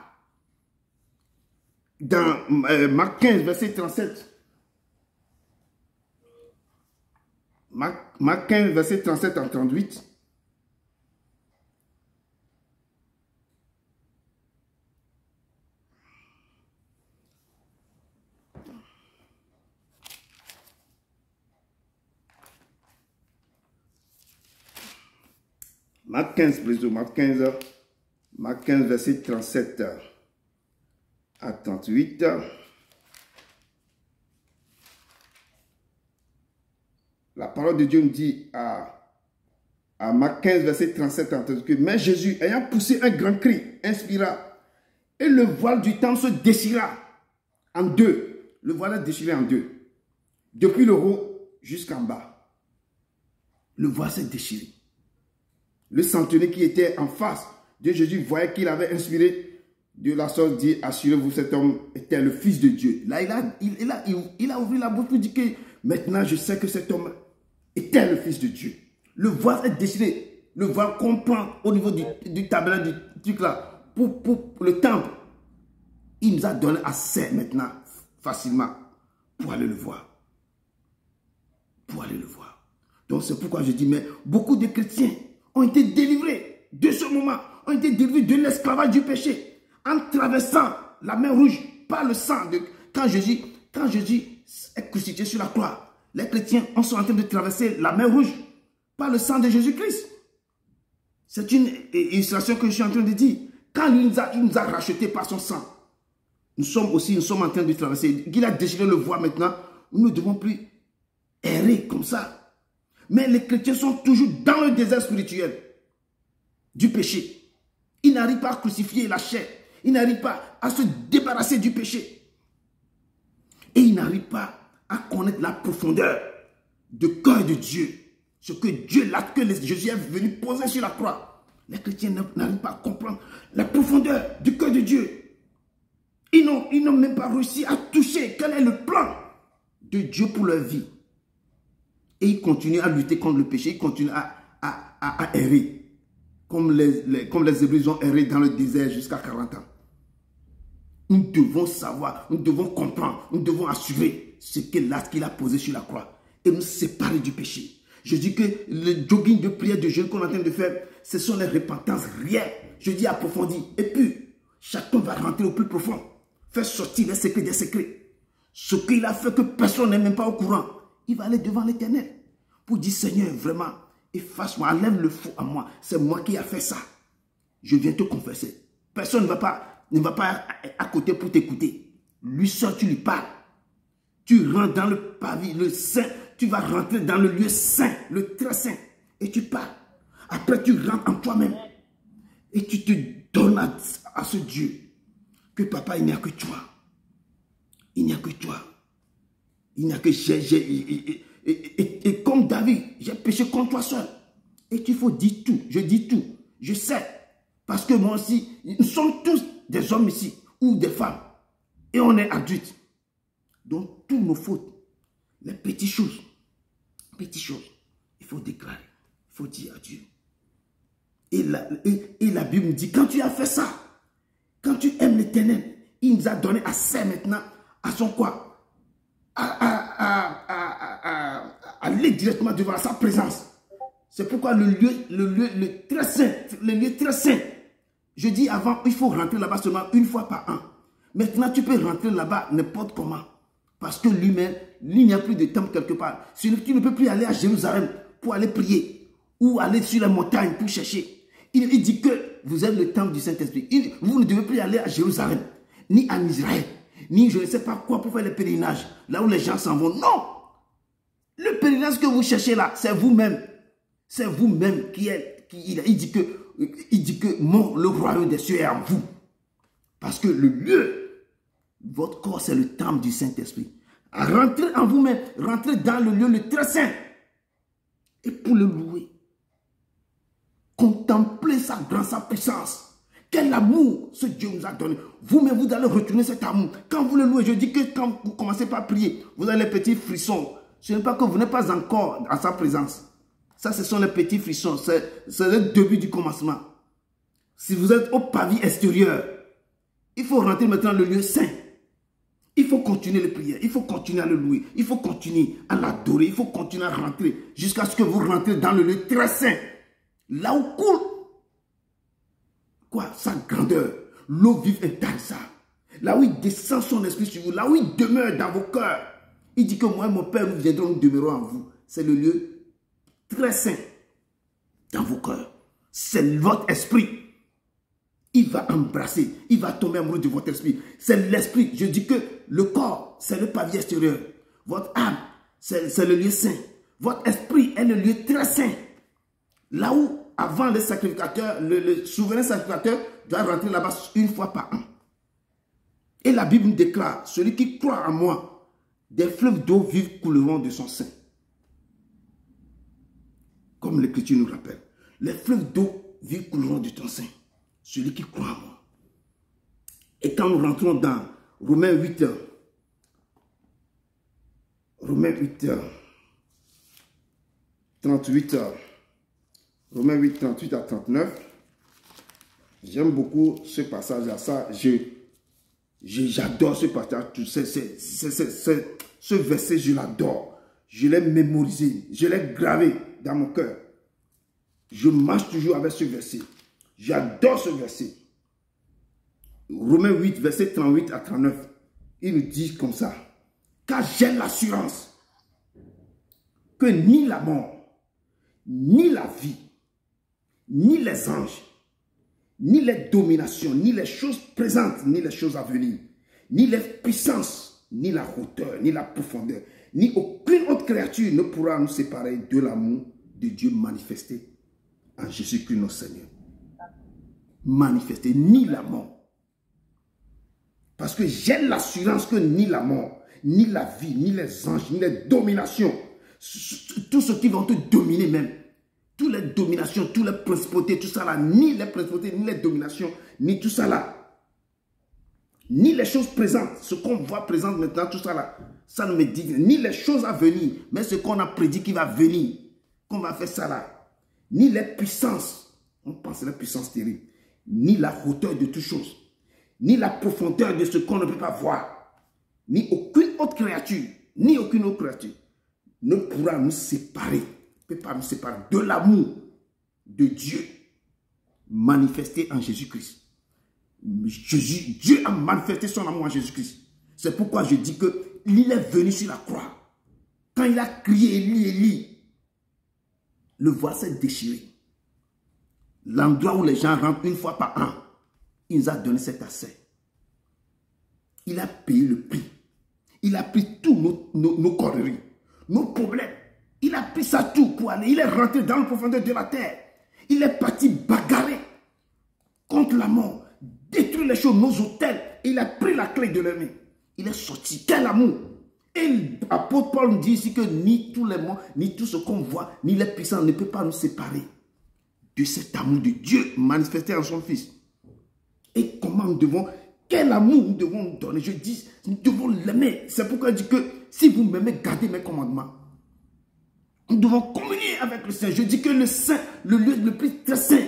Speaker 1: dans Marc 15, verset 37. Marc 15, verset 37 en 38. Marc 15, plutôt, Marc 15, verset 37 à 38. La parole de Dieu nous dit à Marc 15, verset 37 à 38 que mais Jésus, ayant poussé un grand cri, inspira, et le voile du temple se déchira en deux. Le voile est déchiré en deux. Depuis le haut jusqu'en bas. Le voile s'est déchiré. Le centenier qui était en face de Jésus voyait qu'il avait inspiré de la sorte, dit, assurez-vous, cet homme était le Fils de Dieu. Là, il a ouvert la bouche pour dire que maintenant je sais que cet homme était le Fils de Dieu. Le voile est déchiré. Le voile comprend au niveau du tabernacle, du truc là, pour le temple. Il nous a donné accès maintenant, facilement, pour aller le voir. Pour aller le voir. Donc c'est pourquoi je dis, mais beaucoup de chrétiens ont été délivrés de ce moment, ont été délivrés de l'esclavage du péché, en traversant la mer rouge par le sang de... Quand Jésus est crucifié sur la croix, les chrétiens sont en train de traverser la mer rouge par le sang de Jésus-Christ. C'est une illustration que je suis en train de dire. Quand il nous a rachetés par son sang, nous sommes en train de traverser. Il a déchiré le voile maintenant. Nous ne devons plus errer comme ça. Mais les chrétiens sont toujours dans le désert spirituel du péché. Ils n'arrivent pas à crucifier la chair. Ils n'arrivent pas à se débarrasser du péché. Et ils n'arrivent pas à connaître la profondeur du cœur de Dieu. Ce que Dieu, là, que Jésus est venu poser sur la croix. Les chrétiens n'arrivent pas à comprendre la profondeur du cœur de Dieu. Ils n'ont même pas réussi à toucher quel est le plan de Dieu pour leur vie. Et ils continuent à lutter contre le péché. Ils continuent à errer. Comme les Hébreux ont erré dans le désert jusqu'à 40 ans. Nous devons savoir, nous devons comprendre, nous devons assurer ce qu'il a posé sur la croix et nous séparer du péché. Je dis que le jogging de prière de jeûne qu'on est en train de faire, ce sont les repentances réelles. Je dis approfondies. Et puis, chacun va rentrer au plus profond. Faire sortir les secrets des secrets. Ce qu'il a fait que personne n'est même pas au courant. Il va aller devant l'Éternel pour dire, Seigneur, vraiment, efface-moi, enlève le faux à moi. C'est moi qui ai fait ça. Je viens te confesser. Personne ne va pas à côté pour t'écouter. Lui seul, tu lui parles. Tu rentres dans le pavillon, le saint. Tu vas rentrer dans le lieu saint, le très saint. Et tu parles. Après, tu rentres en toi-même. Et tu te donnes à ce Dieu. Que papa, il n'y a que toi. Il n'y a que toi. Il n'y a que et comme David, j'ai péché contre toi seul. Et il faut dire tout. Je dis tout. Je sais. Parce que moi aussi, nous sommes tous des hommes ici. Ou des femmes. Et on est adultes. Donc, toutes nos fautes. Les petites choses. Il faut déclarer. Il faut dire à Dieu. Et la Bible dit, quand tu as fait ça, quand tu aimes l'Éternel, il nous a donné assez maintenant à son quoi? Aller directement devant sa présence. C'est pourquoi le lieu très saint, je dis avant, il faut rentrer là-bas seulement une fois par an. Maintenant, tu peux rentrer là-bas n'importe comment. Parce que lui-même, il n'y a plus de temple quelque part. Tu ne peux plus aller à Jérusalem pour aller prier. Ou aller sur la montagne pour chercher. Il dit que vous êtes le temple du Saint-Esprit. Vous ne devez plus aller à Jérusalem, ni en Israël, ni je ne sais pas quoi pour faire le pèlerinage, là où les gens s'en vont. Non! Le pèlerinage que vous cherchez là, c'est vous-même. C'est vous-même il dit que le royaume des cieux est en vous. Parce que le lieu, votre corps, c'est le temple du Saint-Esprit. Rentrez en vous-même, rentrez dans le lieu le très saint. Et pour le louer, contemplez sa grâce, sa puissance. Quel amour ce Dieu nous a donné. Vous-même, vous allez retourner cet amour. Quand vous le louez, je dis que quand vous commencez par prier, vous avez les petits frissons. Ce n'est pas que vous n'êtes pas encore à sa présence. Ça, ce sont les petits frissons. C'est le début du commencement. Si vous êtes au pavillon extérieur, il faut rentrer maintenant dans le lieu saint. Il faut continuer les prières. Il faut continuer à le louer. Il faut continuer à l'adorer. Il faut continuer à rentrer jusqu'à ce que vous rentrez dans le lieu très saint. Là où coule quoi? Sa grandeur. L'eau vive intarissable. Là où il descend son esprit sur vous. Là où il demeure dans vos cœurs. Il dit que moi et mon Père, nous viendrons, nous demeurons en vous. C'est le lieu très saint dans vos cœurs. C'est votre esprit. Il va embrasser. Il va tomber amoureux de votre esprit. C'est l'esprit. Je dis que le corps, c'est le pavillon extérieur. Votre âme, c'est le lieu saint. Votre esprit est le lieu très saint. Là où, avant le sacrificateur, le souverain sacrificateur doit rentrer là-bas une fois par an. Et la Bible déclare, celui qui croit en moi, des fleuves d'eau vive couleront de son sein. Comme l'Écriture nous rappelle. Les fleuves d'eau vive couleront de ton sein. Celui qui croit en moi. Et quand nous rentrons dans Romains 8, Romains 8, 38, Romains 8, 38 à 39, j'aime beaucoup ce passage-là. Ça, j'adore ce passage. Ce verset, je l'adore. Je l'ai mémorisé. Je l'ai gravé dans mon cœur. Je marche toujours avec ce verset. J'adore ce verset. Romains 8, verset 38 à 39. Il nous dit comme ça. Car j'ai l'assurance que ni la mort, ni la vie, ni les anges, ni les dominations, ni les choses présentes, ni les choses à venir, ni les puissances, ni la hauteur, ni la profondeur, ni aucune autre créature ne pourra nous séparer de l'amour de Dieu manifesté en Jésus-Christ notre Seigneur. Manifesté, ni la mort. Parce que j'ai l'assurance que ni la mort, ni la vie, ni les anges, ni les dominations, tout ce qui vont te dominer même, toutes les dominations, toutes les principautés, tout ça là, ni les principautés, ni les dominations, ni tout ça là, ni les choses présentes, ce qu'on voit présent maintenant, tout ça là, ça ne me dit, ni les choses à venir, mais ce qu'on a prédit qui va venir, qu'on va faire ça là, ni les puissances, on pense à la puissance terrible, ni la hauteur de toutes choses, ni la profondeur de ce qu'on ne peut pas voir, ni aucune autre créature, ne pourra nous séparer, ne peut pas nous séparer de l'amour de Dieu manifesté en Jésus-Christ. Dieu a manifesté son amour en Jésus-Christ. C'est pourquoi je dis qu'il est venu sur la croix. Quand il a crié Élie, Élie, le voile s'est déchiré. L'endroit où les gens rentrent une fois par an, il nous a donné cet accès. Il a payé le prix. Il a pris tous nos conneries, nos problèmes. Il a pris ça tout pour aller. Il est rentré dans la profondeur de la terre. Il est parti bagarrer contre la mort, détruire les choses, nos hôtels. Il a pris la clé de leur main. Il est sorti. Quel amour! Et l'apôtre Paul nous dit ici que ni tous les mots, ni tout ce qu'on voit, ni les puissants ne peuvent pas nous séparer de cet amour de Dieu manifesté en son Fils. Et comment nous devons, quel amour nous devons nous donner? Je dis, nous devons l'aimer. C'est pourquoi je dis que si vous m'aimez, gardez mes commandements. Nous devons communier avec le Saint. Je dis que le Saint, le lieu le plus très saint,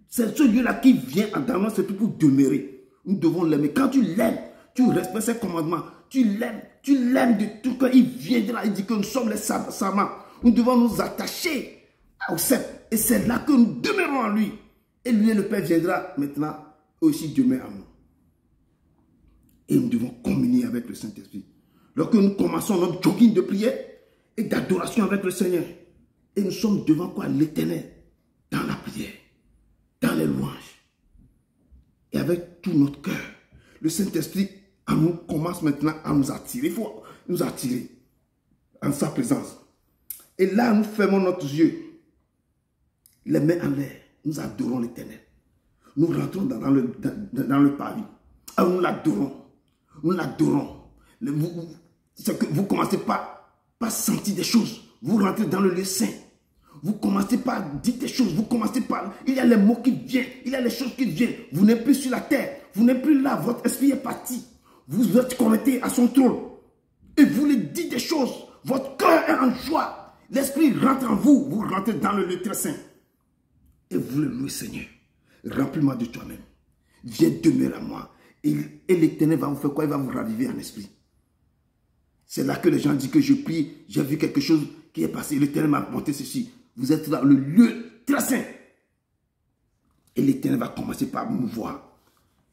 Speaker 1: c'est ce lieu-là qui vient dans notre esprit pour demeurer. Nous devons l'aimer. Quand tu l'aimes, tu respectes ses commandements. Tu l'aimes de tout cœur. Il viendra, il dit que nous sommes les savants. Nous devons nous attacher au Seigneur. Et c'est là que nous demeurons en lui. Et lui, le Père, viendra maintenant aussi demain à nous. Et nous devons communier avec le Saint-Esprit. Lorsque nous commençons notre jogging de prière et d'adoration avec le Seigneur, et nous sommes devant quoi? L'Éternel, dans la prière, dans les louanges, et avec tout notre cœur. Le Saint-Esprit nous commence maintenant à nous attirer. Il faut nous attirer en sa présence. Et là, nous fermons notre yeux, les mains en l'air. Nous adorons l'Éternel. Nous rentrons dans le pavis. Alors nous l'adorons. Nous l'adorons. Vous commencez par sentir des choses. Vous rentrez dans le lieu saint. Vous commencez par dire des choses. Vous commencez par... Il y a les mots qui viennent. Il y a les choses qui viennent. Vous n'êtes plus sur la terre. Vous n'êtes plus là. Votre esprit est parti. Vous êtes connecté à son trône. Et vous lui dites des choses. Votre cœur est en joie. L'esprit rentre en vous. Vous rentrez dans le lieu très saint. Et vous le louez, Seigneur. Remplis-moi de toi-même. Viens demeurer à moi. Et l'Éternel va vous faire quoi? Il va vous raviver en esprit. C'est là que les gens disent que je prie. J'ai vu quelque chose qui est passé. L'Éternel m'a montré ceci. Vous êtes dans le lieu très saint. Et l'Éternel va commencer par nous voir.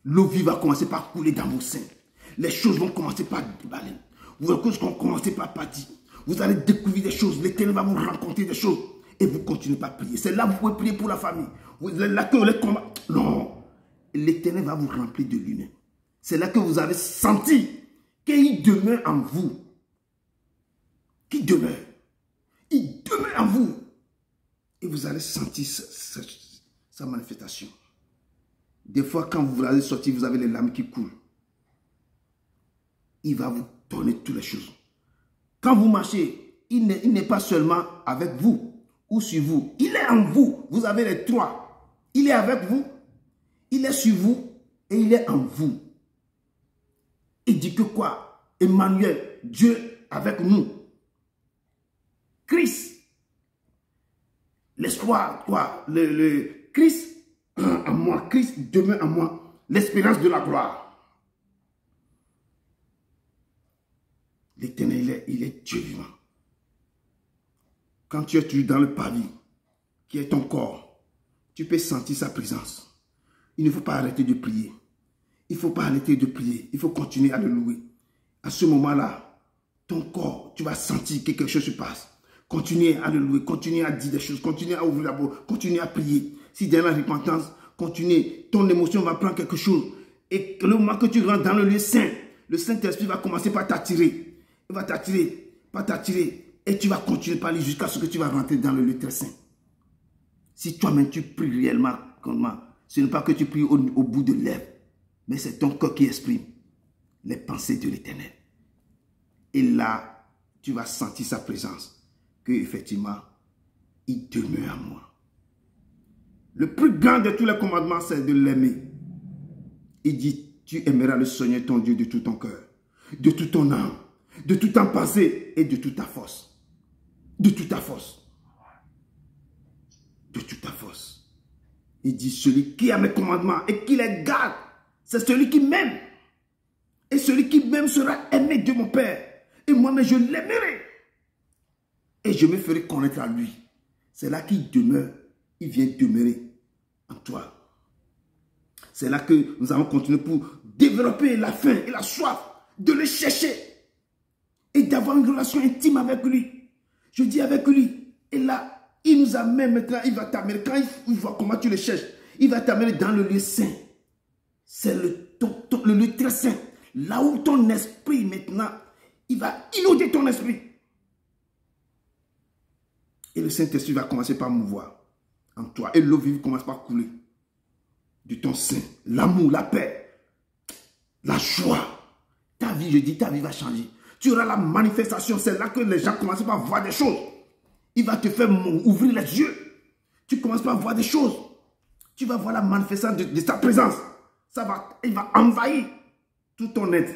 Speaker 1: L'eau vive va commencer par couler dans vos seins. Les choses vont commencer par déballer. Vos choses vont commencer par partir. Vous allez découvrir des choses. L'Éternel va vous rencontrer des choses. Et vous continuez pas à prier. C'est là que vous pouvez prier pour la famille. Vous êtes là que les combats. Non. L'Éternel va vous remplir de lui-même. C'est là que vous avez senti qu'il demeure en vous. Qu'il demeure. Il demeure en vous. Et vous allez sentir sa manifestation. Des fois, quand vous allez sortir, vous avez les larmes qui coulent. Il va vous donner toutes les choses. Quand vous marchez, il n'est pas seulement avec vous ou sur vous. Il est en vous. Vous avez les trois. Il est avec vous, il est sur vous et il est en vous. Il dit que quoi? Emmanuel, Dieu avec nous. Christ, l'espoir, quoi? Le Christ en moi, Christ demeure en moi, l'espérance de la gloire. L'Éternel, il est Dieu vivant. Quand tu es toujours dans le pavis, qui est ton corps, tu peux sentir sa présence. Il ne faut pas arrêter de prier. Il ne faut pas arrêter de prier. Il faut continuer à le louer. À ce moment-là, ton corps, tu vas sentir que quelque chose se passe. Continuez à le louer, continuez à dire des choses, continuez à ouvrir la bouche, continuez à prier. Si dans la repentance, continue, ton émotion va prendre quelque chose. Et le moment que tu rentres dans le lieu saint, le Saint-Esprit va commencer par t'attirer. Il va t'attirer, pas t'attirer. Et tu vas continuer par aller jusqu'à ce que tu vas rentrer dans le lieu très saint. Si toi-même tu pries réellement, ce n'est pas que tu pries au bout de lèvres, mais c'est ton cœur qui exprime les pensées de l'Éternel. Et là, tu vas sentir sa présence, que effectivement, il demeure en moi. Le plus grand de tous les commandements, c'est de l'aimer. Il dit, tu aimeras le Seigneur ton Dieu de tout ton cœur, de toute ton âme, de toute ta pensée et de toute ta force. De toute ta force. De toute ta force. Il dit, celui qui a mes commandements et qui les garde, c'est celui qui m'aime. Et celui qui m'aime sera aimé de mon Père. Et moi-même, je l'aimerai. Et je me ferai connaître à lui. C'est là qu'il demeure. Il vient demeurer en toi. C'est là que nous allons continuer pour développer la faim et la soif de le chercher. Et d'avoir une relation intime avec lui. Je dis avec lui. Et là, il nous amène maintenant, il va t'amener. Quand il voit comment tu le cherches, il va t'amener dans le lieu saint. C'est le lieu très saint. Là où ton esprit maintenant, il va inonder ton esprit. Et le Saint-Esprit va commencer par mouvoir en toi. Et l'eau vive commence par couler de ton sein. L'amour, la paix, la joie. Ta vie, je dis, ta vie va changer. Tu auras la manifestation. C'est là que les gens commencent par voir des choses. Il va te faire ouvrir les yeux. Tu commences par voir des choses. Tu vas voir la manifestation de sa présence. Il va envahir tout ton être.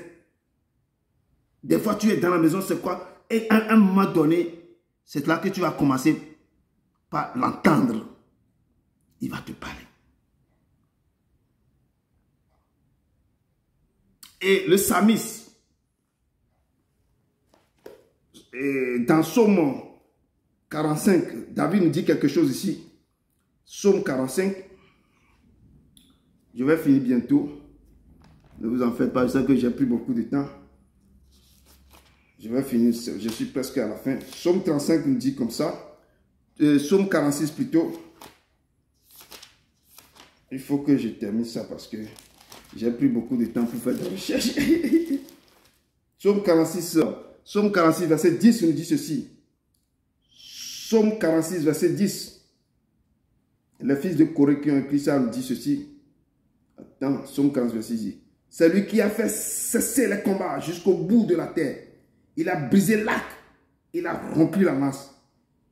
Speaker 1: Des fois, tu es dans la maison, c'est quoi? Et à un moment donné, c'est là que tu vas commencer par l'entendre. Il va te parler. Et le psalmiste, dans Psaume 45, David nous dit quelque chose ici. Psaume 45. Je vais finir bientôt. Ne vous en faites pas, je sais que j'ai pris beaucoup de temps. Je vais finir, je suis presque à la fin. Psaume 35 nous dit comme ça. Psaume 46 plutôt. Il faut que je termine ça parce que j'ai pris beaucoup de temps pour faire des recherches. Psaume 46, verset 10 nous dit ceci. Psaume 46, verset 10. Les fils de Corée qui ont écrit ça nous dit ceci. Attends, Psaume 46, verset 10. C'est lui qui a fait cesser les combats jusqu'au bout de la terre. Il a brisé l'arc. Il a rempli la masse.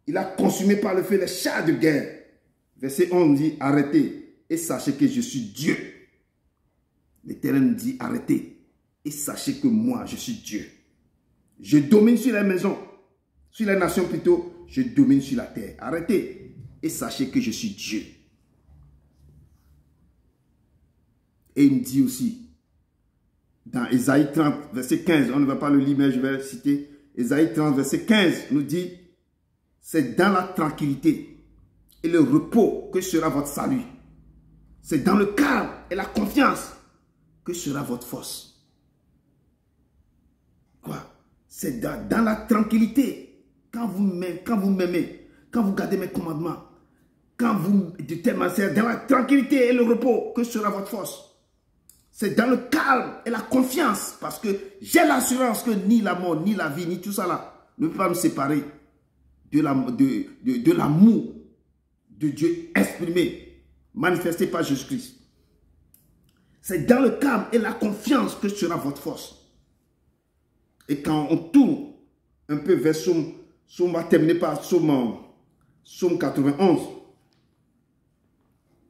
Speaker 1: Il a consumé par le feu les chars de guerre. Verset 11 dit, arrêtez et sachez que je suis Dieu. L'Éternel nous dit, arrêtez et sachez que moi, je suis Dieu. Je domine sur les maisons, sur les nations plutôt, je domine sur la terre. Arrêtez et sachez que je suis Dieu. Et il me dit aussi, dans Ésaïe 30, verset 15, on ne va pas le lire, mais je vais le citer. Ésaïe 30, verset 15 nous dit, c'est dans la tranquillité et le repos que sera votre salut. C'est dans le calme et la confiance que sera votre force. Quoi? C'est dans la tranquillité. Quand vous m'aimez, quand vous gardez mes commandements, quand vous, de telle manière, c'est dans la tranquillité et le repos que sera votre force. C'est dans le calme et la confiance, parce que j'ai l'assurance que ni la mort, ni la vie, ni tout ça là, ne peut pas me séparer de l'amour de Dieu exprimé, manifesté par Jésus-Christ. C'est dans le calme et la confiance que sera votre force. Et quand on tourne un peu vers Psaume, on va terminer par Psaume 91,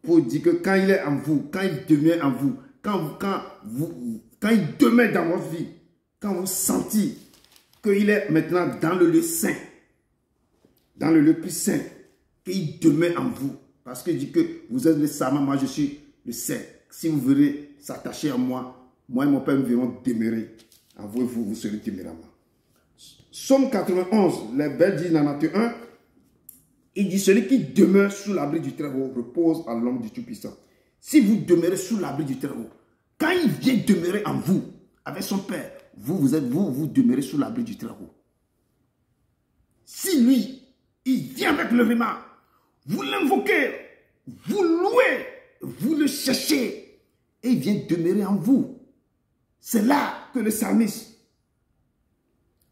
Speaker 1: pour dire que quand il est en vous, quand il demeure en vous, quand il demeure dans votre vie, quand vous sentez qu'il est maintenant dans le lieu saint, dans le lieu plus saint, qu'il demeure en vous, parce qu'il dit que vous êtes le Sama, moi je suis le saint. Si vous verrez s'attacher à moi, moi et mon Père nous verrons demeurer en vous et vous serez demeurés en moi. Psaume 91, les vers disent dans 91, il dit, celui qui demeure sous l'abri du Très-Haut repose à l'ombre du Tout-Puissant. Si vous demeurez sous l'abri du Très-Haut, quand il vient demeurer en vous, avec son Père, vous demeurez sous l'abri du Très-Haut. Si lui, il vient avec le rima, vous l'invoquez, vous louez, vous le cherchez, et il vient demeurer en vous. C'est là que le psalmiste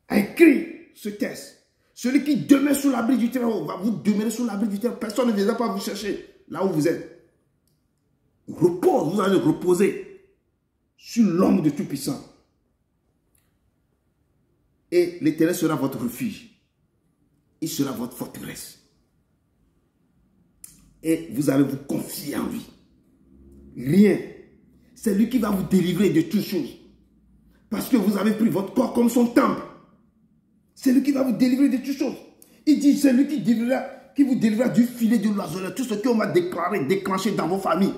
Speaker 1: a écrit ce texte. Celui qui demeure sous l'abri du Très-Haut va vous demeurer sous l'abri du Très-Haut. Personne ne viendra pas vous chercher là où vous êtes. Repose, vous allez reposer sur l'ombre de Tout-Puissant. Et l'Éternel sera votre refuge. Il sera votre forteresse. Et vous allez vous confier en lui. Rien. C'est lui qui va vous délivrer de toutes choses. Parce que vous avez pris votre corps comme son temple. C'est lui qui va vous délivrer de toutes choses. Il dit, c'est lui qui vous délivrera du filet de l'oiseleur. Tout ce qu'on va déclencher dans vos familles.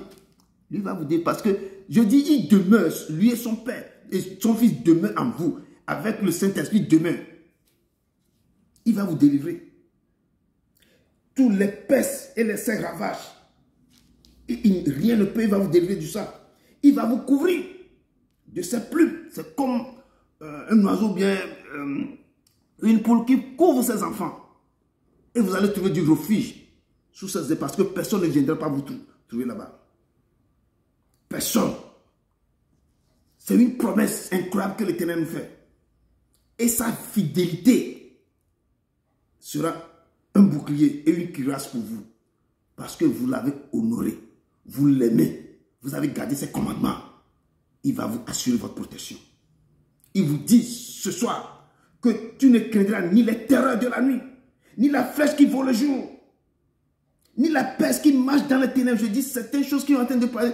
Speaker 1: Lui va vous dire, parce que je dis, il demeure, lui et son père, et son fils demeure en vous. Avec le Saint-Esprit demeure. Il va vous délivrer. Tous les pestes et les sains ravages. Rien ne peut, il va vous délivrer du ça. Il va vous couvrir de ses plumes. C'est comme un oiseau bien, une poule qui couvre ses enfants. Et vous allez trouver du refuge sous ses ailes parce que personne ne viendra pas vous trouver là-bas. Personne. C'est une promesse incroyable que l'Éternel nous fait. Et sa fidélité sera un bouclier et une cuirasse pour vous. Parce que vous l'avez honoré. Vous l'aimez. Vous avez gardé ses commandements. Il va vous assurer votre protection. Il vous dit ce soir que tu ne craindras ni les terreurs de la nuit, ni la flèche qui vole le jour, ni la peste qui marche dans les ténèbres. Je dis certaines choses qui sont en train de parler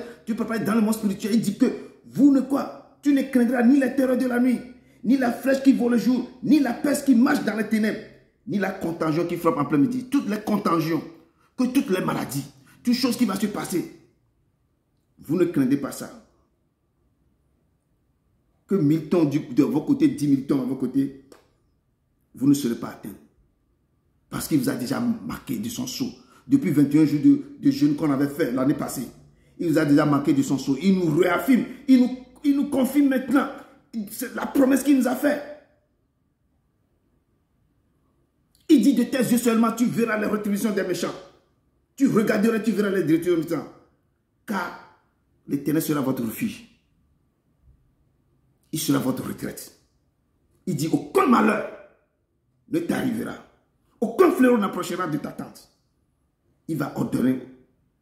Speaker 1: dans le monde spirituel. Il dit que vous ne quoi? Tu ne craindras ni les terreurs de la nuit, ni la flèche qui vole le jour, ni la peste qui marche dans les ténèbres, ni la contagion qui frappe en plein midi. Toutes les contagions, que toutes les maladies, toutes choses qui vont se passer. Vous ne craindez pas ça. Que 1000 tonnes de vos côtés, 10 000 tonnes à vos côtés, vous ne serez pas atteints. Parce qu'il vous a déjà marqué de son sceau. Depuis 21 jours de jeûne qu'on avait fait l'année passée, il vous a déjà marqué de son sceau. Il nous réaffirme, il nous confirme maintenant. C'est la promesse qu'il nous a faite. Il dit de tes yeux seulement, tu verras les rétributions des méchants. Tu regarderas, tu verras les rétributions des méchants. Car l'Éternel sera votre refuge. Il sera votre retraite. Il dit, aucun malheur ne t'arrivera. Aucun fléau n'approchera de ta tente. Il va ordonner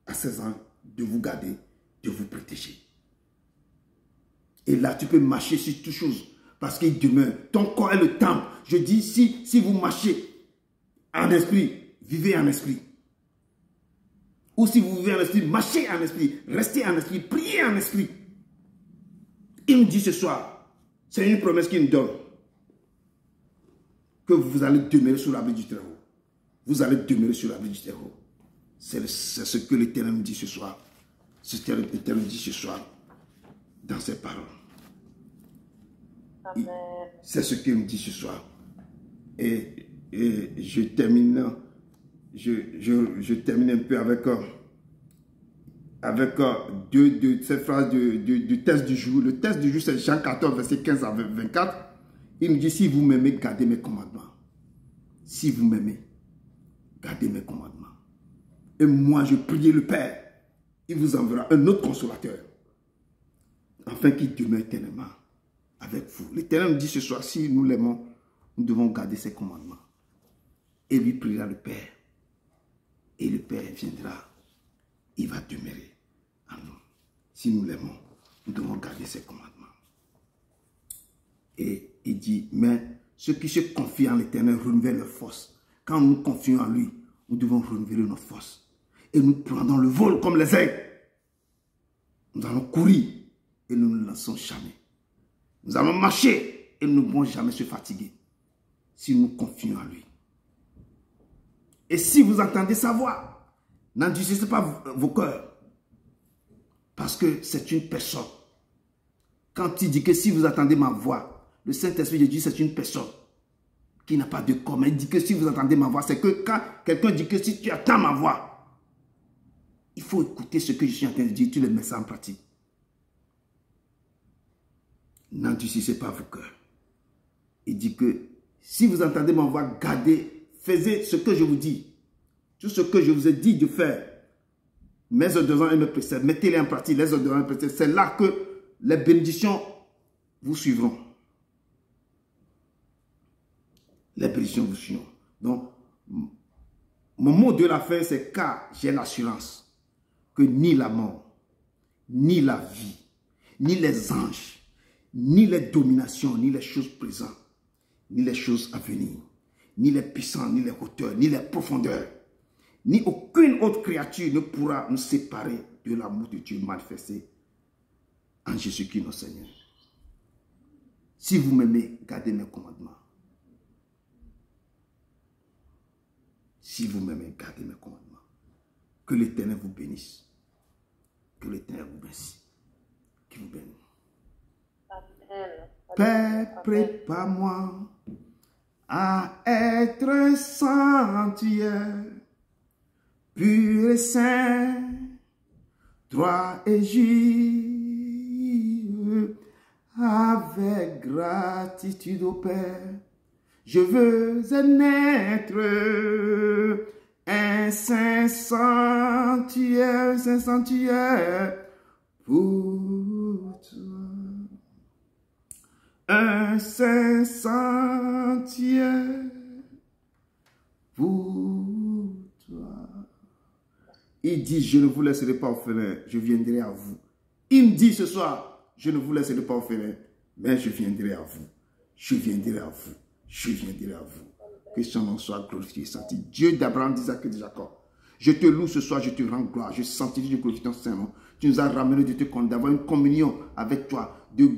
Speaker 1: à ses anges de vous garder, de vous protéger. Et là, tu peux marcher sur toutes choses. Parce qu'il demeure. Ton corps est le temple. Je dis, si vous marchez en esprit, vivez en esprit. Ou si vous vivez en esprit, marchez en esprit. Restez en esprit, priez en esprit. Il nous dit ce soir, c'est une promesse qu'il nous donne, que vous allez demeurer sur l'abri du Très-Haut. Vous allez demeurer sur l'abri du Très-Haut. C'est ce que l'Éternel nous dit ce soir. C'est ce que l'Éternel nous dit ce soir dans ses paroles. C'est ce qu'il nous dit ce soir. Et je termine un peu avec cette phrase du texte du jour. Le texte du jour, c'est Jean 14, verset 15 à 24. Il nous dit, si vous m'aimez, gardez mes commandements. Si vous m'aimez, gardez mes commandements. Et moi, je prie le Père. Il vous enverra un autre consolateur. Afin qu'il demeure éternellement avec vous. L'Éternel nous dit ce soir, si nous l'aimons, nous devons garder ses commandements. Et lui priera le Père. Et le Père viendra. Il va demeurer en nous. Si nous l'aimons, nous devons garder ses commandements. Et il dit, mais ceux qui se confient en l'Éternel renouvellent leur force. Quand nous confions en lui, nous devons renouveler notre force. Et nous prendrons le vol comme les aigles. Nous allons courir et nous ne lassons jamais. Nous allons marcher et nous ne pourrons jamais se fatiguer si nous confions en lui. Et si vous entendez sa voix, n'endurcissez pas vos cœurs. Parce que c'est une personne. Quand il dit que si vous entendez ma voix, le Saint-Esprit de Dieu, c'est une personne qui n'a pas de corps. Mais il dit que si vous entendez ma voix, c'est que quand quelqu'un dit que si tu attends ma voix, il faut écouter ce que je suis en train de dire, tu le mets ça en pratique. N'endurcissez pas vos cœurs. Il dit que si vous entendez ma voix, gardez, faites ce que je vous dis. Tout ce que je vous ai dit de faire, Mes ordonnances, elles me précèdent. Mettez-les en pratique, les ordonnances me précèdent. C'est là que les bénédictions vous suivront. Les bénédictions vous suivront. Donc, mon mot de la fin, c'est car j'ai l'assurance que ni la mort, ni la vie, ni les anges, ni les dominations, ni les choses présentes, ni les choses à venir, ni les puissants, ni les hauteurs, ni les profondeurs, ni aucune autre créature ne pourra nous séparer de l'amour de Dieu manifesté en Jésus-Christ notre Seigneur. Si vous m'aimez, gardez mes commandements. Si vous m'aimez, gardez mes commandements. Que l'Éternel vous bénisse. Que l'Éternel vous bénisse. Qu'il vous bénisse.
Speaker 3: Amen.
Speaker 1: Père, prépare-moi à être un sanctuaire, pur et saint, droit et juste, avec gratitude au Père. Je veux naître un saint sanctuaire pour toi. Un saint sanctuaire pour toi. Il dit, je ne vous laisserai pas orphelin, je viendrai à vous. Il me dit ce soir, je ne vous laisserai pas orphelin, mais je viendrai à vous. Je viendrai à vous. Je viendrai à vous. Que son nom soit glorifié, sanctifié. Dieu d'Abraham, d'Isaac et de Jacob. Je te loue ce soir, je te rends gloire, je sanctifie, je glorifie ton Saint-Nom. Tu nous as ramené de te connaître, d'avoir une communion avec toi, de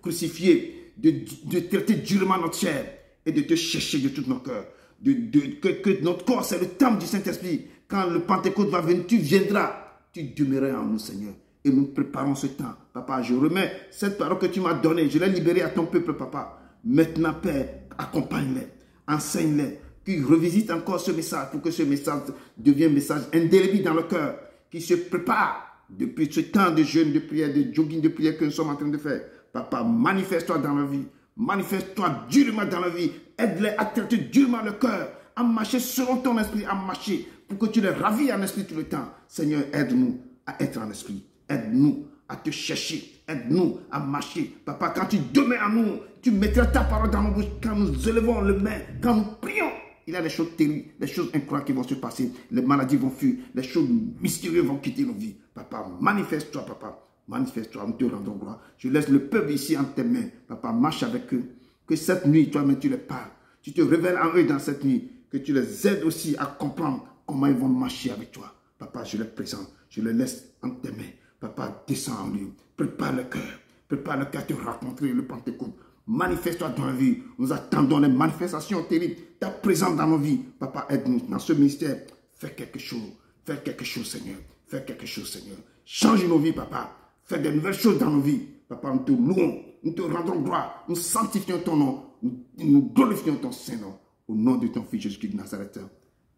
Speaker 1: crucifier, de traiter durement notre chair et de te chercher de tout nos cœurs. Que notre corps, c'est le temple du Saint-Esprit. Quand le Pentecôte va venir, tu viendras, tu demeureras en nous, Seigneur. Et nous préparons ce temps. Papa, je remets cette parole que tu m'as donnée, je l'ai libérée à ton peuple, Papa. Maintenant, Père, accompagne-les, enseigne-les, qu'ils revisitent encore ce message pour que ce message devienne un message indélébile dans le cœur, qu'ils se préparent depuis ce temps de jeûne, de prière, de jogging, de prière que nous sommes en train de faire. Papa, manifeste-toi dans la vie, manifeste-toi durement dans la vie, aide-les à traiter durement le cœur, à marcher selon ton esprit, à marcher pour que tu les ravis en esprit tout le temps. Seigneur, aide-nous à être en esprit, aide-nous à te chercher, aide-nous à marcher. Papa, quand tu demeures à nous, tu mettras ta parole dans nos bouches. Quand nous élevons les mains, quand nous prions, il y a des choses terribles, des choses incroyables qui vont se passer. Les maladies vont fuir, les choses mystérieuses vont quitter nos vies. Papa, manifeste-toi, Papa. Manifeste-toi, nous te rendons gloire. Je laisse le peuple ici en tes mains. Papa, marche avec eux. Que cette nuit, toi-même, tu les parles. Tu te révèles en eux dans cette nuit. Que tu les aides aussi à comprendre comment ils vont marcher avec toi. Papa, je les présente. Je les laisse en tes mains. Papa, descends en lui. Prépare le cœur. Prépare le cœur à te rencontrer le Pentecôte. Manifeste-toi dans la vie. Nous attendons les manifestations terribles. Ta présence dans nos vies. Papa, aide-nous dans ce ministère. Fais quelque chose. Fais quelque chose, Seigneur. Fais quelque chose, Seigneur. Change nos vies, Papa. Fais de nouvelles choses dans nos vies. Papa, nous te louons. Nous te rendons gloire. Nous sanctifions ton nom. Nous glorifions ton Saint-Nom. Au nom de ton Fils Jésus-Christ de Nazareth.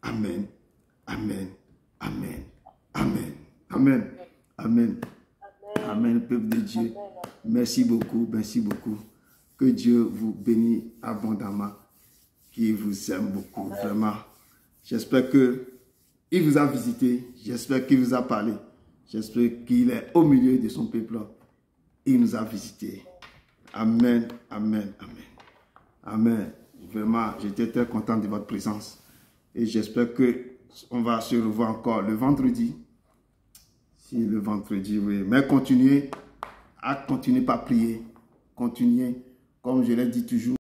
Speaker 1: Amen. Amen. Amen. Amen. Amen. Amen. Amen, peuple de Dieu. Merci beaucoup. Merci beaucoup. Que Dieu vous bénisse abondamment. Qu'il vous aime beaucoup. Vraiment. J'espère qu'il vous a visité. J'espère qu'il vous a parlé. J'espère qu'il est au milieu de son peuple. Il nous a visité. Amen. Amen. Amen. Amen. Vraiment, j'étais très content de votre présence. Et j'espère qu'on va se revoir encore le vendredi. Si le vendredi, oui. Mais continuez par prier. Continuez, comme je l'ai dit toujours.